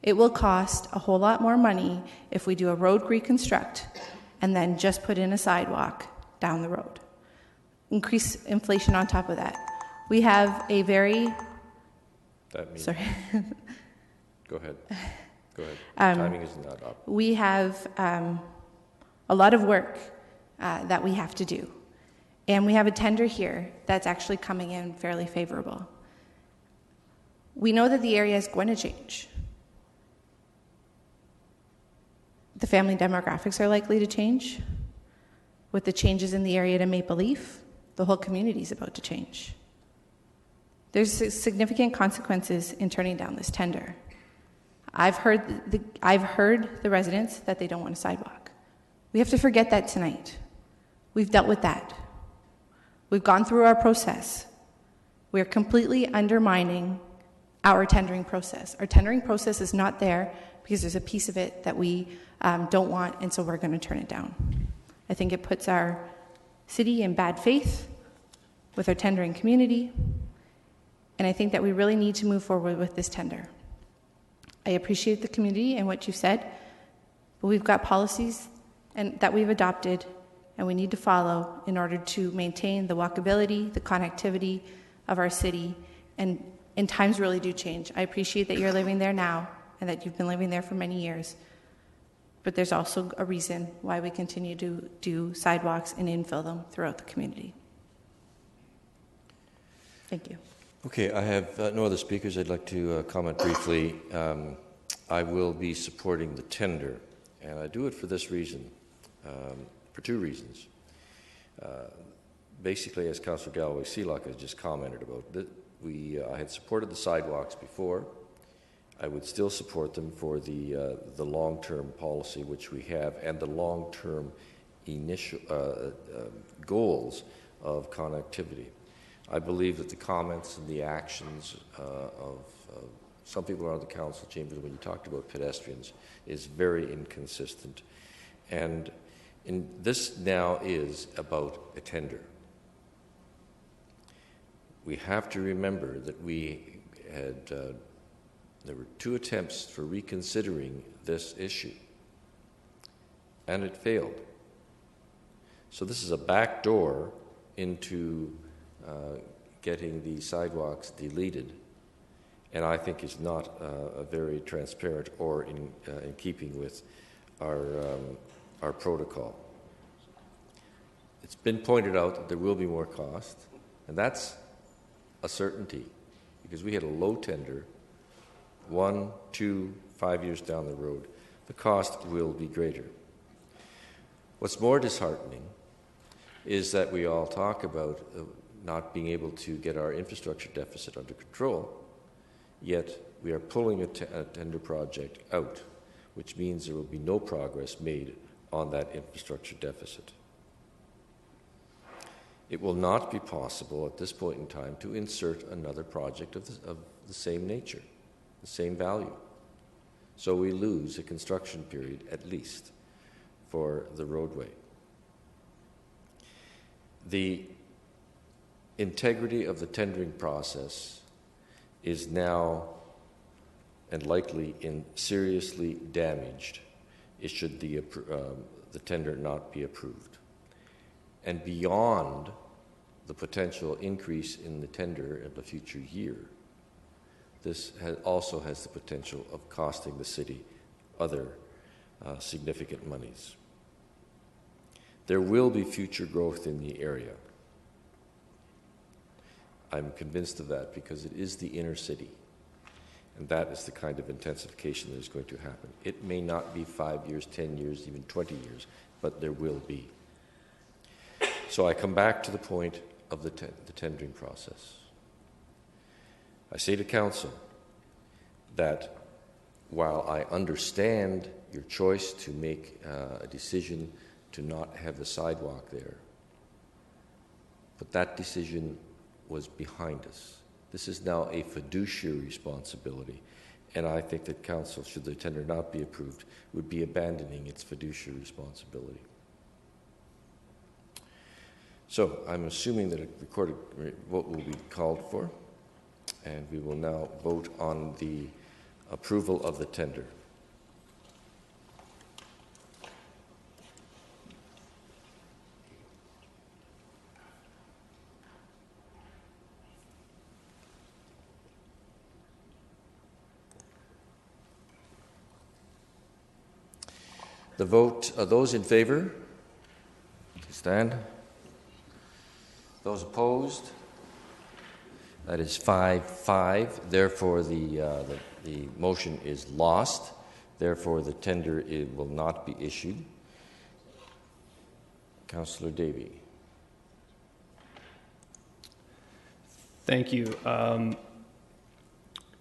It will cost a whole lot more money if we do a road reconstruct and then just put in a sidewalk down the road. Increase inflation on top of that. We have a very... Sorry. Go ahead. Timing is not up. We have a lot of work that we have to do. And we have a tender here that's actually coming in fairly favorable. We know that the area is going to change. The family demographics are likely to change. With the changes in the area to Maple Leaf, the whole community is about to change. There's significant consequences in turning down this tender. I've heard the residents that they don't want a sidewalk. We have to forget that tonight. We've dealt with that. We've gone through our process. We are completely undermining our tendering process. Our tendering process is not there because there's a piece of it that we don't want, and so we're going to turn it down. I think it puts our city in bad faith with our tendering community, and I think that we really need to move forward with this tender. I appreciate the community and what you said, but we've got policies that we've adopted and we need to follow in order to maintain the walkability, the connectivity of our city, and times really do change. I appreciate that you're living there now and that you've been living there for many years, but there's also a reason why we continue to do sidewalks and infill them throughout the community. Thank you. Okay, I have no other speakers. I'd like to comment briefly. I will be supporting the tender, and I do it for this reason, for two reasons. Basically, as Councillor Galloway-Sealock has just commented about, I had supported the sidewalks before. I would still support them for the long-term policy which we have and the long-term initial goals of connectivity. I believe that the comments and the actions of some people around the council chambers when you talked about pedestrians is very inconsistent. And this now is about a tender. We have to remember that we there were 2 attempts for reconsidering this issue, and it failed. So this is a back door into getting the sidewalks deleted, and I think is not a very transparent or in keeping with our protocol. It's been pointed out that there will be more cost, and that's a certainty, because we had a low tender 1, 2, 5 years down the road. The cost will be greater. What's more disheartening is that we all talk about not being able to get our infrastructure deficit under control, yet we are pulling a tender project out, which means there will be no progress made on that infrastructure deficit. It will not be possible at this point in time to insert another project of the same nature, the same value. So we lose a construction period at least for the roadway. The integrity of the tendering process is now and likely seriously damaged should the tender not be approved. And beyond the potential increase in the tender in the future year, this also has the potential of costing the city other significant monies. There will be future growth in the area. I'm convinced of that because it is the inner city, and that is the kind of intensification that is going to happen. It may not be 5 years, 10 years, even 20 years, but there will be. So I come back to the point of the tendering process. I say to Council that while I understand your choice to make a decision to not have the sidewalk there, but that decision was behind us. This is now a fiduciary responsibility, and I think that Council, should the tender not be approved, would be abandoning its fiduciary responsibility. So I'm assuming that a recorded vote will be called for, and we will now vote on the approval of the tender. The vote, those in favor, please stand. Those opposed? That is 5-5. Therefore, the motion is lost. Therefore, the tender will not be issued. Councillor Davey. Thank you.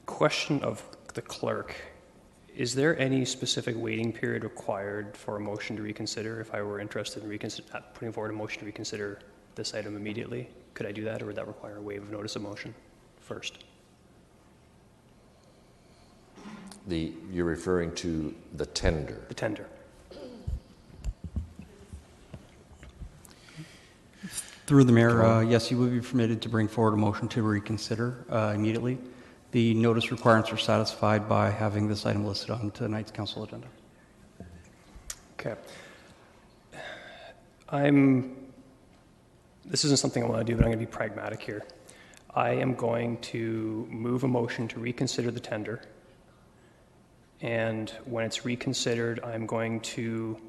Question of the clerk. Is there any specific waiting period required for a motion to reconsider if I were interested in putting forward a motion to reconsider this item immediately? Could I do that, or would that require a waive of notice of motion first? You're referring to the tender? The tender. Through the Mayor, yes, you would be permitted to bring forward a motion to reconsider immediately. The notice requirements are satisfied by having this item listed on tonight's council agenda. Okay. This isn't something I want to do, but I'm going to be pragmatic here. I am going to move a motion to reconsider the tender. And when it's reconsidered, I'm going to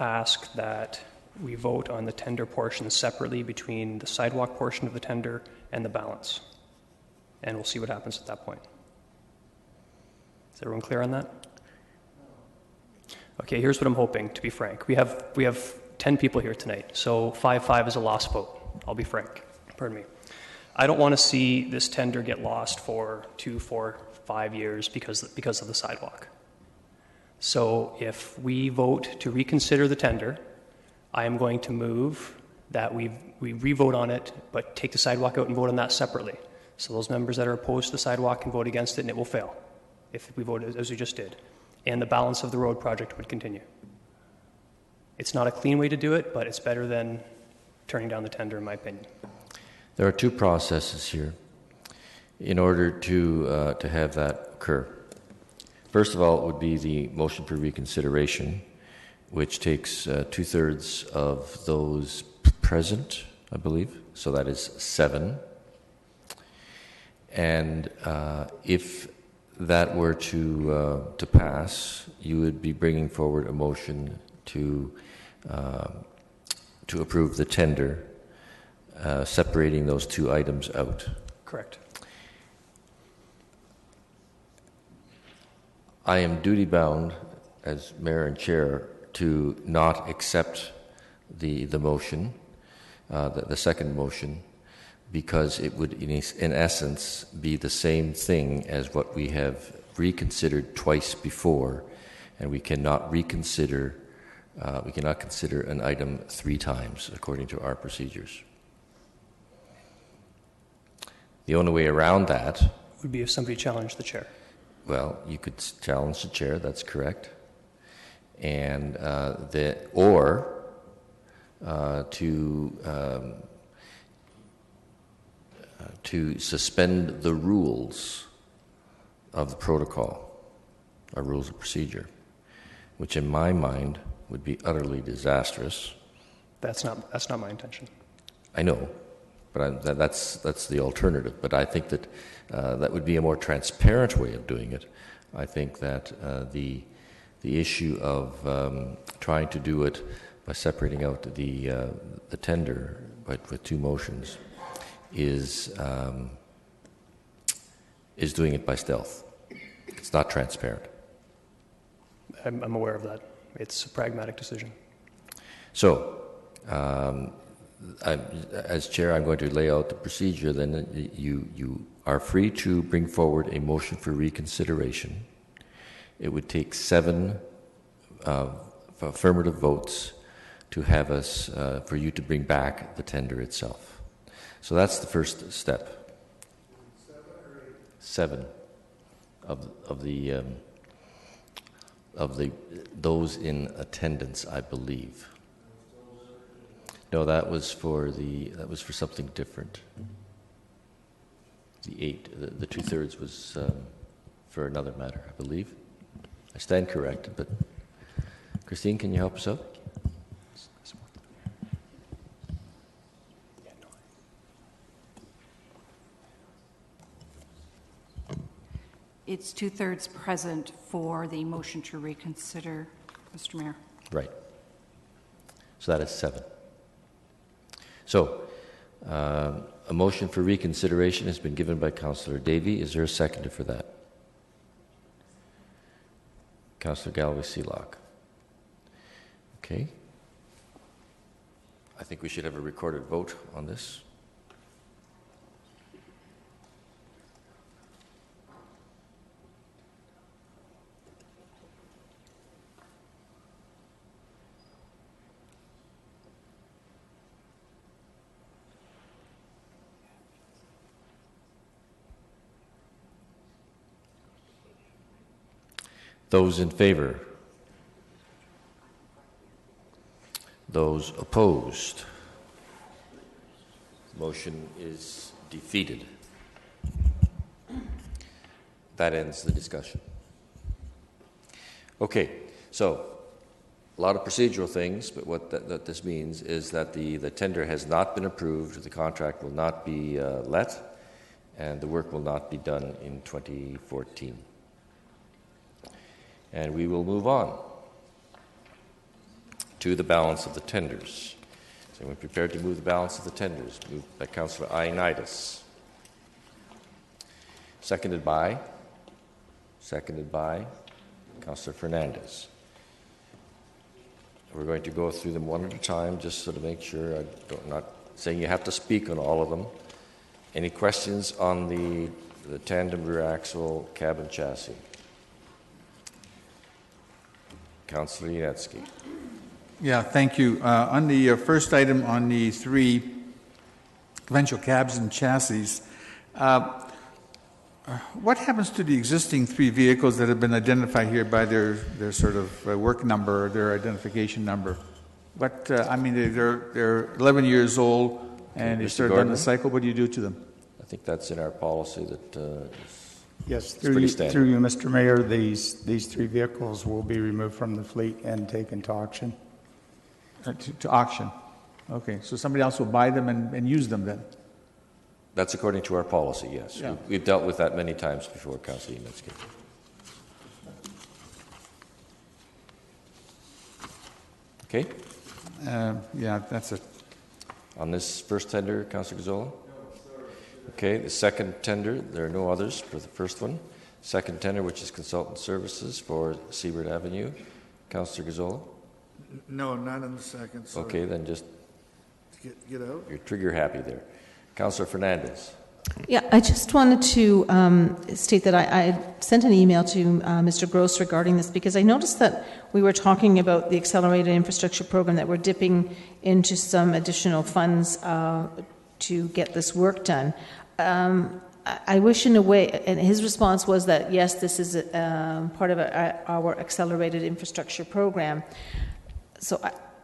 ask that we vote on the tender portion separately between the sidewalk portion of the tender and the balance. And we'll see what happens at that point. Is everyone clear on that? Okay, here's what I'm hoping, to be frank. We have 10 people here tonight, so 5-5 is a lost vote. I'll be frank. Pardon me. I don't want to see this tender get lost for 2, 4, 5 years because of the sidewalk. So if we vote to reconsider the tender, I am going to move that we re-vote on it, but take the sidewalk out and vote on that separately. So those members that are opposed to the sidewalk can vote against it, and it will fail if we vote as we just did. And the balance of the road project would continue. It's not a clean way to do it, but it's better than turning down the tender, in my opinion. There are 2 processes here. in order to have that occur. First of all, it would be the motion for reconsideration, which takes 2/3 of those present, I believe. So that is 7. And if that were to pass, you would be bringing forward a motion to approve the tender, separating those 2 items out. Correct. I am duty-bound as mayor and chair to not accept the motion, the second motion, because it would, in essence, be the same thing as what we have reconsidered twice before, and we cannot reconsider. We cannot consider an item 3 times according to our procedures. The only way around that Would be if somebody challenged the chair. Well, you could challenge the chair. That's correct, and to suspend the rules of the protocol, our rules of procedure, which in my mind would be utterly disastrous. That's not my intention. I know, but that's the alternative. But I think that that would be a more transparent way of doing it. I think that the issue of trying to do it by separating out the tender with 2 motions is doing it by stealth. It's not transparent. I'm aware of that. It's a pragmatic decision. So, as chair, I'm going to lay out the procedure. Then you are free to bring forward a motion for reconsideration. It would take 7 affirmative votes to have us, for you to bring back the tender itself. So that's the first step. 7 of the those in attendance, I believe. No, that was for something different. The 8, the 2/3 was for another matter, I believe. I stand corrected, but Christine, can you help us out? It's 2/3 present for the motion to reconsider, Mr. Mayor. Right. So that is 7. So, a motion for reconsideration has been given by Councillor Davey. Is there a seconder for that? Councillor Galway-Seelock. Okay. I think we should have a recorded vote on this. Those in favor? Those opposed? Motion is defeated. That ends the discussion. Okay, so a lot of procedural things, but what this means is that the tender has not been approved, the contract will not be let, and the work will not be done in 2014. And we will move on to the balance of the tenders. So we're prepared to move the balance of the tenders. Moved by Councillor Ioannidis. Seconded by Councillor Fernandez. We're going to go through them one at a time just so to make sure. I'm not saying you have to speak on all of them. Any questions on the tandem rear axle cabin chassis? Councillor Yunetsky. Yeah, thank you. On the first item on the 3 conventional cabs and chassis, what happens to the existing 3 vehicles that have been identified here by their sort of work number or their identification number? I mean, they're 11 years old and they started on the cycle. What do you do to them? think that's in our policy that Yes, it's through pretty you, standard. through you, Mr. Mayor, these 3 vehicles will be removed from the fleet and taken to auction. To auction. Okay, so somebody else will buy them and use them then? That's according to our policy, yes. Yeah. We've dealt with that many times before, Councilor Yunitsky. Okay? Yeah, that's it. On this first tender, Councilor Gazzola? Okay, the second tender, there are no others for the first one. Second tender, which is consultant services for Seabird Avenue. Councilor Gazzola? No, not on the second. Sorry. Okay, then just Get out. you're trigger happy there. Councilor Fernandez? Yeah, I just wanted to state that I sent an email to Mr. Gross regarding this because I noticed that we were talking about the accelerated infrastructure program, that we're dipping into some additional funds to get this work done. I wish in a way, and his response was that yes, this is part of our accelerated infrastructure program. So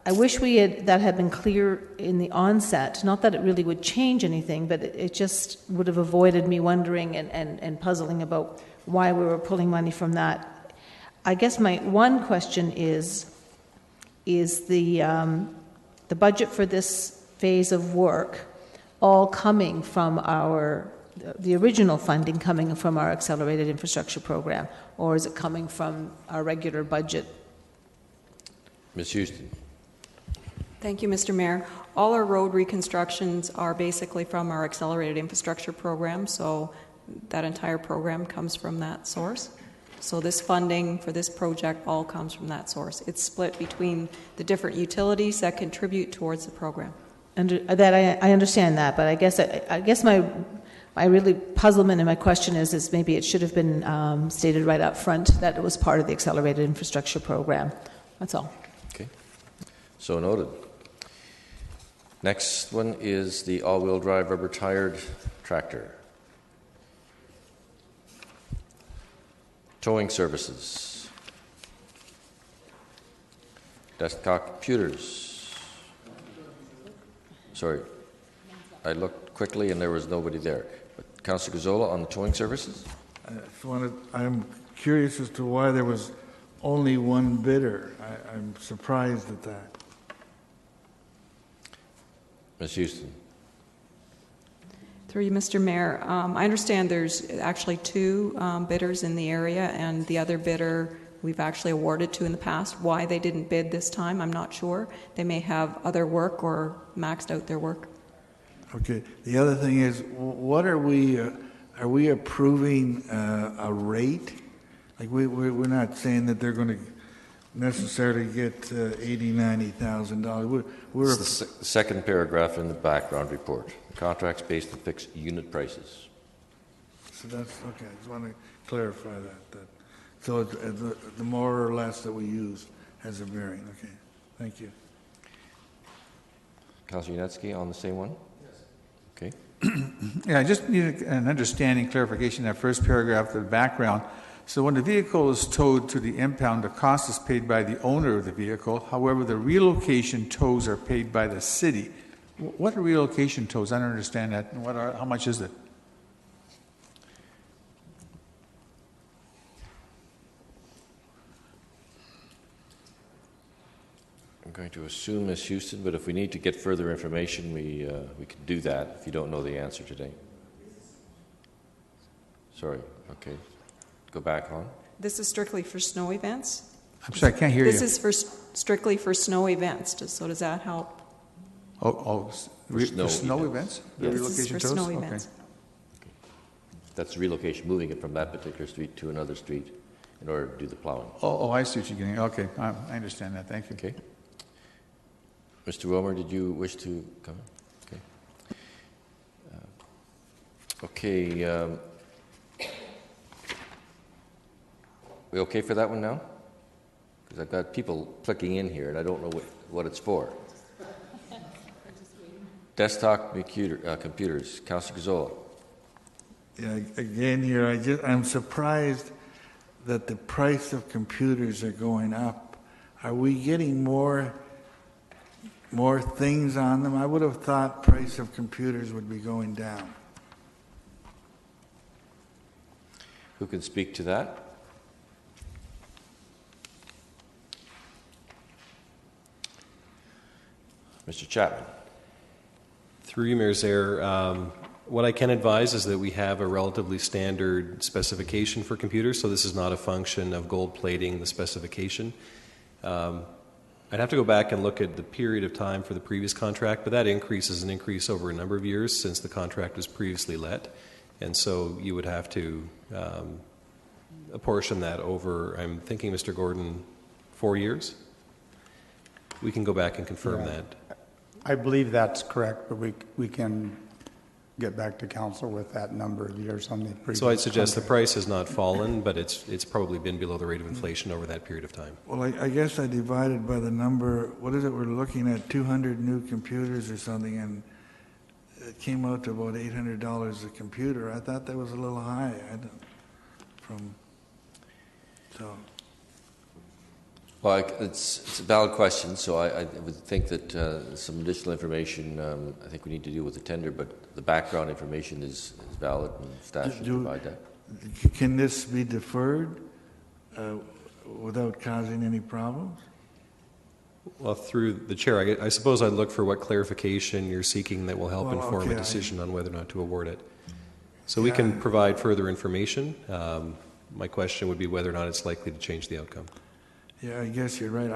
I wish that had been clear in the onset, not that it really would change anything, but it just would have avoided me wondering and puzzling about why we were pulling money from that. I guess my one question is the budget for this phase of work all coming from the original funding coming from our accelerated infrastructure program, or is it coming from our regular budget? Ms. Houston? Thank you, Mr. Mayor. All our road reconstructions are basically from our accelerated infrastructure program, so that entire program comes from that source. So this funding for this project all comes from that source. It's split between the different utilities that contribute towards the program. And I understand that, but I guess my really puzzlement and my question is maybe it should have been stated right up front that it was part of the accelerated infrastructure program. That's all. Okay. So noted. Next one is the all-wheel drive rubber-tired tractor. Towing services. Desktop computers. Sorry, I looked quickly and there was nobody there. But Councilor Gazzola on the towing services? I'm curious as to why there was only one bidder. I'm surprised at that. Ms. Houston. Through you, Mr. Mayor, I understand there's actually 2 bidders in the area, and the other bidder we've actually awarded to in the past. Why they didn't bid this time, I'm not sure. They may have other work or maxed out their work. Okay. The other thing is, what are we approving a rate? Like we're not saying that they're going to necessarily get $80,000-$90,000. It's the second paragraph in the background report. Contracts based on fixed unit prices. So that's okay. I just want to clarify that. So the more or less that we use has a bearing. Okay. Thank you. Councilor Yunitsky on the same one? Yes. Okay. Yeah, I just need an understanding, clarification, that first paragraph, the background. So when the vehicle is towed to the impound, the cost is paid by the owner of the vehicle. However, the relocation tows are paid by the city. What are relocation tows? I don't understand that. How much is it? I'm going to assume Ms. Houston, but if we need to get further information, we can do that if you don't know the answer today. Sorry. Okay. Go back on. This is strictly for snow events? I'm sorry, I can't hear you. This is strictly for snow events, so does that help? For snow events? The Yes. relocation This is for tows? snow Okay. events. That's relocation, moving it from that particular street to another street in order to do the plowing. Oh, I see what you're getting. Okay, I understand that. Thank you. Okay. Mr. Wilmer, did you wish to come? Okay. We okay for that one now? Because I've got people clicking in here and I don't know what it's for. Desktop computers. Councilor Gazzola. Yeah, again here, I'm surprised that the price of computers are going up. Are we getting more things on them? I would have thought price of computers would be going down. Who can speak to that? Mr. Chapman. Through you, Mayor Zaire, what I can advise is that we have a relatively standard specification for computers, so this is not a function of gold plating the specification. I'd have to go back and look at the period of time for the previous contract, but that increase is an increase over a number of years since the contract was previously let. And so you would have to apportion that over, I'm thinking, Mr. Gordon, 4 years? We can go back and confirm that. I believe that's correct, but we can get back to council with that number of years on the previous So I'd suggest contract. the price has not fallen, but it's probably been below the rate of inflation over that period of time. Well, I guess I divided by the number, what is it, we're looking at 200 new computers or something, and it came out to about $800 a computer. I thought that was a little high. Well, it's a valid question, so I would think that some additional information, I think we need to deal with the tender, but the background information is valid and staff should provide that. Can this be deferred without causing any problems? Well, through the chair, I suppose I'd look for what clarification you're seeking that will help inform a decision on whether or not to award it. So we can provide further information. My question would be whether or not it's likely to change the outcome. Yeah, I guess you're right.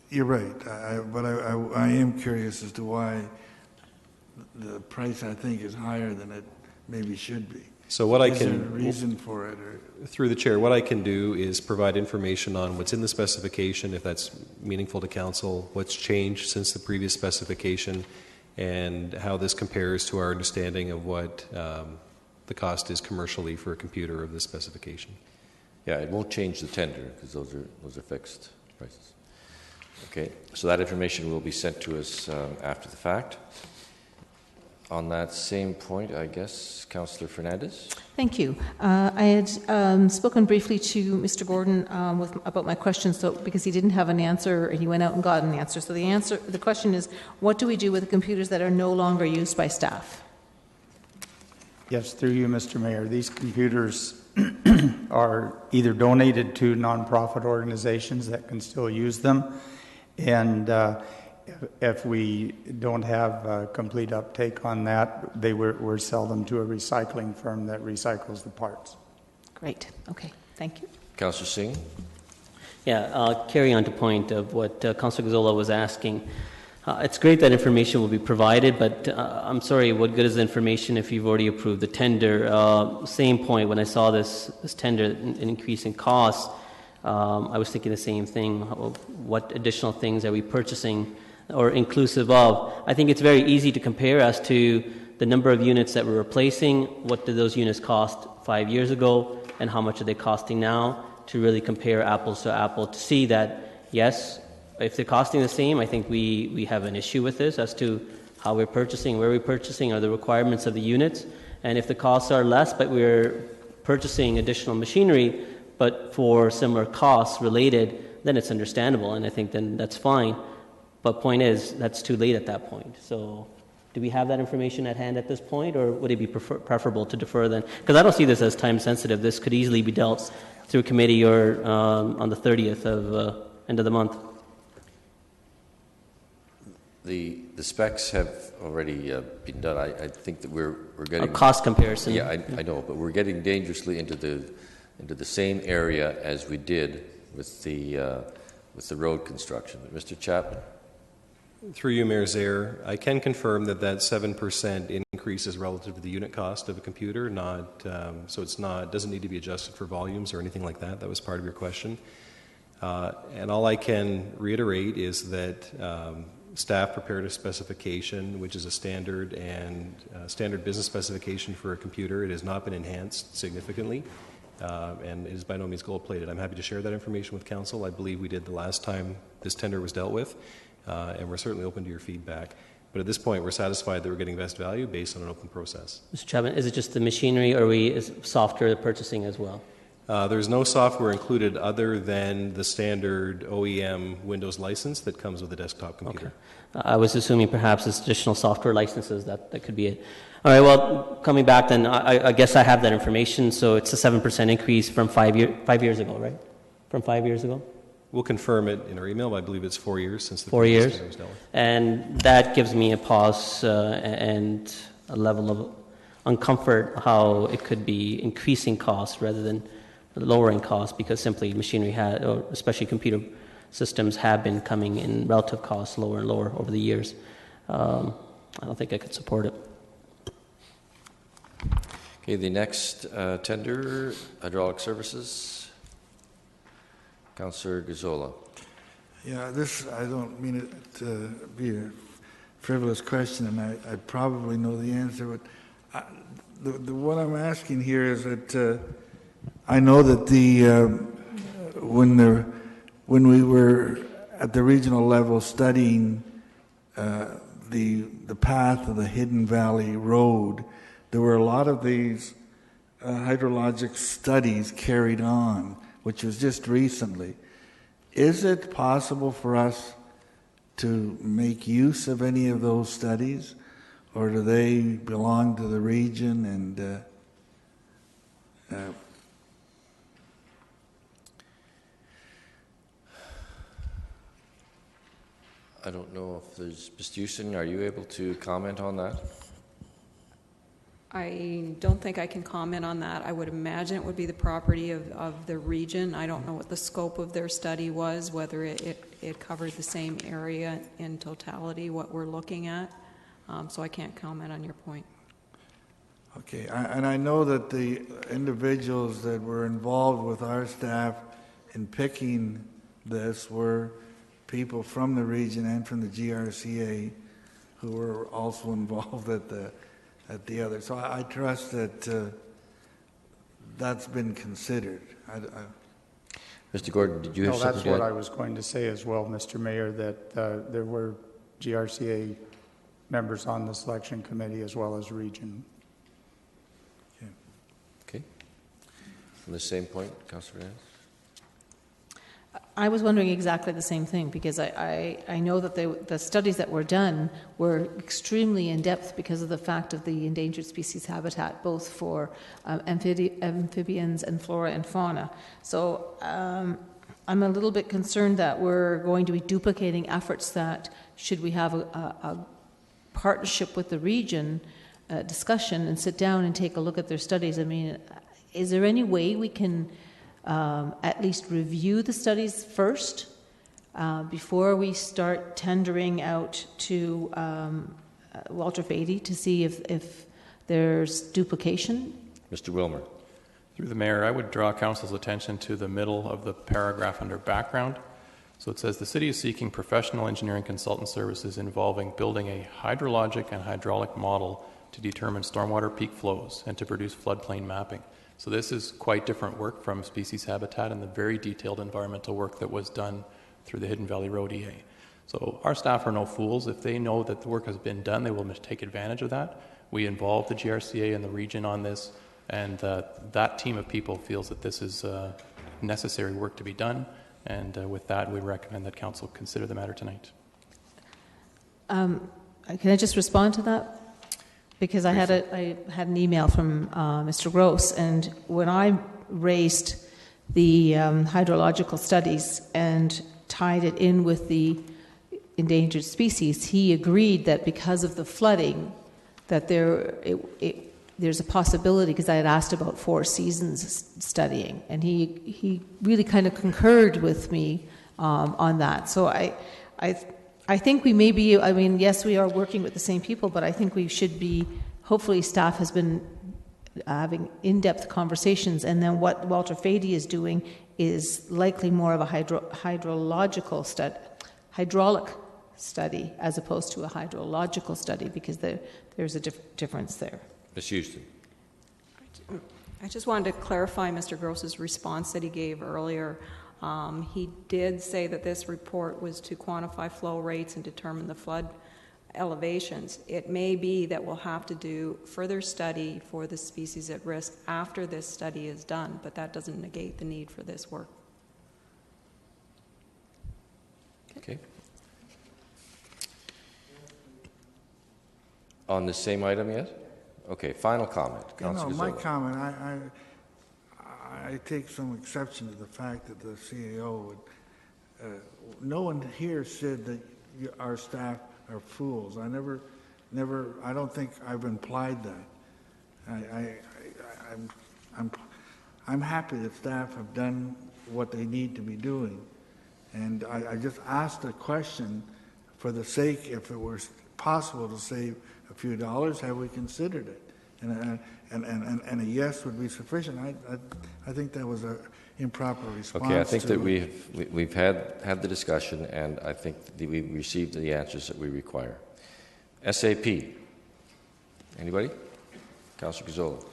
You're right. But I am curious as to why the price, I think, is higher than it maybe should be. So what Is there a reason for it? Through the chair, what I can do is provide information on what's in the specification, if that's meaningful to council, what's changed since the previous specification, and how this compares to our understanding of what the cost is commercially for a computer of this specification. Yeah, it won't change the tender because those are fixed prices. Okay, so that information will be sent to us after the fact. On that same point, I guess, Councillor Fernandez. Thank you. I had spoken briefly to Mr. Gordon about my question, so because he didn't have an answer, and he went out and got an answer. So the question is, what do we do with the computers that are no longer used by staff? Yes, through you, Mr. Mayor. These computers are either donated to nonprofit organizations that can still use them, and if we don't have a complete uptake on that, we'll sell them to a recycling firm that recycles the parts. Great. Okay. Thank you. Councillor Singh. Yeah, I'll carry on to point of what Councillor Gazzola was asking. It's great that information will be provided, but I'm sorry, what good is the information if you've already approved the tender? Same point, when I saw this tender, an increase in costs, I was thinking the same thing. What additional things are we purchasing or inclusive of? I think it's very easy to compare as to the number of units that we're replacing, what did those units cost 5 years ago, and how much are they costing now, to really compare apples to apples, to see that, yes, if they're costing the same, I think we have an issue with this as to how we're purchasing, where we're purchasing, are the requirements of the units. And if the costs are less, but we're purchasing additional machinery, but for similar costs related, then it's understandable, and I think then that's fine. But point is, that's too late at that point. So do we have that information at hand at this point, or would it be preferable to defer then? Because I don't see this as time sensitive. This could easily be dealt through committee or on the 30th of end of the month. The specs have already been done. I think that we're getting a cost comparison. Yeah, I know, but we're getting dangerously into the same area as we did with the road construction. Mr. Chapman. Through you, Mayor Zaire, I can confirm that 7% increase is relative to the unit cost of a computer, so it's not doesn't need to be adjusted for volumes or anything like that. That was part of your question. And all I can reiterate is that staff prepared a specification, which is a standard business specification for a computer. It has not been enhanced significantly, and it is by no means gold-plated. I'm happy to share that information with council. I believe we did the last time this tender was dealt with, and we're certainly open to your feedback. But at this point, we're satisfied that we're getting best value based on an open process. Mr. Chapman, is it just the machinery, or is software purchasing as well? There's no software included other than the standard OEM Windows license that comes with a desktop computer. Okay. I was assuming perhaps it's additional software licenses, that could be it. All right, well, coming back then, I guess I have that information, so it's a 7% increase from 5 years ago, right? From 5 years ago? We'll confirm it in our email, but I believe it's 4 years since the 4 years? standard was dealt with. And that gives me a pause and a level of uncomfort how it could be increasing costs rather than lowering costs, because simply machinery, or especially computer systems, have been coming in relative costs lower and lower over the years. I don't think I could support it. Okay, the next tender, hydraulic services. Councillor Gazzola. Yeah, I don't mean it to be a frivolous question, and I probably know the answer, but what I'm asking here is that I know that when we were at the regional level studying the path of the Hidden Valley Road, there were a lot of these hydrologic studies carried on, which was just recently. Is it possible for us to make use of any of those studies, or do they belong to the region? And I don't know if there's, Mr. Houston, are you able to comment on that? I don't think I can comment on that. I would imagine it would be the property of the region. I don't know what the scope of their study was, whether it covered the same area in totality, what we're looking at. So I can't comment on your point. Okay, and I know that the individuals that were involved with our staff in picking this were people from the region and from the GRCA who were also involved at the other. So I trust that that's been considered. Mr. Gordon, did you have something to add? That's what I was going to say as well, Mr. Mayor, that there were GRCA members on the selection committee as well as region. Okay. From the same point, Councillor Fernandez? I was wondering exactly the same thing, because I know that the studies that were done were extremely in-depth because of the fact of the endangered species habitat, both for amphibians and flora and fauna. So I'm a little bit concerned that we're going to be duplicating efforts that, should we have a partnership with the region discussion and sit down and take a look at their studies. I mean, is there any way we can at least review the studies first before we start tendering out to Walter Fady to see if there's duplication? Mr. Wilmer. Through the Mayor, I would draw Council's attention to the middle of the paragraph under background. So it says, the city is seeking professional engineering consultant services involving building a hydrologic and hydraulic model to determine stormwater peak flows and to produce floodplain mapping. So this is quite different work from species habitat and the very detailed environmental work that was done through the Hidden Valley Road EA. So our staff are no fools. If they know that the work has been done, they will take advantage of that. We involved the GRCA and the region on this, and that team of people feels that this is necessary work to be done. And with that, we recommend that Council consider the matter tonight. Can I just respond to that? Because I had an email from Mr. Gross, and when I raised the hydrological studies and tied it in with the endangered species, he agreed that because of the flooding, that there's a possibility, because I had asked about 4 seasons studying, and he really kind of concurred with me on that. So I think we may be, I mean, yes, we are working with the same people, but I think we should be, hopefully staff has been having in-depth conversations, and then what Walter Fady is doing is likely more of a hydraulic study as opposed to a hydrological study, because there's a difference there. Ms. Houston. I just wanted to clarify Mr. Gross's response that he gave earlier. He did say that this report was to quantify flow rates and determine the flood elevations. It may be that we'll have to do further study for the species at risk after this study is done, but that doesn't negate the need for this work. Okay. On the same item yet? Okay, final comment. Councilor My Gazzola. comment, I take some exception to the fact that the CAO would, no one here said that our staff are fools. I don't think I've implied that. I'm happy that staff have done what they need to be doing. And I just asked a question for the sake, if it were possible to save a few dollars, have we considered it? And a yes would be sufficient. I think that was an improper response. Okay, I think that we've had the discussion, and I think that we've received the answers that we require. SAP. Anybody? Councilor Gazzola.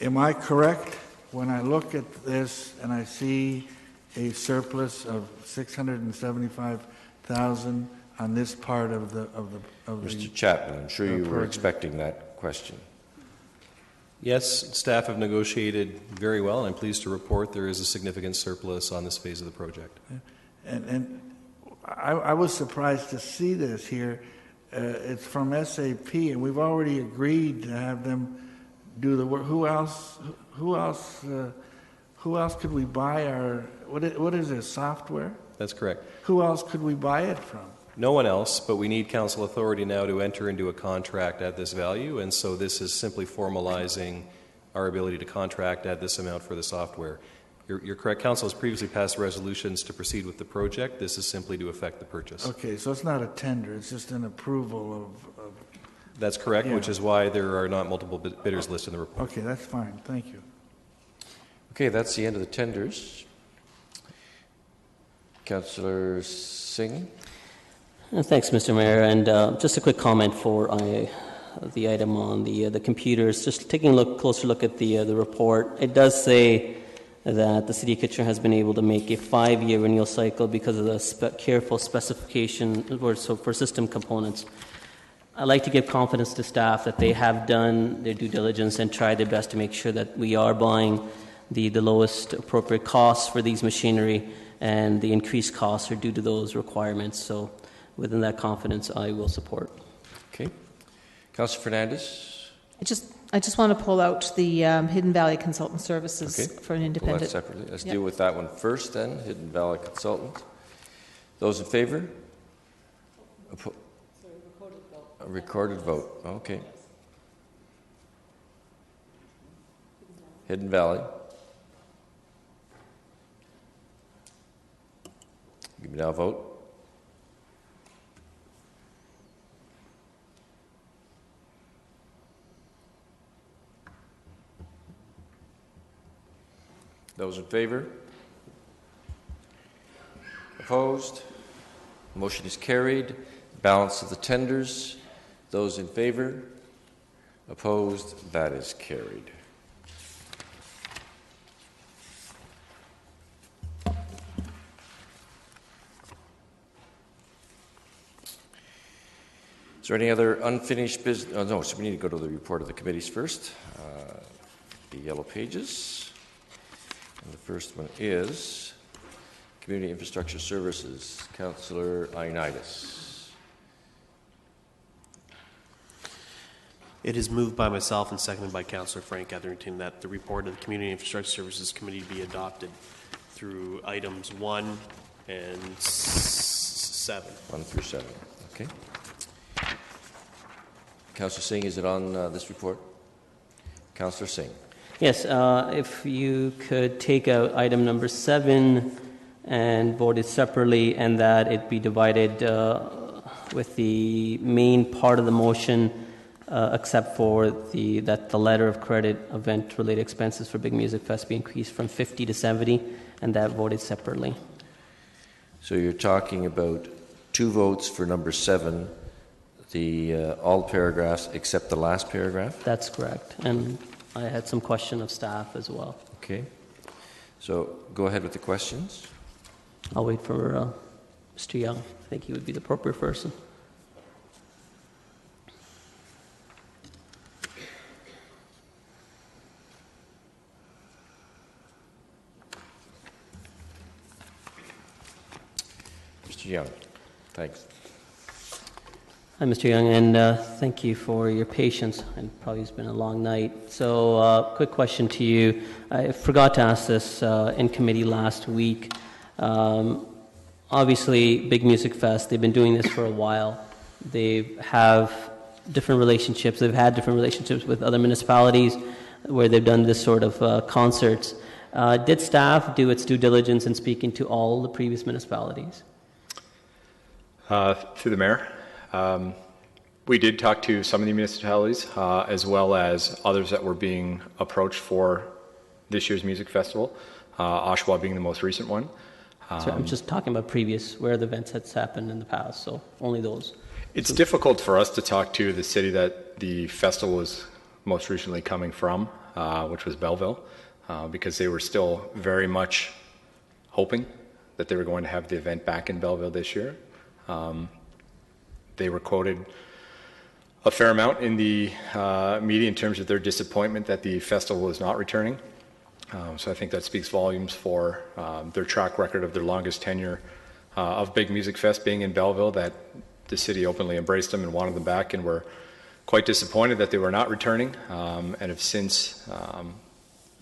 Am I correct when I look at this and I see a surplus of $675,000 on this part of the Mr. Chapman, I'm sure you were project? expecting that question. Yes, staff have negotiated very well, and I'm pleased to report there is a significant surplus on this phase of the project. And I was surprised to see this here. It's from SAP, and we've already agreed to have them do the work. Who else could we buy our? What is this, software? That's correct. Who else could we buy it from? No one else, but we need council authority now to enter into a contract at this value, and so this is simply formalizing our ability to contract at this amount for the software. You're correct. Council has previously passed resolutions to proceed with the project. This is simply to effect the purchase. Okay, so it's not a tender. It's just an approval of That's correct, Yeah. which is why there are not multiple bidders listed in the report. Okay, that's fine. Thank you. Okay, that's the end of the tenders. Councillor Singh. Thanks, Mr. Mayor. And just a quick comment for the item on the computers. Just taking a closer look at the report, it does say that the City of Kitchener has been able to make a 5-year renewal cycle because of the careful specification for system components. I'd like to give confidence to staff that they have done their due diligence and tried their best to make sure that we are buying the lowest appropriate costs for these machinery, and the increased costs are due to those requirements. So within that confidence, I will support. Okay. Councillor Fernandez. I just want to pull out the Hidden Valley Consultant Services for an independent. Pull that separately. Let's deal with that one first then, Hidden Valley Consultant. Those in favor? A recorded vote. Okay. Hidden Valley. You may now vote. Those in favor? Opposed? Motion is carried. Balance of the tenders. Those in favor? Opposed? That is carried. Is there any other unfinished business? Oh, no, so we need to go to the report of the committees first. The yellow pages. And the first one is Community Infrastructure Services. Councillor Ioannidis. It is moved by myself and seconded by Councillor Frank Etherington that the report of the Community Infrastructure Services Committee be adopted through items 1 and 7. 1 through 7. Okay. Councillor Singh, is it on this report? Councillor Singh. Yes, if you could take out item number 7 and vote it separately, and that it be divided with the main part of the motion, except for that the letter of credit event-related expenses for Big Music Fest be increased from 50 to 70, and that voted separately. So you're talking about 2 votes for number 7, all paragraphs except the last paragraph? That's correct. And I had some question of staff as well. Okay. So go ahead with the questions. I'll wait for Mr. Young. I think he would be the appropriate person. Mr. Young, thanks. Hi, Mr. Young, and thank you for your patience. And probably it's been a long night. So, quick question to you. I forgot to ask this in committee last week. Obviously, Big Music Fest, they've been doing this for a while. They have different relationships. They've had different relationships with other municipalities where they've done this sort of concerts. Did staff do its due diligence in speaking to all the previous municipalities? Through the mayor. We did talk to some of the municipalities, as well as others that were being approached for this year's music festival, Oshawa being the most recent one. So I'm just talking about previous, where the events had happened in the past, so only those. It's difficult for us to talk to the city that the festival was most recently coming from, which was Belleville, because they were still very much hoping that they were going to have the event back in Belleville this year. They were quoted a fair amount in the media in terms of their disappointment that the festival was not returning. So I think that speaks volumes for their track record of their longest tenure of Big Music Fest being in Belleville, that the city openly embraced them and wanted them back, and were quite disappointed that they were not returning, and have since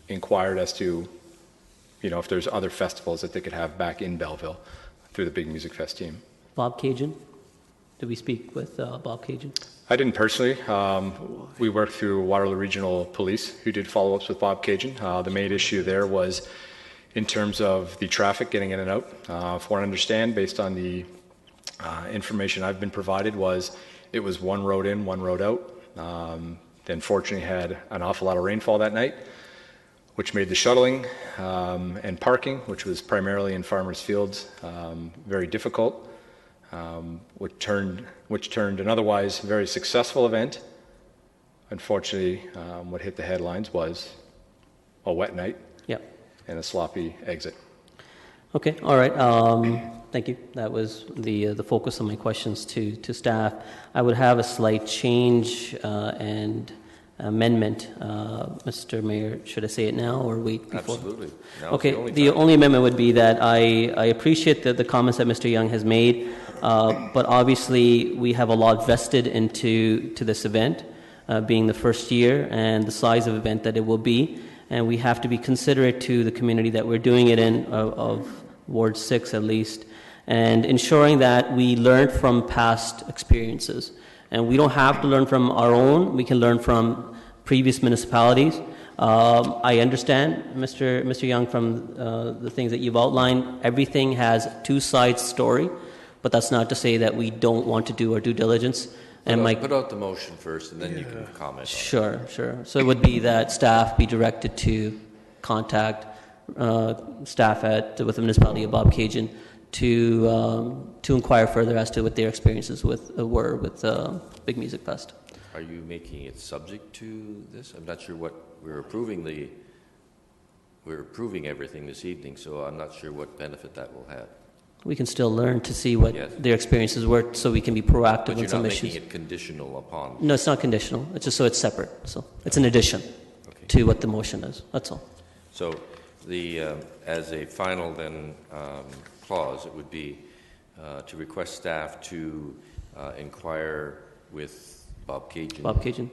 inquired as to, if there's other festivals that they could have back in Belleville through the Big Music Fest team. Bob Cajun? Did we speak with Bob Cajun? I didn't personally. We worked through Waterloo Regional Police, who did follow-ups with Bob Cajun. The main issue there was in terms of the traffic getting in and out. From what I understand, based on the information I've been provided, was it was one road in, one road out. They unfortunately had an awful lot of rainfall that night, which made the shuttling and parking, which was primarily in Farmers Fields, very difficult. Which turned an otherwise very successful event. Unfortunately, what hit the headlines was a wet night and a sloppy exit. Okay, all right. Thank you. That was the focus of my questions to staff. I would have a slight change and amendment. Mr. Mayor, should I say it now or wait before? Absolutely. Okay, the only amendment would be that I appreciate the comments that Mr. Young has made, but obviously we have a lot vested into this event, being the first year and the size of event that it will be, and we have to be considerate to the community that we're doing it in, of Ward 6 at least, and ensuring that we learn from past experiences. And we don't have to learn from our own. We can learn from previous municipalities. I understand, Mr. Young, from the things that you've outlined, everything has two sides story, but that's not to say that we don't want to do our due diligence. And Put out the motion first, and then you can comment on it. Sure. So it would be that staff be directed to contact staff with the municipality of Bob Cajun to inquire further as to what their experiences were with Big Music Fest. Are you making it subject to this? I'm not sure what we're approving. We're approving everything this evening, so I'm not sure what benefit that will have. We can still learn to see what their experiences were, so we can be proactive on some issues. But you're not making it conditional upon. No, it's not conditional. It's just so it's separate. So it's an addition to what the motion is. That's all. So as a final then clause, it would be to request staff to inquire with Bob Cajun,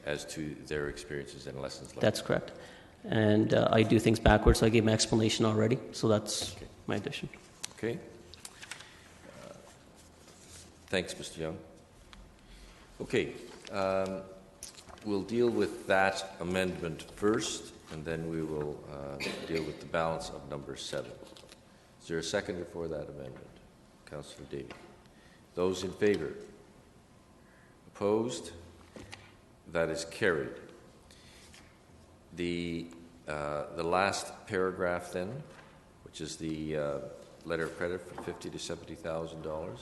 as to their experiences and lessons learned. That's correct. And I do things backwards, so I gave my explanation already, so that's my addition. Okay. Thanks, Mr. Young. Okay. We'll deal with that amendment first, and then we will deal with the balance of number 7. Is there a seconder for that amendment? Councillor Davey. Those in favour? Opposed? That is carried. The last paragraph then, which is the letter of credit for $50,000 to $70,000.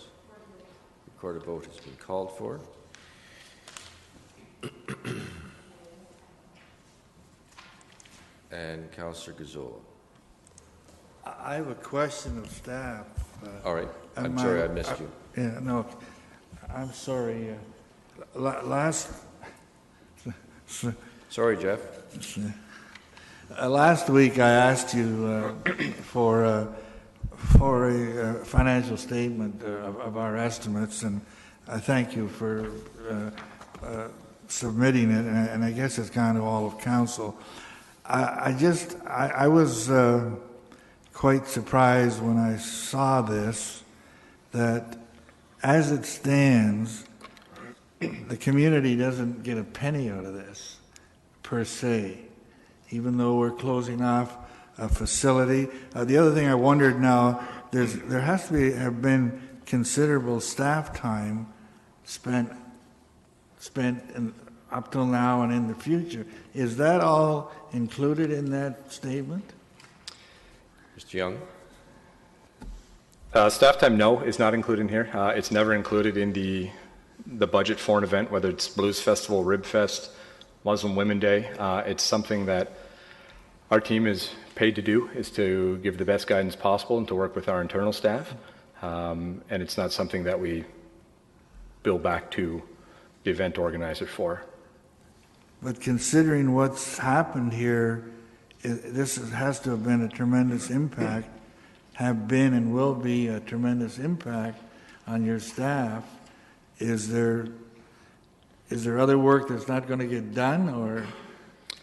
Recorded vote has been called for. And Councillor Gazzola. I have a question of staff. All right. I'm sorry I missed you. Yeah, no, I'm sorry. Last. Sorry, Jeff. Last week I asked you for a financial statement of our estimates, and I thank you for submitting it, and I guess it's gone to all of council. I was quite surprised when I saw this, that as it stands, the community doesn't get a penny out of this, per se, even though we're closing off a facility. The other thing I wondered now, there has to have been considerable staff time spent up till now and in the future. Is that all included in that statement? Mr. Young? Staff time, no, is not included in here. It's never included in the budget for an event, whether it's Blues Festival, Rib Fest, Muslim Women Day. It's something that our team is paid to do, is to give the best guidance possible and to work with our internal staff. And it's not something that we bill back to the event organizer for. But considering what's happened here, this has to have been a tremendous impact, have been and will be a tremendous impact on your staff. Is there other work that's not going to get done,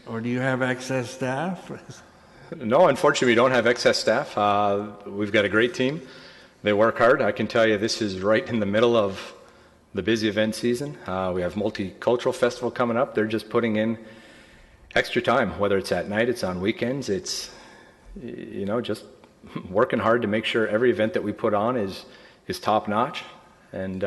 or do you have excess staff? No, unfortunately, we don't have excess staff. We've got a great team. They work hard. I can tell you this is right in the middle of the busy event season. We have Multicultural Festival coming up. They're just putting in extra time, whether it's at night, it's on weekends. It's, just working hard to make sure every event that we put on is top notch. And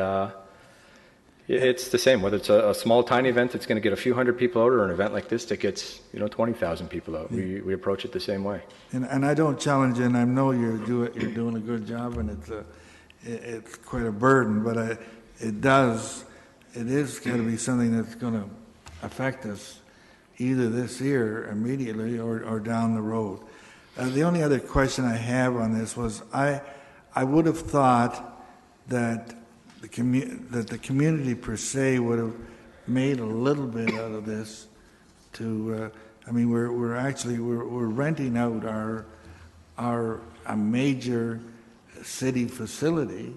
it's the same, whether it's a small, tiny event that's going to get a few hundred people out, or an event like this that gets 20,000 people out. We approach it the same way. And I don't challenge you, and I know you're doing a good job, and it's quite a burden, but it is going to be something that's going to affect us either this year immediately or down the road. The only other question I have on this was I would have thought that the community per se would have made a little bit out of this. We're renting out a major city facility,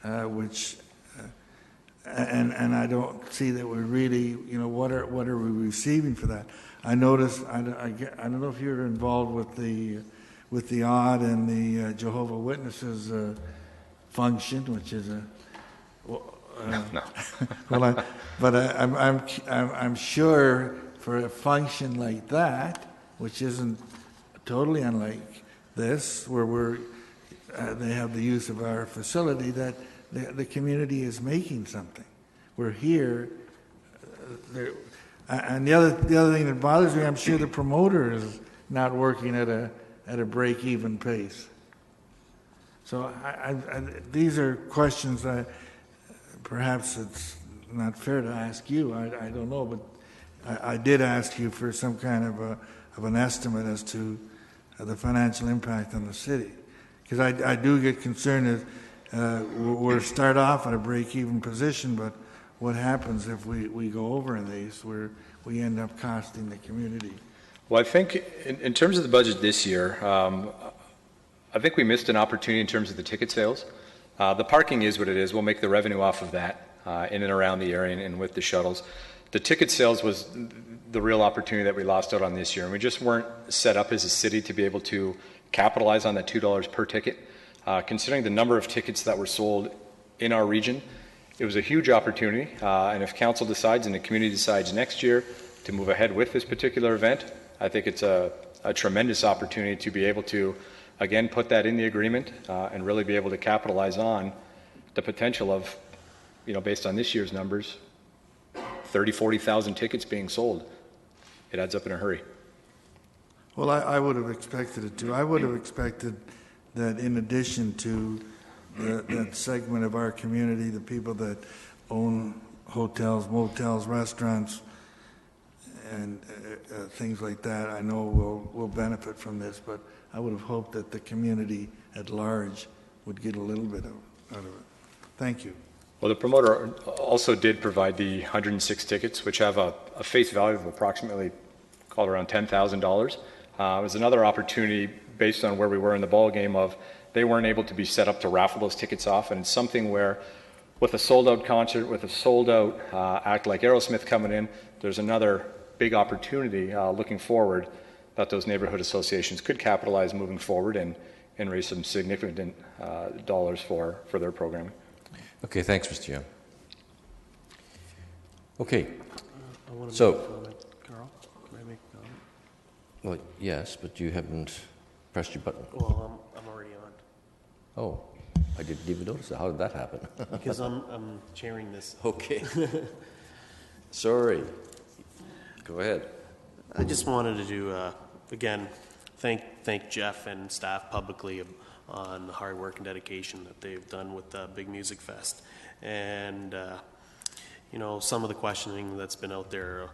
which. And I don't see that we're really, what are we receiving for that? I noticed, I don't know if you're involved with the Odd and the Jehovah Witnesses function, which is no. I'm sure for a function like that, which isn't totally unlike this, where they have the use of our facility, that the community is making something. We're here. And the other thing that bothers me, I'm sure the promoter is not working at a break-even pace. So these are questions that perhaps it's not fair to ask you. I don't know, but I did ask you for some kind of an estimate as to the financial impact on the city, because I do get concerned that we'll start off at a break-even position, but what happens if we go over in these, where we end up costing the community? Well, I think in terms of the budget this year, I think we missed an opportunity in terms of the ticket sales. The parking is what it is. We'll make the revenue off of that in and around the area and with the shuttles. The ticket sales was the real opportunity that we lost out on this year, and we just weren't set up as a city to be able to capitalize on that $2 per ticket. Considering the number of tickets that were sold in our region, it was a huge opportunity, and if council decides and the community decides next year to move ahead with this particular event, I think it's a tremendous opportunity to be able to, again, put that in the agreement and really be able to capitalize on the potential of, based on this year's numbers, 30,000, 40,000 tickets being sold. It adds up in a hurry. Well, I would have expected it to. I would have expected that in addition to that segment of our community, the people that own hotels, motels, restaurants, and things like that, I know will benefit from this, but I would have hoped that the community at large would get a little bit out of it. Thank you. Well, the promoter also did provide the 106 tickets, which have a face value of approximately, call it around $10,000. It was another opportunity based on where we were in the ball game of they weren't able to be set up to raffle those tickets off, and it's something where with a sold-out concert, with a sold-out act like Aerosmith coming in, there's another big opportunity looking forward that those neighborhood associations could capitalize moving forward and raise some significant dollars for their programming. Okay, thanks, Mr. Young. Okay, I want to so, make a comment. Carl, can I make a comment? well, yes, but you haven't pressed your button. Well, I'm already on. Oh, I didn't even notice that. How did that happen? Because I'm chairing this. Okay. Sorry. Go ahead. I just wanted to, again, thank Jeff and staff publicly on the hard work and dedication that they've done with the Big Music Fest. And, you know, some of the questioning that's been out there,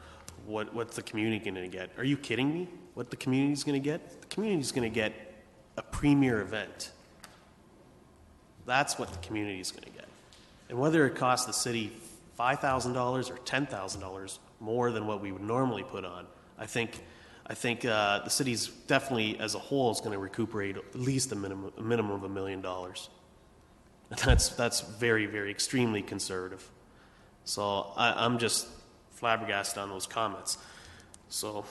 what's the community going to get? Are you kidding me? What the community's going to get? The community's going to get a premier event. That's what the community's going to get. And whether it costs the city $5,000 or $10,000 more than what we would normally put on, I think the city's definitely, as a whole, is going to recuperate at least a minimum of $1 million. And that's very, very extremely conservative. So I'm just flabbergasted on those comments. So.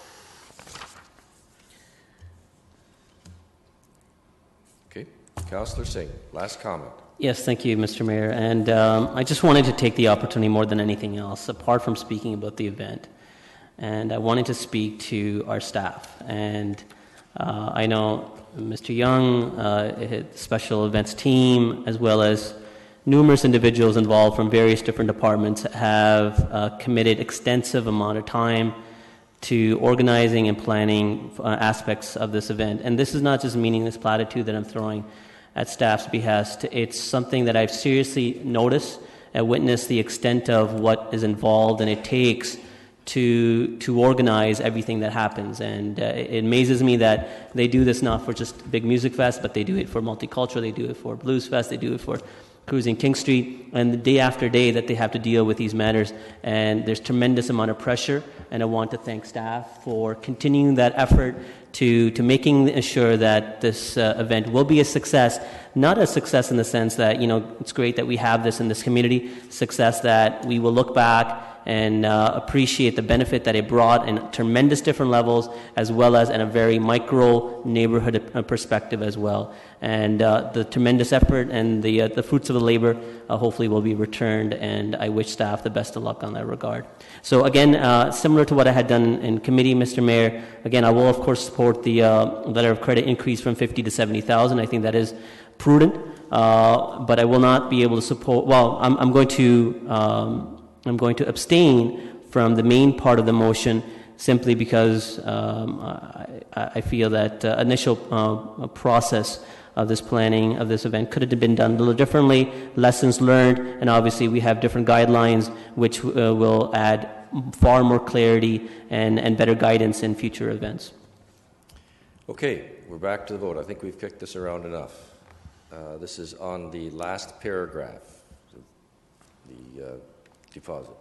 Okay, Councillor Singh, last comment. Yes, thank you, Mr. Mayor. And I just wanted to take the opportunity more than anything else, apart from speaking about the event. And I wanted to speak to our staff. And I know Mr. Young, his special events team, as well as numerous individuals involved from various different departments have committed extensive amount of time to organizing and planning aspects of this event. And this is not just meaningless platitude that I'm throwing at staff's behest. It's something that I've seriously noticed and witnessed the extent of what is involved and it takes to organize everything that happens. And it amazes me that they do this not for just Big Music Fest, but they do it for Multicultural, they do it for Blues Fest, they do it for Cruising King Street, and the day after day that they have to deal with these matters. And there's tremendous amount of pressure, and I want to thank staff for continuing that effort to making sure that this event will be a success. Not a success in the sense that, you know, it's great that we have this in this community, success that we will look back and appreciate the benefit that it brought in tremendous different levels, as well as in a very micro neighborhood perspective as well. And the tremendous effort and the fruits of the labor hopefully will be returned, and I wish staff the best of luck on that regard. So again, similar to what I had done in committee, Mr. Mayor, again, I will of course support the letter of credit increase from $50,000 to $70,000. I think that is prudent, but I will not be able to support, well, I'm going to abstain from the main part of the motion simply because I feel that initial process of this planning of this event could have been done a little differently, lessons learned, and obviously we have different guidelines which will add far more clarity and better guidance in future events. Okay, we're back to the vote. I think we've kicked this around enough. This is on the last paragraph, the deposit.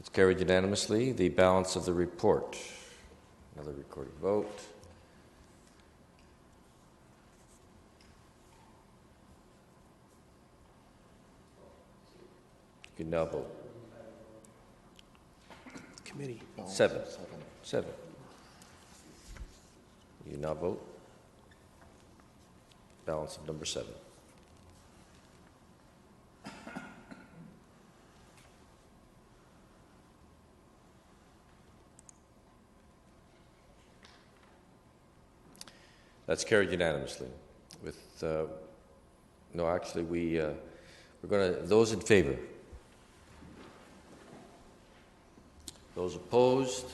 It's carried unanimously. The balance of the report. Another recorded vote. You can now vote. Committee. 7. You now vote. Balance of number 7. That's carried unanimously. With no, actually, we're going to those in favor. Those opposed.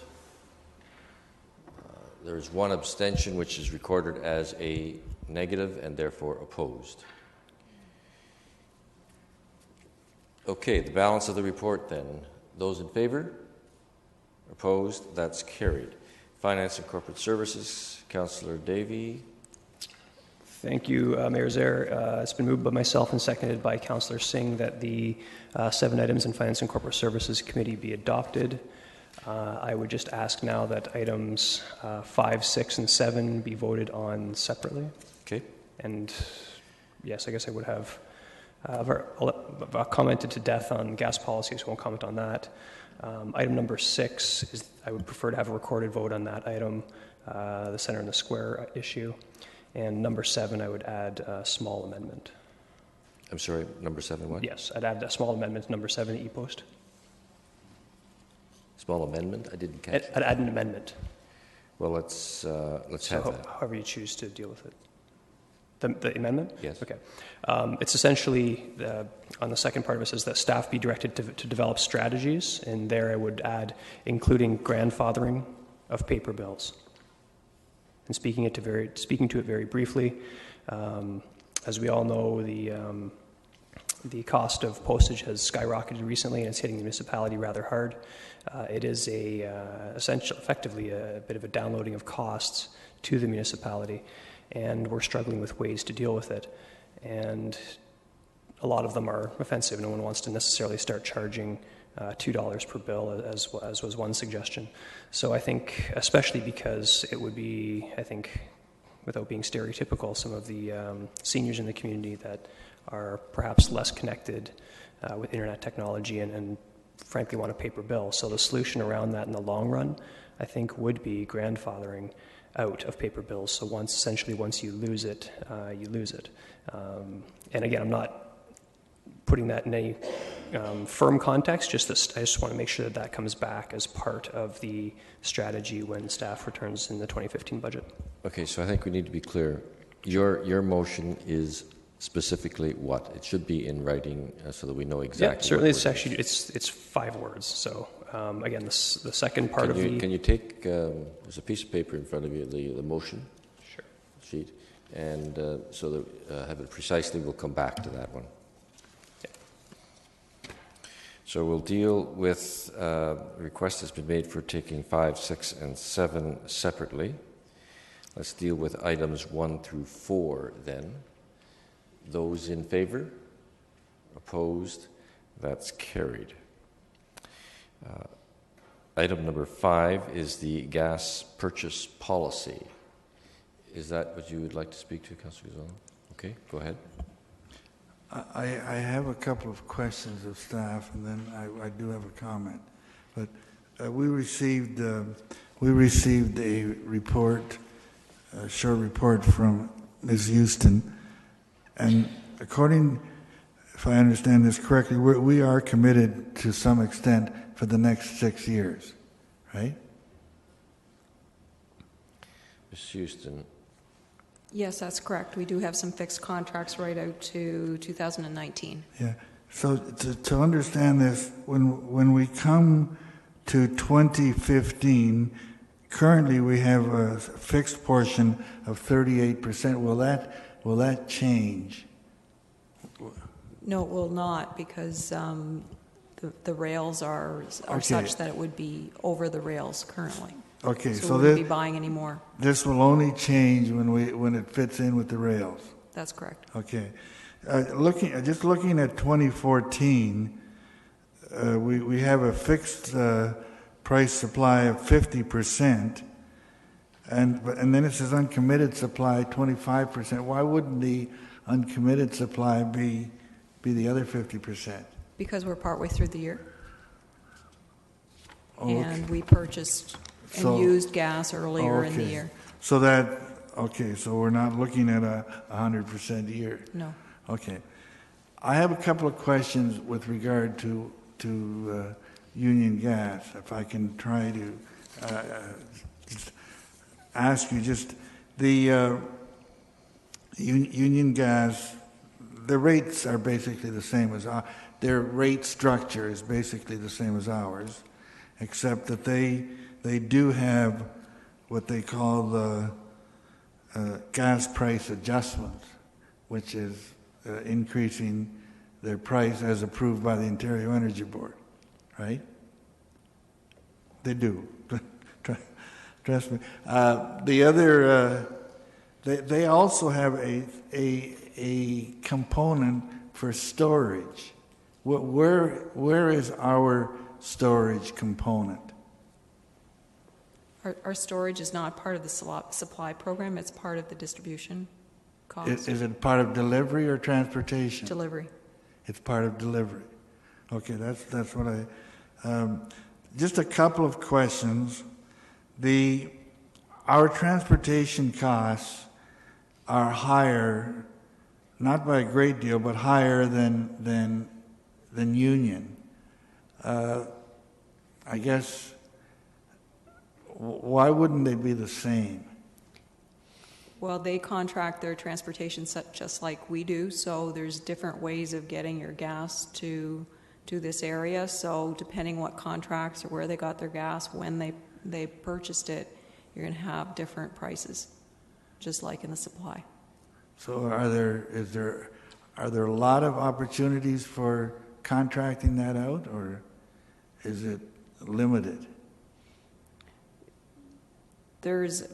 There is one abstention, which is recorded as a negative and therefore opposed. Okay, the balance of the report then. Those in favor? Opposed? That's carried. Finance and Corporate Services, Councillor Davey. Thank you, Mayor Zaire. It's been moved by myself and seconded by Councillor Singh that the 7 items in Finance and Corporate Services Committee be adopted. I would just ask now that items 5, 6, and 7 be voted on separately. Okay. And yes, I guess I would have commented to death on gas policy, so I won't comment on that. Item number 6 is I would prefer to have a recorded vote on that item, the center and the square issue. And number 7, I would add a small amendment. I'm sorry, number 7 what? Yes, I'd add a small amendment to number 7, e-post. Small amendment? I didn't catch I'd add an amendment. Well, let's have that. However you choose to deal with it. The amendment? Yes. Okay. It's essentially, on the second part of it says that staff be directed to develop strategies, and there I would add including grandfathering of paper bills. And speaking to it very briefly, as we all know, the cost of postage has skyrocketed recently, and it's hitting the municipality rather hard. It is effectively a bit of a downloading of costs to the municipality, and we're struggling with ways to deal with it. And a lot of them are offensive. No one wants to necessarily start charging $2 per bill, as was one suggestion. So I think, especially because it would be, I think, without being stereotypical, some of the seniors in the community that are perhaps less connected with internet technology and frankly want a paper bill. So the solution around that in the long run, I think, would be grandfathering out of paper bills. So once you lose it, you lose it. And again, I'm not putting that in any firm context, I just want to make sure that comes back as part of the strategy when staff returns in the 2015 budget. Okay, so I think we need to be clear. Your motion is specifically what? It should be in writing so that we know exactly. Yeah, certainly it's 5 words. So again, the second part of the... Can you take, there's a piece of paper in front of you, the motion sheet, and so that have it precisely, we'll come back to that one. So we'll deal with a request that's been made for taking 5, 6, and 7 separately. Let's deal with items 1 through 4 then. Those in favor? Opposed? That's carried. Item number 5 is the gas purchase policy. Is that what you would like to speak to, Councillor Gonzalo? Okay, go ahead. I have a couple of questions of staff, and then I do have a comment. But we received a report, a short report from Ms. Houston, and according, if I understand this correctly, we are committed to some extent for the next 6 years, right? Ms. Houston. Yes, that's correct. We do have some fixed contracts right out to 2019. Yeah. So to understand this, when we come to 2015, currently we have a fixed portion of 38%. Will that change? No, it will not, because the rails are such that it would be over the rails currently. Okay, so we wouldn't be buying any more. This will only change when it fits in with the rails. That's correct. Okay, looking at 2014, we have a fixed price supply of 50%, and then it says uncommitted supply 25%. Why wouldn't the uncommitted supply be the other 50%? Because we're partway through the year, and we purchased and used gas earlier in the year. So we're not looking at 100% year. No. Okay. I have a couple of questions with regard to Union Gas. If I can try to ask you, just the Union Gas, the rates are basically the same as their rate structure is basically the same as ours, except that they do have what they call the gas price adjustment, which is increasing their price as approved by the Ontario Energy Board, right? They do. Trust me. The other, they also have a component for storage. Where is our storage component? Our storage is not part of the supply program, it's part of the distribution cost. Is it part of delivery or transportation? Delivery. It's part of delivery. Okay, that's what I... just a couple of questions. Our transportation costs are higher, not by a great deal, but higher than Union. I guess, why wouldn't they be the same? Well, they contract their transportation just like we do, so there's different ways of getting your gas to this area. So depending what contracts or where they got their gas, when they purchased it, you're going to have different prices, just like in the supply. So are there a lot of opportunities for contracting that out, or is it limited? There's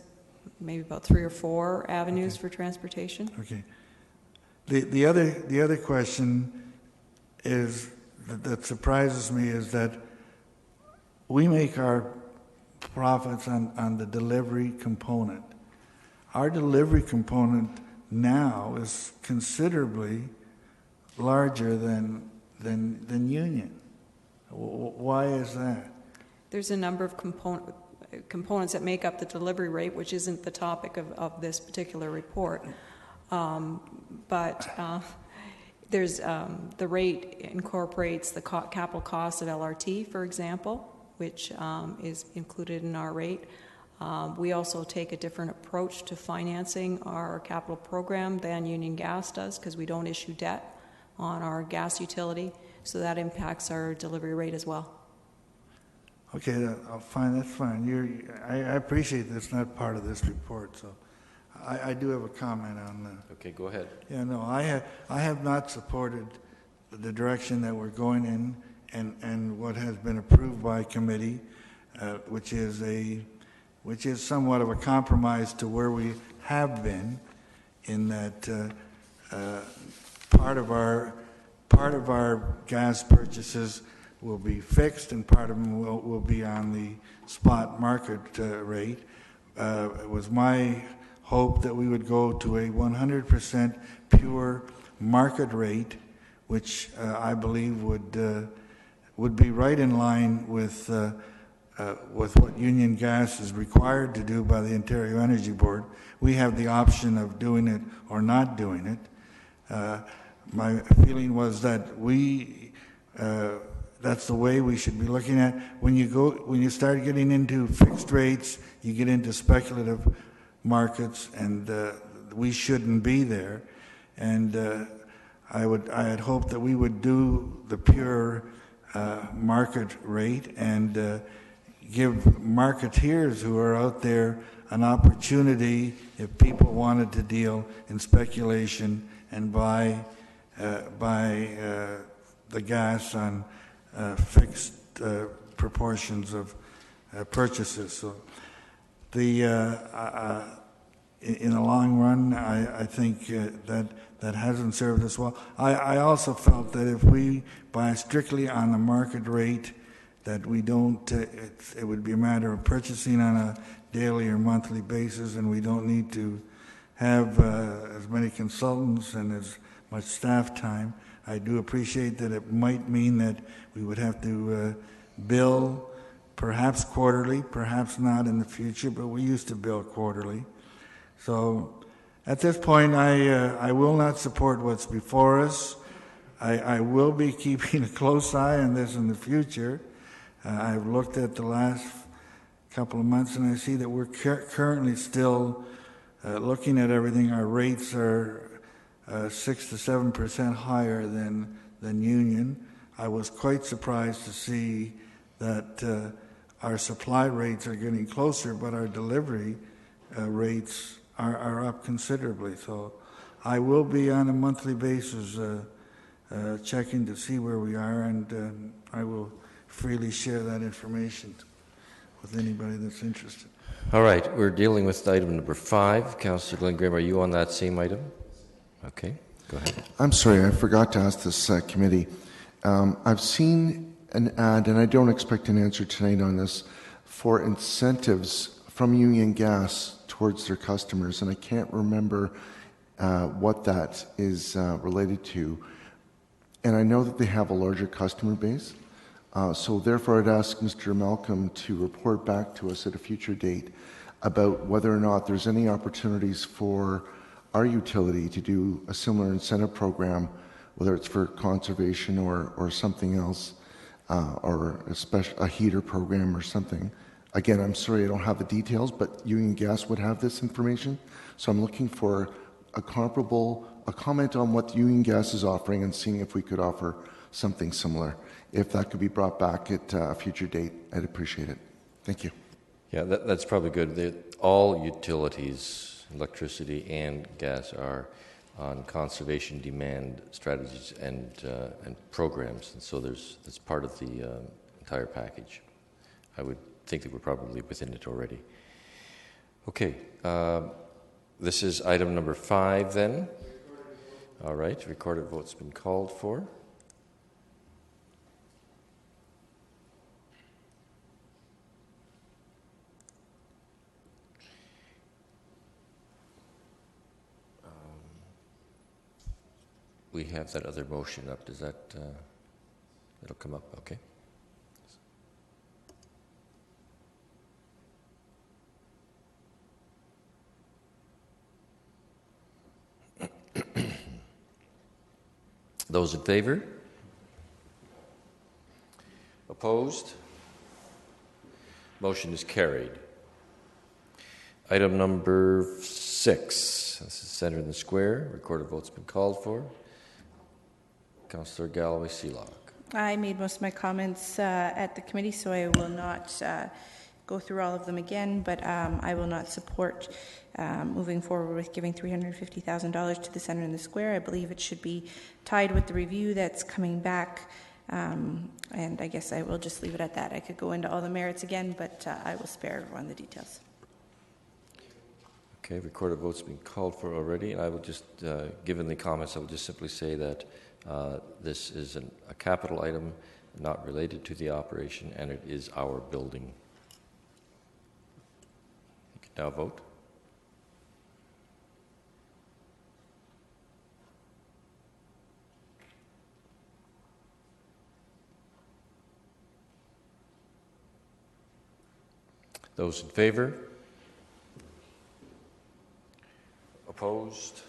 maybe about 3 or 4 avenues for transportation. Okay. The other question is that surprises me is that we make our profits on the delivery component. Our delivery component now is considerably larger than Union. Why is that? There's a number of components that make up the delivery rate, which isn't the topic of this particular report. But there's the rate incorporates the capital cost of LRT, for example, which is included in our rate. We also take a different approach to financing our capital program than Union Gas does, because we don't issue debt on our gas utility, so that impacts our delivery rate as well. Okay, fine. That's fine. I appreciate that's not part of this report, so I do have a comment on that. Okay, go ahead. Yeah, no, I have not supported the direction that we're going in, and what has been approved by committee, which is somewhat of a compromise to where we have been, in that part of our gas purchases will be fixed, and part of them will be on the spot market rate. It was my hope that we would go to a 100% pure market rate, which I believe would be right in line with what Union Gas is required to do by the Ontario Energy Board. We have the option of doing it or not doing it. My feeling was that that's the way we should be looking at. When you start getting into fixed rates, you get into speculative markets, and we shouldn't be there. And I had hoped that we would do the pure market rate and give marketeers who are out there an opportunity, if people wanted to deal in speculation and buy the gas on fixed proportions of purchases. So in the long run, I think that hasn't served us well. I also felt that if we buy strictly on the market rate, that we don't, it would be a matter of purchasing on a daily or monthly basis, and we don't need to have as many consultants and as much staff time. I do appreciate that it might mean that we would have to bill perhaps quarterly, perhaps not in the future, but we used to bill quarterly. So at this point, I will not support what's before us. I will be keeping a close eye on this in the future. I've looked at the last couple of months, and I see that we're currently still looking at everything. Our rates are 6 to 7% higher than Union. I was quite surprised to see that our supply rates are getting closer, but our delivery rates are up considerably. So I will be on a monthly basis checking to see where we are, and I will freely share that information with anybody that's interested. All right, we're dealing with item number 5. Councillor Glenn Graham, are you on that same item? Okay, go ahead. I'm sorry, I forgot to ask this committee. I've seen an ad, and I don't expect an answer tonight on this, for incentives from Union Gas towards their customers, and I can't remember what that is related to. And I know that they have a larger customer base, so therefore I'd ask Mr. Malcolm to report back to us at a future date about whether or not there's any opportunities for our utility to do a similar incentive program, whether it's for conservation or something else, or a heater program or something. Again, I'm sorry I don't have the details, but Union Gas would have this information. So I'm looking for a comment on what Union Gas is offering and seeing if we could offer something similar. If that could be brought back at a future date, I'd appreciate it. Thank you. Yeah, that's probably good. All utilities, electricity and gas, are on conservation demand strategies and programs, and so that's part of the entire package. I would think that we're probably within it already. Okay, this is item number 5 then. All right, recorded vote's been called for. We have that other motion up. Does that, it'll come up, okay. Those in favor? Opposed? Motion is carried. Item number 6. This is Centre in the Square. Recorded vote's been called for. Councillor Galloway-Seelock. I made most of my comments at the committee, so I will not go through all of them again, but I will not support moving forward with giving $350,000 to the Centre in the Square. I believe it should be tied with the review that's coming back, and I guess I will just leave it at that. I could go into all the merits again, but I will spare everyone the details. Okay, recorded vote's been called for already, and I will just, given the comments, I will just simply say that this is a capital item not related to the operation, and it is our building. You can now vote. Those in favor? Opposed?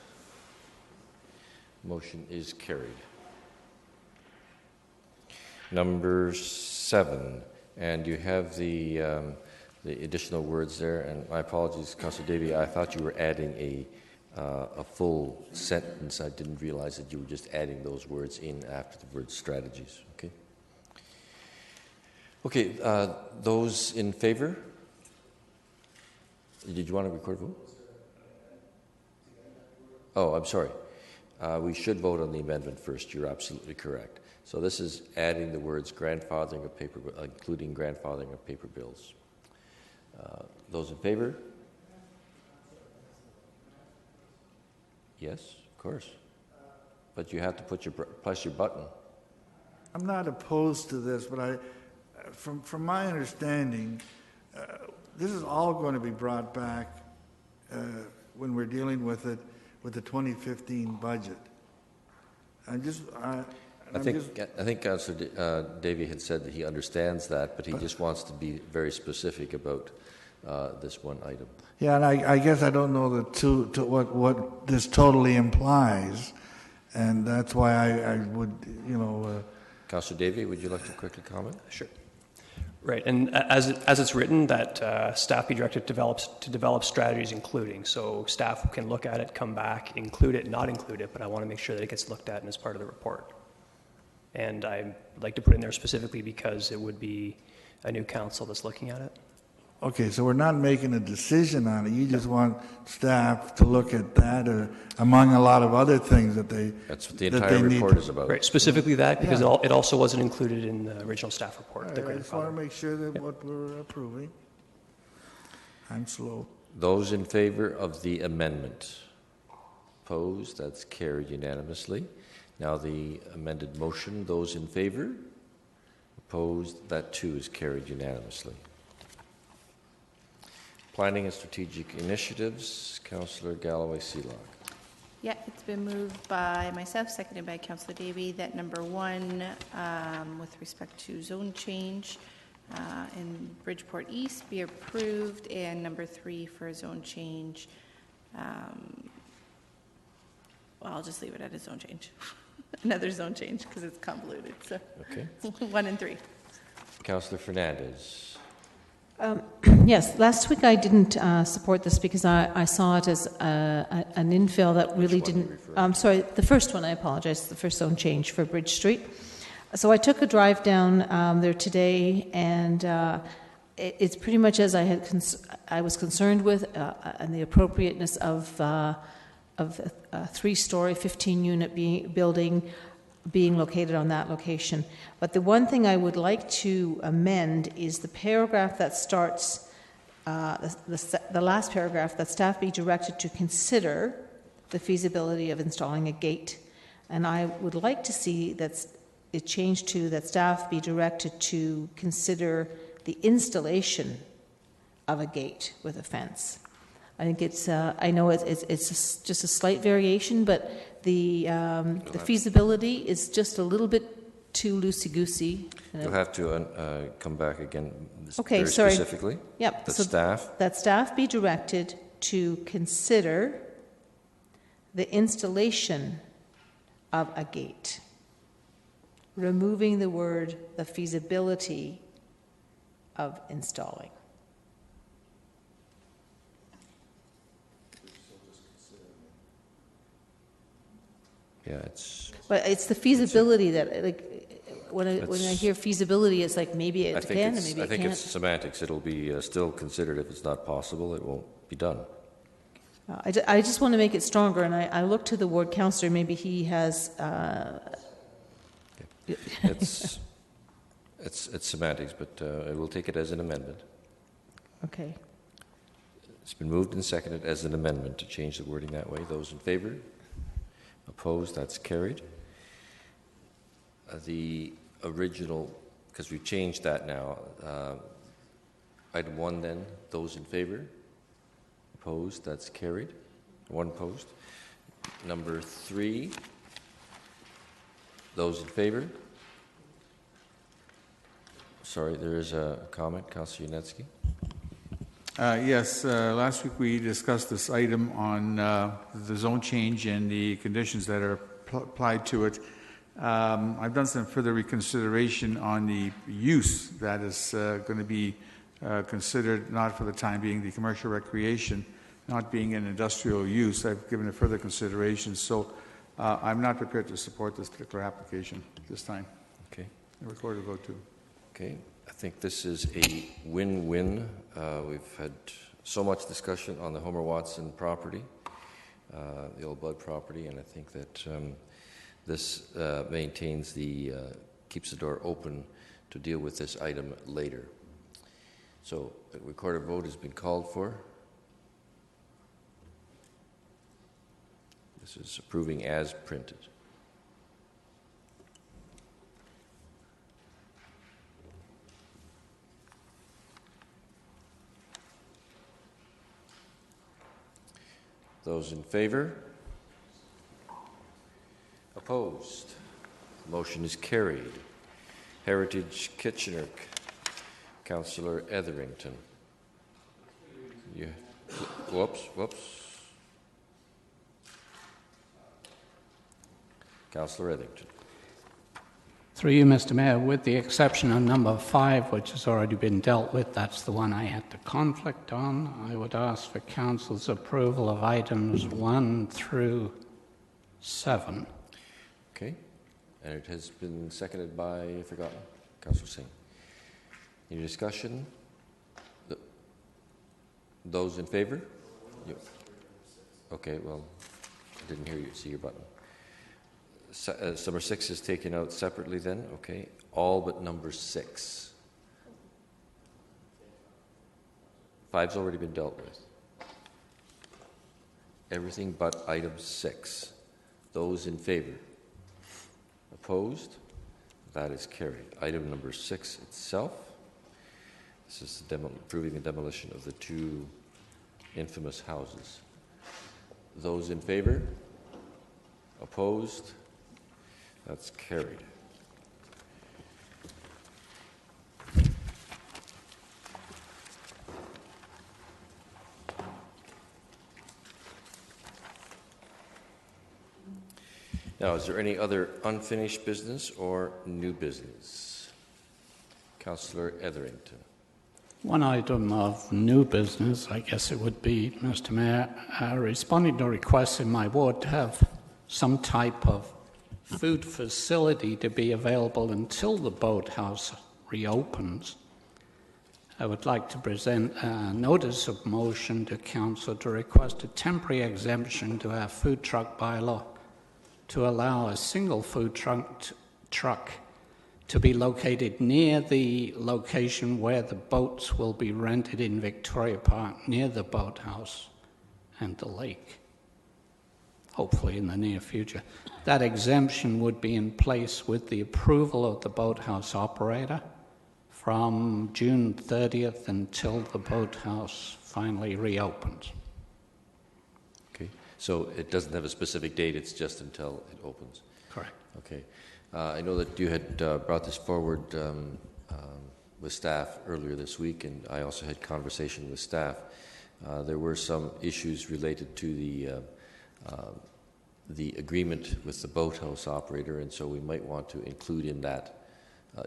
Motion is carried. Number 7, and you have the additional words there. And my apologies, Councillor Davey. I thought you were adding a full sentence. I didn't realize that you were just adding those words in after the word strategies. Okay. Okay. Those in favor? Did you want to record a vote? Oh, I'm sorry. We should vote on the amendment first. You're absolutely correct. So this is adding the words grandfathering of paper, including grandfathering of paper bills. Those in favor? Yes, of course. But you have to press your button. I'm not opposed to this, but from my understanding, this is all going to be brought back when we're dealing with it with the 2015 budget. I think Councillor Davey had said that he understands that, but he just wants to be very specific about this one item. Yeah, and I guess I don't know what this totally implies, and that's why I would, Councillor Davey, would you like to quickly comment? Sure. Right, and as it's written, that staff be directed to develop strategies including, so staff can look at it, come back, include it, not include it, but I want to make sure that it gets looked at and as part of the report. And I'd like to put in there specifically because it would be a new council that's looking at it. Okay, so we're not making a decision on it. You just want staff to look at that, among a lot of other things that they. That's what the entire report is about. Right, specifically that, because Yeah. it also wasn't included in the original staff report. All the right, I just want grandfather. to make sure that what we're approving. I'm slow. Those in favor of the amendment? Opposed? That's carried unanimously. Now the amended motion, those in favor? Opposed? That too is carried unanimously. Planning and Strategic Initiatives, Councillor Galloway-Seelock. Yeah, it's been moved by myself, seconded by Councillor Davey, that number 1, with respect to zone change in Bridgeport East, be approved, and number 3 for a zone change. Well, I'll just leave it at a zone change. Another zone change, because it's convoluted. So, Okay. 1 and 3. Councillor Fernandez. Yes, last week I didn't support this because I saw it as an infill that really didn't. Sorry, the first one. I apologize. The first zone change for Bridge Street. So I took a drive down there today, and it's pretty much as I was concerned with, and the appropriateness of a 3-story, 15-unit building being located on that location. But the one thing I would like to amend is the paragraph that starts, the last paragraph, that staff be directed to consider the feasibility of installing a gate. And I would like to see that it changed to that staff be directed to consider the installation of a gate with a fence. I think it's. I know it's just a slight variation, but the feasibility is just a little bit too loosey-goosey. You'll have to come back again. Okay, very sorry. Specifically. Yep. The so staff. That staff be directed to consider the installation of a gate, removing the word the feasibility of installing. Yeah, it's. But it's the feasibility that, like, when I hear feasibility, it's like maybe it can and maybe it I think can't. it's semantics. It'll be still considered. If it's not possible, it won't be done. I just want to make it stronger, and I look to the ward councillor. Maybe he has. It's semantics, but we'll take it as an amendment. Okay. It's been moved and seconded as an amendment to change the wording that way. Those in favor? Opposed? That's carried. The original, because we've changed that now, item 1 then, those in favor? Opposed? That's carried. 1 opposed. Number 3, those in favor? Sorry, there is a comment. Councillor Yunetsky. Yes, last week we discussed this item on the zone change and the conditions that are applied to it. I've done some further reconsideration on the use that is going to be considered, not for the time being the commercial recreation, not being an industrial use. I've given it further consideration, so I'm not prepared to support this particular application this time. Okay. I record a vote too. Okay, I think this is a win-win. We've had so much discussion on the Homer Watson property, the Old Blood property, and I think that this maintains keeps the door open to deal with this item later. So a recorded vote has been called for. This is approving as printed. Those in favor? Opposed? Motion is carried. Heritage Kitchener, Councillor Etherington. Whoops. Councillor Etherington. Through you, Mr. Mayor, with the exception of number 5, which has already been dealt with, that's the one I had the conflict on, I would ask for Council's approval of items 1 through 7. Okay. And it has been seconded by, Councillor Singh. Any discussion? Those in favor? Okay, well, I didn't hear you see your button. Number 6 is taken out separately then, okay. All but number 6. 5's already been dealt with. Everything but item 6. Those in favor? Opposed? That is carried. Item number 6 itself. This is approving the demolition of the 2 infamous houses. Those in favor? Opposed? That's carried. Now, is there any other unfinished business or new business? Councillor Etherington. One item of new business, I guess it would be, Mr. Mayor, responding to requests in my ward to have some type of food facility to be available until the boathouse reopens. I would like to present a notice of motion to Council to request a temporary exemption to our food truck bylaw to allow a single food truck to be located near the location where the boats will be rented in Victoria Park, near the boathouse and the lake, hopefully in the near future. That exemption would be in place with the approval of the boathouse operator from June 30th until the boathouse finally reopens. Okay, so it doesn't have a specific date, it's just until it opens. Correct. Okay. I know that you had brought this forward with staff earlier this week, and I also had conversation with staff. There were some issues related to the agreement with the boathouse operator, and so we might want to include in that.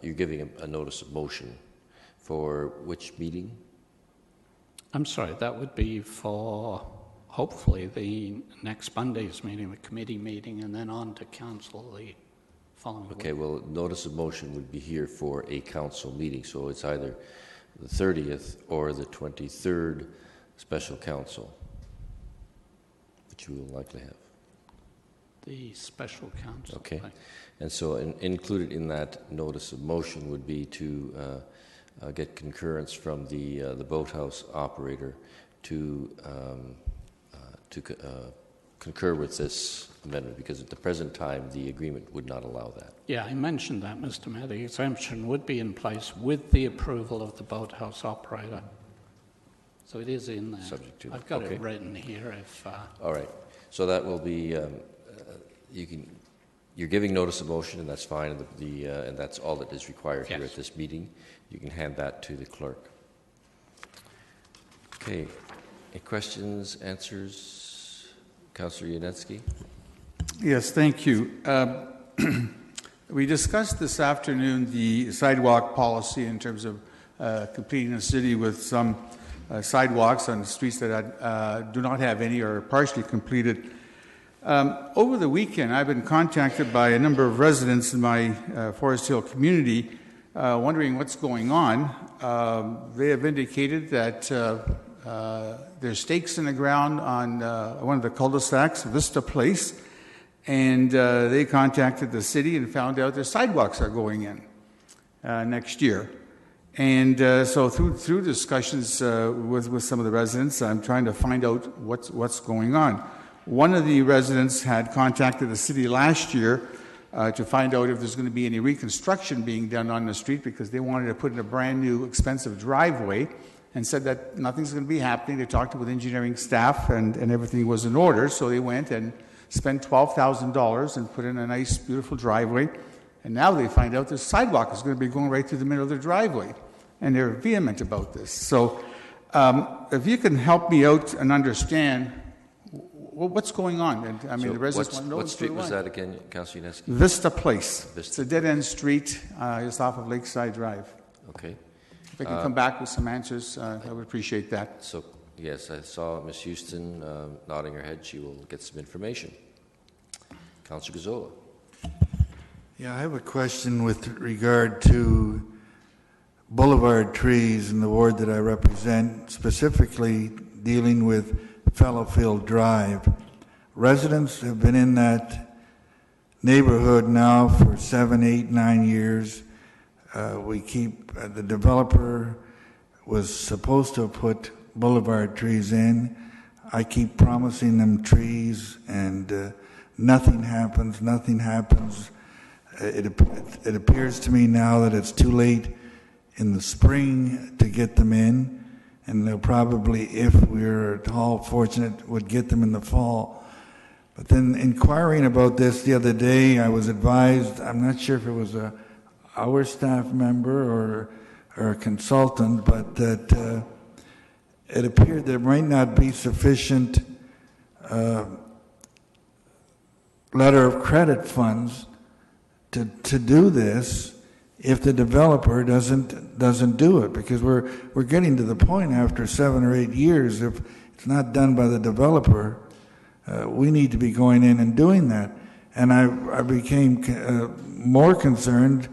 You're giving a notice of motion for which meeting? I'm sorry, that would be for hopefully the next Monday's meeting, the committee meeting, and then on to council the following Okay, week. well, notice of motion would be here for a council meeting, so it's either the 30th or the 23rd special council, which you will likely have. The special council. Okay, and so included in that notice of motion would be to get concurrence from the boathouse operator to concur with this amendment, because at the present time the agreement would not allow that. Yeah, I mentioned that, Mr. Mayor. The exemption would be in place with the approval of the boathouse operator. So it is in there. Subject to. I've got okay. it written here. If all right, so that will be you're giving notice of motion, and that's fine. And that's all that is required here at this meeting. You can hand that to the clerk. Okay, any questions, answers, Councillor Yanetsky? Yes, thank you. We discussed this afternoon the sidewalk policy in terms of completing the city with some sidewalks on the streets that do not have any or are partially completed. Over the weekend, I've been contacted by a number of residents in my Forest Hill community wondering what's going on. They have indicated that there's stakes in the ground on one of the cul-de-sacs, Vista Place, and they contacted the city and found out their sidewalks are going in next year. And so through discussions with some of the residents, I'm trying to find out what's going on. One of the residents had contacted the city last year to find out if there's going to be any reconstruction being done on the street, because they wanted to put in a brand new expensive driveway, and said that nothing's going to be happening. They talked with engineering staff and everything was in order, so they went and spent $12,000 and put in a nice, beautiful driveway. And now they find out the sidewalk is going to be going right through the middle of their driveway. And they're vehement about this. So if you can help me out and understand what's going on. And, I mean, so the residents want to know what street was that again, Councillor Yanetsky? Vista Place. Vista. It's a dead-end street just off of Lakeside Drive. Okay. If I can come back with some answers, I would appreciate that. So, yes, I saw Ms. Houston nodding her head. She will get some information. Councillor Gazzola. Yeah, I have a question with regard to boulevard trees in the ward that I represent, specifically dealing with Fellowfield Drive. Residents have been in that neighborhood now for 7, 8, 9 years. The developer was supposed to have put boulevard trees in. I keep promising them trees, and nothing happens. It appears to me now that it's too late in the spring to get them in, and they'll probably, if we're at all fortunate, would get them in the fall. But then inquiring about this the other day, I was advised, I'm not sure if it was our staff member or a consultant, but that it appeared there might not be sufficient letter of credit funds to do this if the developer doesn't do it, because we're getting to the point after 7 or 8 years, if it's not done by the developer, we need to be going in and doing that. And I became more concerned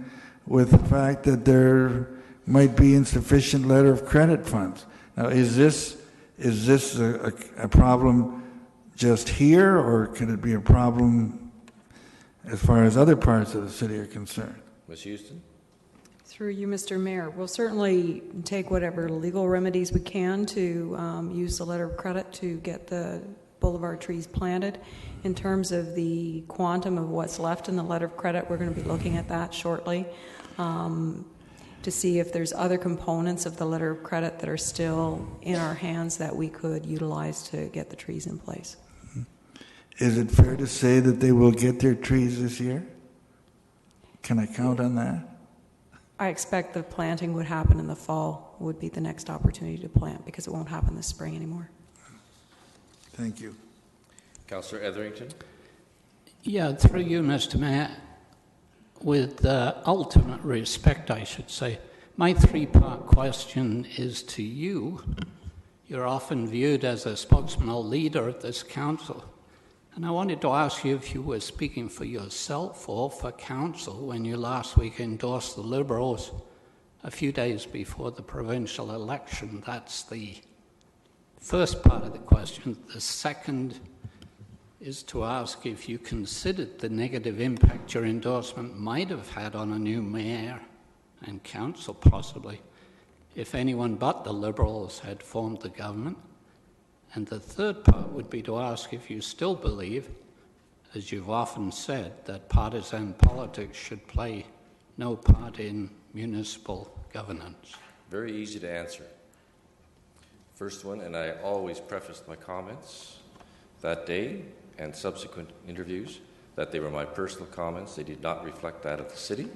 with the fact that there might be insufficient letter of credit funds. Now, is this a problem just here, or could it be a problem as far as other parts of the city are concerned? Ms. Houston? Through you, Mr. Mayor, we'll certainly take whatever legal remedies we can to use the letter of credit to get the boulevard trees planted. In terms of the quantum of what's left in the letter of credit, we're going to be looking at that shortly to see if there's other components of the letter of credit that are still in our hands that we could utilize to get the trees in place. Is it fair to say that they will get their trees this year? Can I count on that? I expect the planting would happen in the fall, would be the next opportunity to plant, because it won't happen this spring anymore. Thank you. Councillor Etherington? Yeah, through you, Mr. Mayor, with ultimate respect, I should say, my three-part question is to you. You're often viewed as a spokesman or leader of this council. And I wanted to ask you if you were speaking for yourself or for council when you last week endorsed the Liberals a few days before the provincial election. That's the first part of the question. The second is to ask if you considered the negative impact your endorsement might have had on a new mayor and council, possibly, if anyone but the Liberals had formed the government. And the third part would be to ask if you still believe, as you've often said, that partisan politics should play no part in municipal governance. Very easy to answer. First one, and I always prefaced my comments that day and subsequent interviews that they were my personal comments. They did not reflect that of the city.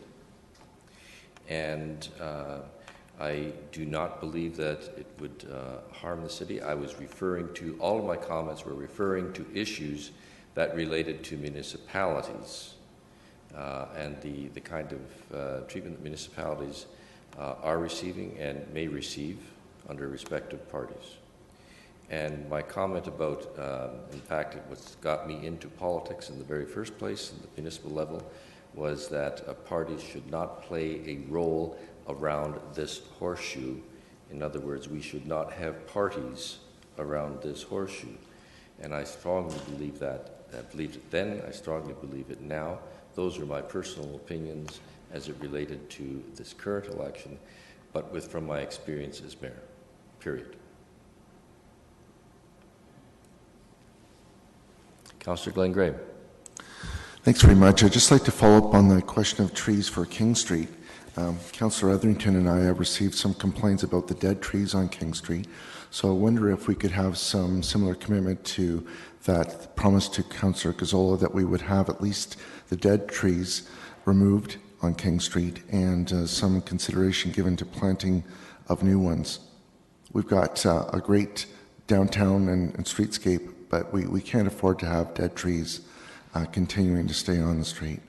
And I do not believe that it would harm the city. I was referring to, all of my comments were referring to issues that related to municipalities and the kind of treatment that municipalities are receiving and may receive under respective parties. And my comment about, in fact, what got me into politics in the very first place, at the municipal level, was that parties should not play a role around this horseshoe. In other words, we should not have parties around this horseshoe. And I strongly believe that. I believed it then, I strongly believe it now. Those are my personal opinions as it related to this current election, but from my experience as mayor, period. Councillor Glenn Graham. Thanks very much. I'd just like to follow up on the question of trees for King Street. Councillor Etherington and I have received some complaints about the dead trees on King Street, so I wonder if we could have some similar commitment to that promise to Councillor Gazzola that we would have at least the dead trees removed on King Street and some consideration given to planting of new ones. We've got a great downtown and streetscape, but we can't afford to have dead trees continuing to stay on the street.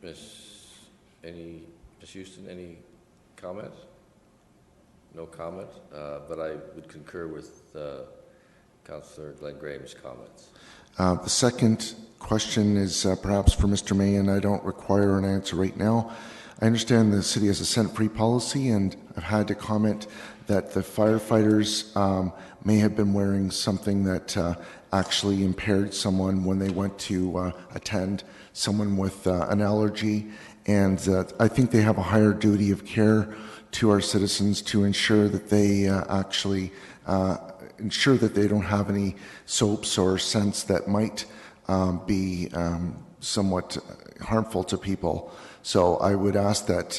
Ms. Houston, any comments? No comment, but I would concur with Councillor Glenn Graham's comments. The second question is perhaps for Mr. May, and I don't require an answer right now. I understand the city has a scent-free policy, and I've had to comment that the firefighters may have been wearing something that actually impaired someone when they went to attend someone with an allergy. And I think they have a higher duty of care to our citizens to ensure that they ensure that they don't have any soaps or scents that might be somewhat harmful to people. So I would ask that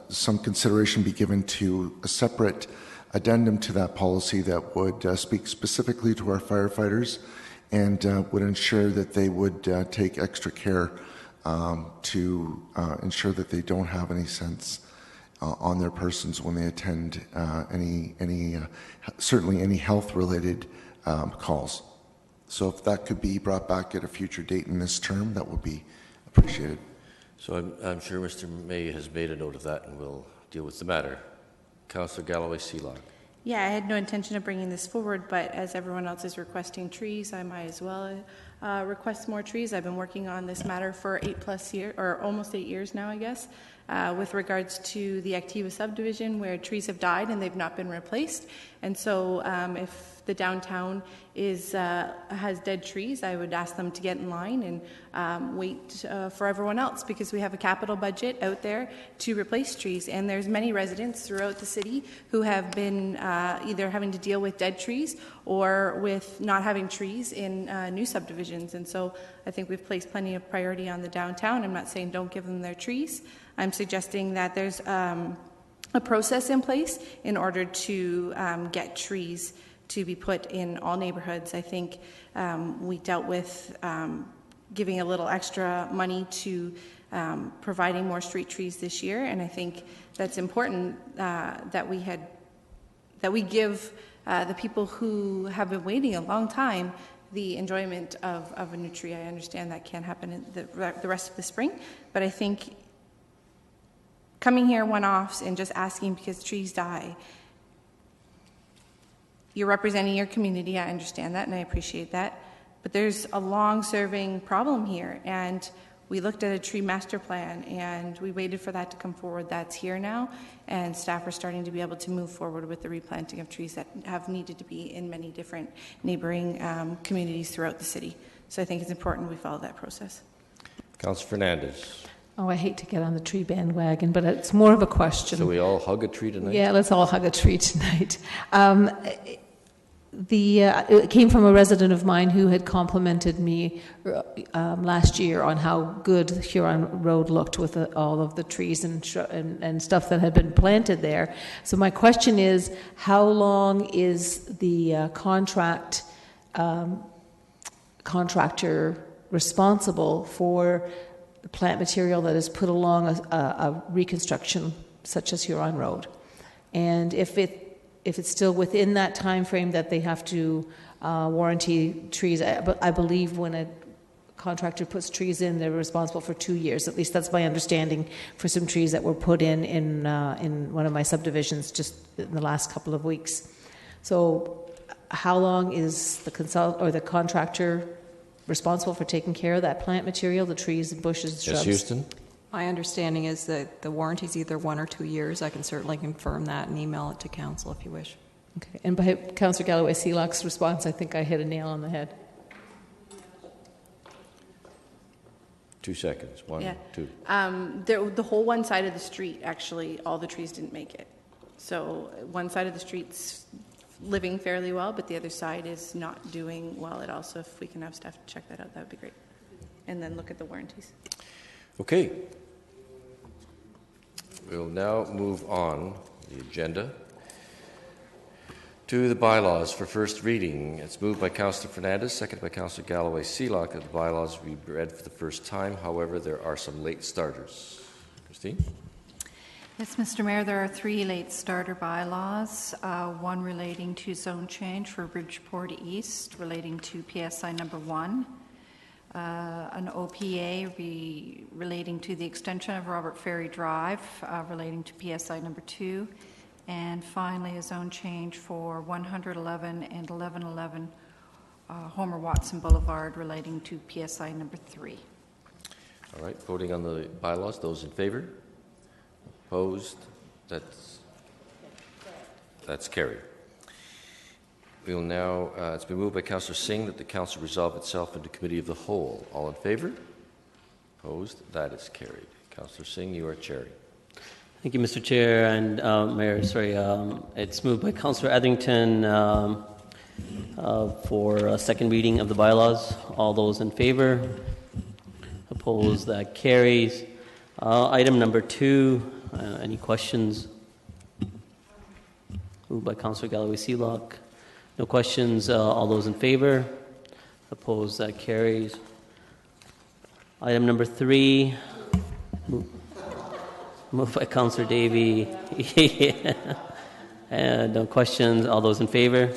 some consideration be given to a separate addendum to that policy that would speak specifically to our firefighters and would ensure that they would take extra care to ensure that they don't have any scents on their persons when they attend certainly any health-related calls. So if that could be brought back at a future date in this term, that would be appreciated. So I'm sure Mr. May has made a note of that and will deal with the matter. Councillor Galloway-Seelock. Yeah, I had no intention of bringing this forward, but as everyone else is requesting trees, I might as well request more trees. I've been working on this matter for 8+ years, or almost 8 years now, I guess, with regards to the Activa subdivision where trees have died and they've not been replaced. And so if the downtown has dead trees, I would ask them to get in line and wait for everyone else, because we have a capital budget out there to replace trees. And there's many residents throughout the city who have been either having to deal with dead trees or with not having trees in new subdivisions. And so I think we've placed plenty of priority on the downtown. I'm not saying don't give them their trees. I'm suggesting that there's a process in place in order to get trees to be put in all neighborhoods. I think we dealt with giving a little extra money to providing more street trees this year, and I think that's important that we give the people who have been waiting a long time the enjoyment of a new tree. I understand that can't happen in the rest of the spring, but I think coming here one-offs and just asking because trees die, you're representing your community. I understand that and I appreciate that, but there's a long-serving problem here, and we looked at a tree master plan and we waited for that to come forward. That's here now, and staff are starting to be able to move forward with the replanting of trees that have needed to be in many different neighboring communities throughout the city. So I think it's important we follow that process. Councillor Fernandez. Oh, I hate to get on the tree bandwagon, but it's more of a question. So we all hug a tree tonight? Yeah, let's all hug a tree tonight. It came from a resident of mine who had complimented me last year on how good Huron Road looked with all of the trees and stuff that had been planted there. So my question is, how long is the contractor responsible for the plant material that is put along a reconstruction such as Huron Road? And if it's still within that time frame that they have to warranty trees, I believe when a contractor puts trees in, they're responsible for 2 years. At least that's my understanding for some trees that were put in one of my subdivisions just in the last couple of weeks. So how long is the contractor responsible for taking care of that plant material, the trees and bushes, shrubs? Yes, Houston? My understanding is that the warranty is either 1 or 2 years. I can certainly confirm that and email it to council if you wish. Okay. And by Councillor Galloway-Seelock's response, I think I hit a nail on the head. 2 seconds. 1, Yeah. 2. The whole one side of the street, actually, all the trees didn't make it. So one side of the street's living fairly well, but the other side is not doing well at all. So if we can have staff check that out, that would be great. And then look at the warranties. Okay. We'll now move on the agenda to the bylaws for first reading. It's moved by Councillor Fernandez, seconded by Councillor Galloway-Seelock that the bylaws be read for the first time. However, there are some late starters. Christine? Yes, Mr. Mayor, there are 3 late starter bylaws, one relating to zone change for Bridgeport East, relating to PSI number 1, an OPA relating to the extension of Robert Ferry Drive, relating to PSI number 2, and finally a zone change for 111 and 1111 Homer Watson Boulevard, relating to PSI number 3. All right, voting on the bylaws. Those in favor? Opposed? That's carried. We will now, it's been moved by Councillor Singh that the Council resolve itself into Committee of the Whole. All in favour? Opposed? That is carried. Councillor Singh, you are chairing. Thank you, Mr. Chair and Mayor. It's moved by Councillor Etherington for a second reading of the bylaws. All those in favour? Opposed? That carries. Item number 2. Any questions? Moved by Councillor Galloway-Sealock. No questions. All those in favour? Opposed? That carries. Item number 3. Moved by Councillor Davey. And no questions. All those in favour?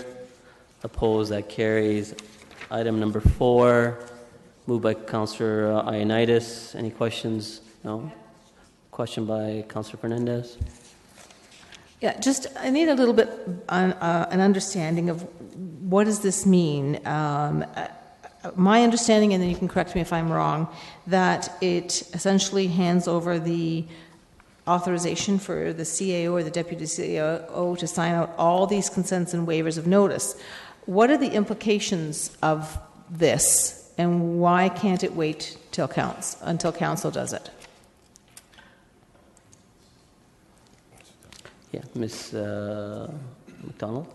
Opposed? That carries. Item number 4. Moved by Councillor Ioannidis. Any questions? No? Question by Councillor Fernandez. Yeah, I need a little bit an understanding of what does this mean. My understanding, and then you can correct me if I'm wrong, that it essentially hands over the authorization for the CAO or the Deputy CAO to sign out all these consents and waivers of notice. What are the implications of this, and why can't it wait until Council does it? Yeah, Ms. McDonald.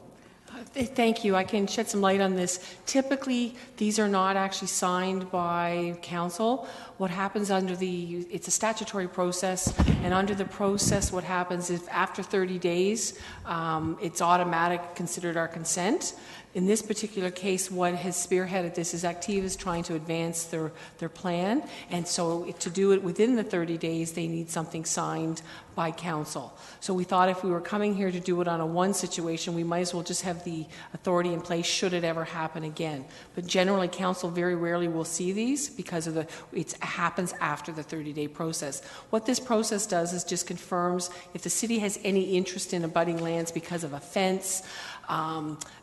Thank you. I can shed some light on this. Typically, these are not actually signed by council. What happens it's a statutory process, and under the process, what happens is after 30 days, it's automatic, considered our consent. In this particular case, what has spearheaded this is Activas trying to advance their plan, and so to do it within the 30 days, they need something signed by council. So we thought if we were coming here to do it on a one situation, we might as well just have the authority in place should it ever happen again. But generally, council very rarely will see these because it happens after the 30-day process. What this process does is just confirms if the city has any interest in abutting lands because of a fence,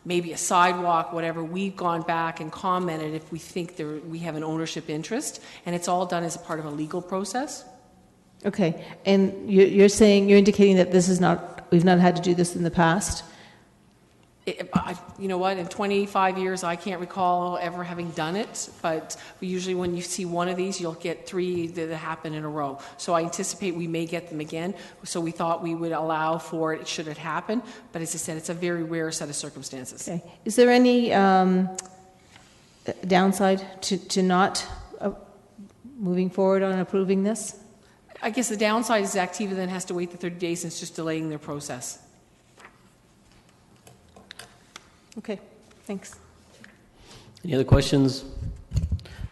maybe a sidewalk, whatever, we've gone back and commented if we think we have an ownership interest, and it's all done as a part of a legal process. Okay, and you're indicating that we've not had to do this in the past? You know what, in 25 years, I can't recall ever having done it, but usually when you see one of these, you'll get 3 that happen in a row. So I anticipate we may get them again, so we thought we would allow for it should it happen, but as I said, it's a very rare set of circumstances. Okay. Is there any downside to not moving forward on approving this? I guess the downside is Activa then has to wait the 30 days and it's just delaying their process. Okay, thanks. Any other questions?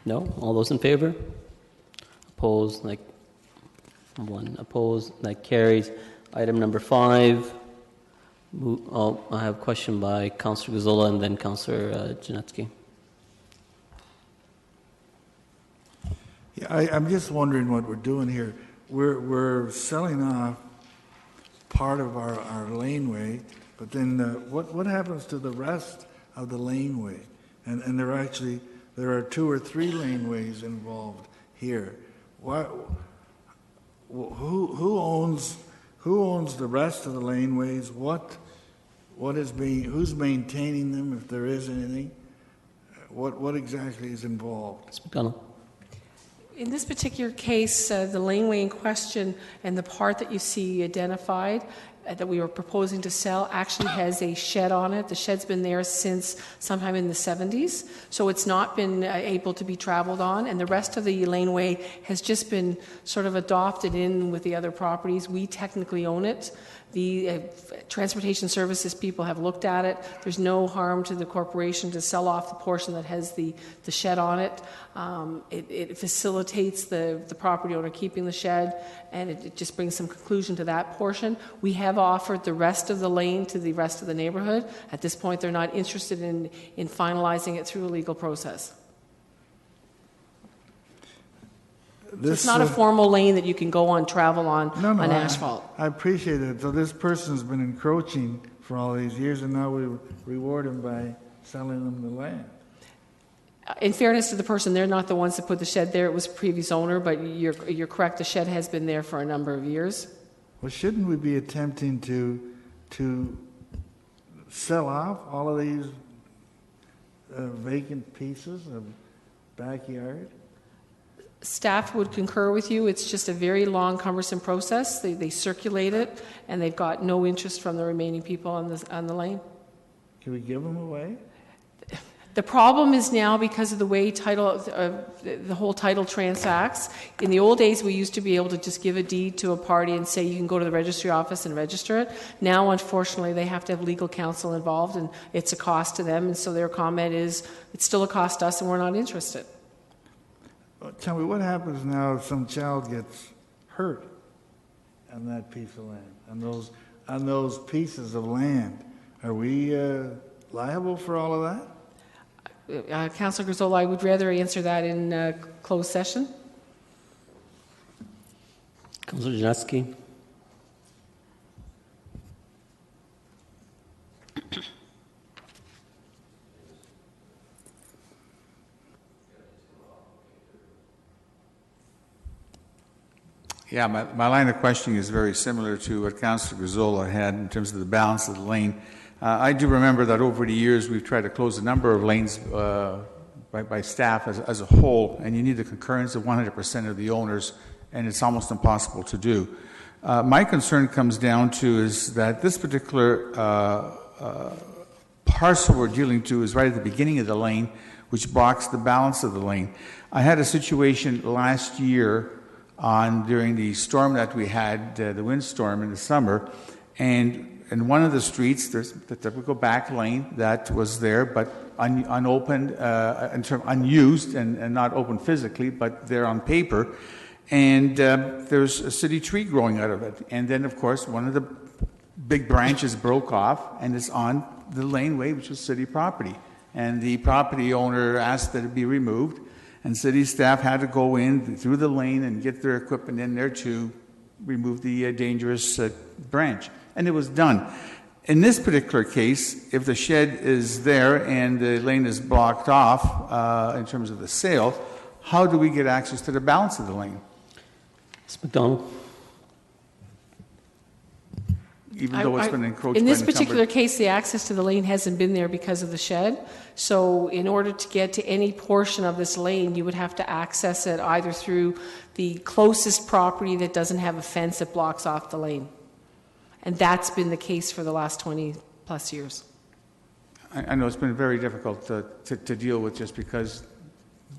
No? All those in favor? Opposed? Like 1 opposed. That carries. Item number 5. I have a question by Councillor Gazzola and then Councillor Janetsky. Yeah, I'm just wondering what we're doing here. We're selling off part of our laneway, but then what happens to the rest of the laneway? And there are 2 or 3 laneways involved here. Who owns the rest of the laneways? Who's maintaining them, if there is anything? What exactly is involved? Ms. McDonald. In this particular case, the laneway in question and the part that you see identified that we were proposing to sell actually has a shed on it. The shed's been there since sometime in the 70s, so it's not been able to be traveled on, and the rest of the laneway has just been sort of adopted in with the other properties. We technically own it. The transportation services people have looked at it. There's no harm to the corporation to sell off the portion that has the shed on it. It facilitates the property owner keeping the shed, and it just brings some conclusion to that portion. We have offered the rest of the lane to the rest of the neighborhood. At this point, they're not interested in finalizing it through a legal process. So it's not a formal lane that you can go on, travel on asphalt. I appreciate it. So this person's been encroaching for all these years, and now we reward him by selling them the land. In fairness to the person, they're not the ones that put the shed there. It was a previous owner, but you're correct. The shed has been there for a number of years. well, shouldn't we be attempting to sell off all of these vacant pieces of backyard? Staff would concur with you. It's just a very long, cumbersome process. They circulate it, and they've got no interest from the remaining people on the lane. Can we give them away? The problem is now because of the way the whole title transacts. In the old days, we used to be able to just give a deed to a party and say you can go to the registry office and register it. Now, unfortunately, they have to have legal counsel involved, and it's a cost to them. And so their comment is, it's still a cost to us, and we're not interested. Tell me, what happens now if some child gets hurt on that piece of land, on those pieces of land? Are we liable for all of that? Councillor Griswold, I would rather answer that in closed session. Councillor Janetsky. Yeah, my line of questioning is very similar to what Councillor Gazzola had in terms of the balance of the lane. I do remember that over the years we've tried to close a number of lanes by staff as a whole, and you need the concurrence of 100% of the owners, and it's almost impossible to do. My concern comes down to is that this particular parcel we're dealing to is right at the beginning of the lane, which blocks the balance of the lane. I had a situation last year during the storm that we had, the windstorm in the summer, and in one of the streets, there's the typical back lane that was there, but unopened, unused, and not open physically, but there on paper. And there's a city tree growing out of it. And then, of course, one of the big branches broke off and is on the laneway, which was city property. And the property owner asked that it be removed, and city staff had to go in through the lane and get their equipment in there to remove the dangerous branch. And it was done. In this particular case, if the shed is there and the lane is blocked off in terms of the sale, how do we get access to the balance of the lane? Ms. McDonald. Even though it's been encroached in this by particular case, the access to the lane hasn't been there because of the shed. So in order to get to any portion of this lane, you would have to access it either through the closest property that doesn't have a fence that blocks off the lane. And that's been the case for the last 20 plus years. I know it's been very difficult to deal with just because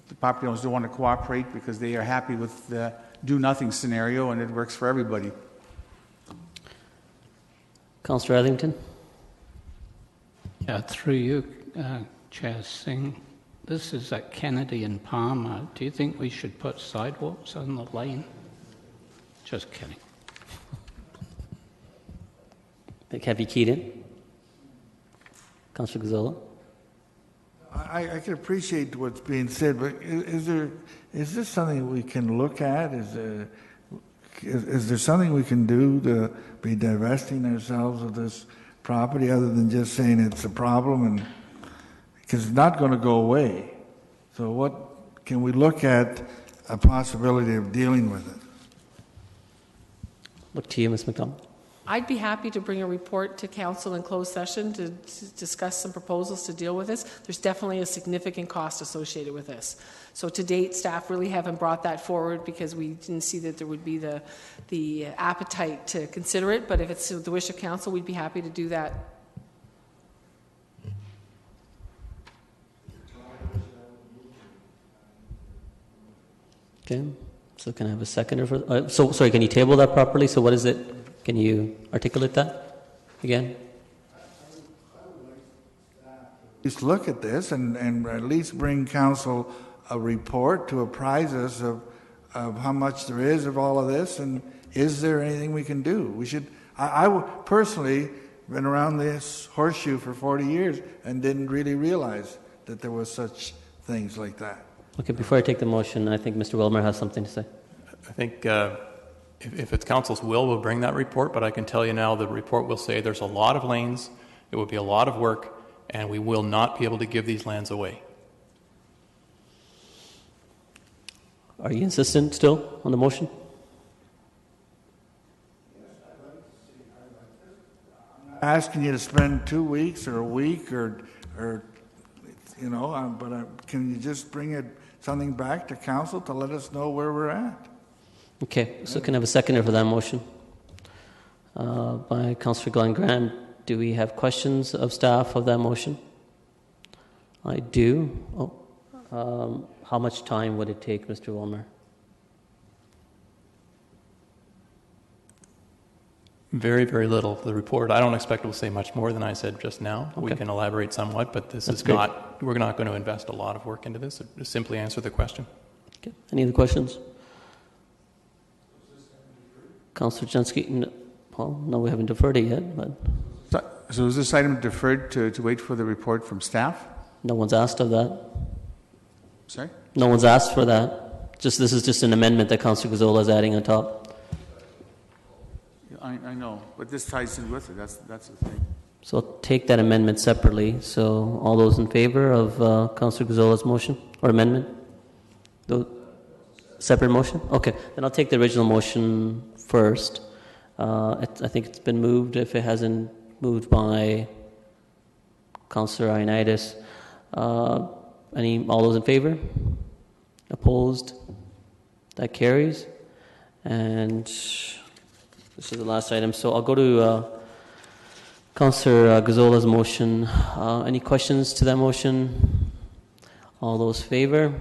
the property owners don't want to cooperate because they are happy with the do-nothing scenario and it works for everybody. Councillor Etherington. Yeah, through you, Chair Singh. This is at Kennedy and Palmer. Do you think we should put sidewalks on the lane? Just kidding. Have you keyed in? Councillor Gazzola. I can appreciate what's being said, but is this something we can look at? Is there something we can do to be divesting ourselves of this property other than just saying it's a problem? And because it's not going to go away. So what can we look at a possibility of dealing with it? Look to you, Ms. McDonald. I'd be happy to bring a report to council in closed session to discuss some proposals to deal with this. There's definitely a significant cost associated with this. So to date, staff really haven't brought that forward because we didn't see that there would be the appetite to consider it. But if it's the wish of council, we'd be happy to do that. Okay. So can I have a seconder for? Sorry, can you table that properly? So what is it? Can you articulate that again? Just look at this and at least bring council a report to apprise us of how much there is of all of this, and is there anything we can do? We should. I personally been around this horseshoe for 40 years and didn't really realize that there was such things like that. Okay, before I take the motion, I think Mr. Wilmer has something to say. I think if it's council's will, we'll bring that report, but I can tell you now the report will say there's a lot of lanes, it will be a lot of work, and we will not be able to give these lands away. Are you insistent still on the motion? asking you to spend 2 weeks or a week or can you just bring something back to council to let us know where we're at? Okay, so can I have a seconder for that motion? By Councillor Glenn Graham. Do we have questions of staff of that motion? I do. How much time would it take, Mr. Wilmer? Very, very little. The report, I don't expect it will say much more than I said just now. Okay. We can elaborate somewhat, but this is great. We're not going to invest a lot of work into this. Just simply answer the question. Okay. Any other questions? Councillor Jansky? No, we haven't deferred it yet. But So is this item deferred to wait for the report from staff? No one's asked of that. Sorry? No one's asked for that. This is just an amendment that Councillor Gazzola is adding on top. I know, but this ties in with it. That's the thing. So I'll take that amendment separately. So all those in favor of Councillor Gazzola's motion or amendment? Separate motion? Okay. Then I'll take the original motion first. I think it's been moved, if it hasn't moved by Councillor Ioannidis. All those in favor? Opposed? That carries. And this is the last item. So I'll go to Councillor Gazzola's motion. Any questions to that motion? All those in favor?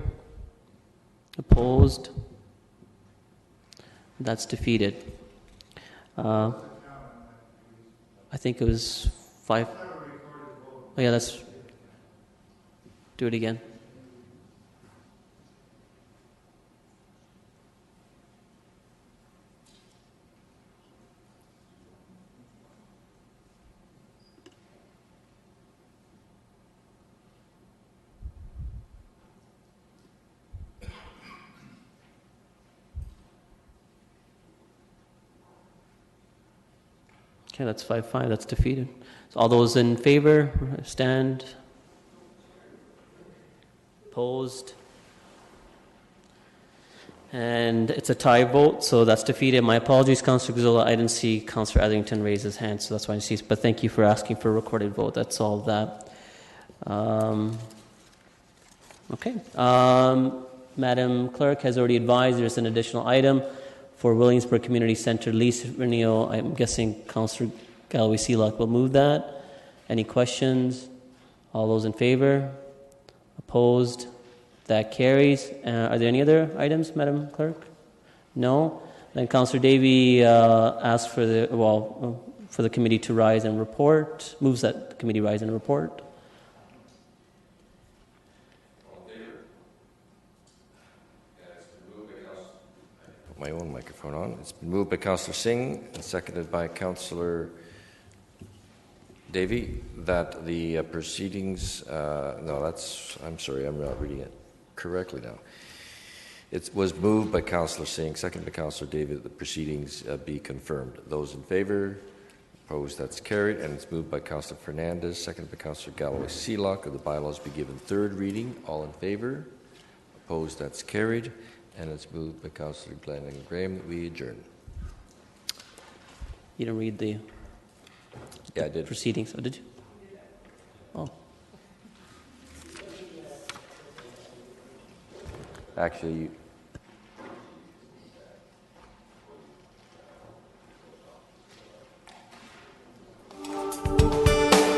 Opposed? That's defeated. I think it was 5. Oh yeah, let's do it again. Okay, that's 5-5. That's defeated. So all those in favor, stand. Opposed. And it's a tie vote, so that's defeated. My apologies, Councillor Gazzola. I didn't see Councillor Atherington raise his hand, so that's why I see. But thank you for asking for a recorded vote. That's all of that. Okay. Madam Clerk has already advised there's an additional item for Williamsburg Community Centre lease renewal. I'm guessing Councillor Galloway-Seelock will move that. Any questions? All those in favor? Opposed? That carries. Are there any other items, Madam Clerk? No? Then Councillor Davey asks for the committee to rise and report. Moves that the committee rise and report. My own microphone on. It's been moved by Councillor Singh and seconded by Councillor Davey that the proceedings. I'm sorry, I'm not reading it correctly now. It was moved by Councillor Singh, seconded by Councillor Davey, that the proceedings be confirmed. Those in favor? Opposed? That's carried. And it's moved by Councillor Fernandez, seconded by Councillor Galloway-Seelock, that the bylaws be given third reading. All in favor? Opposed? That's carried. And it's moved by Councillor Glenn Graham that we adjourn. You didn't read the I did. Proceedings. Oh, did you? Oh. Actually,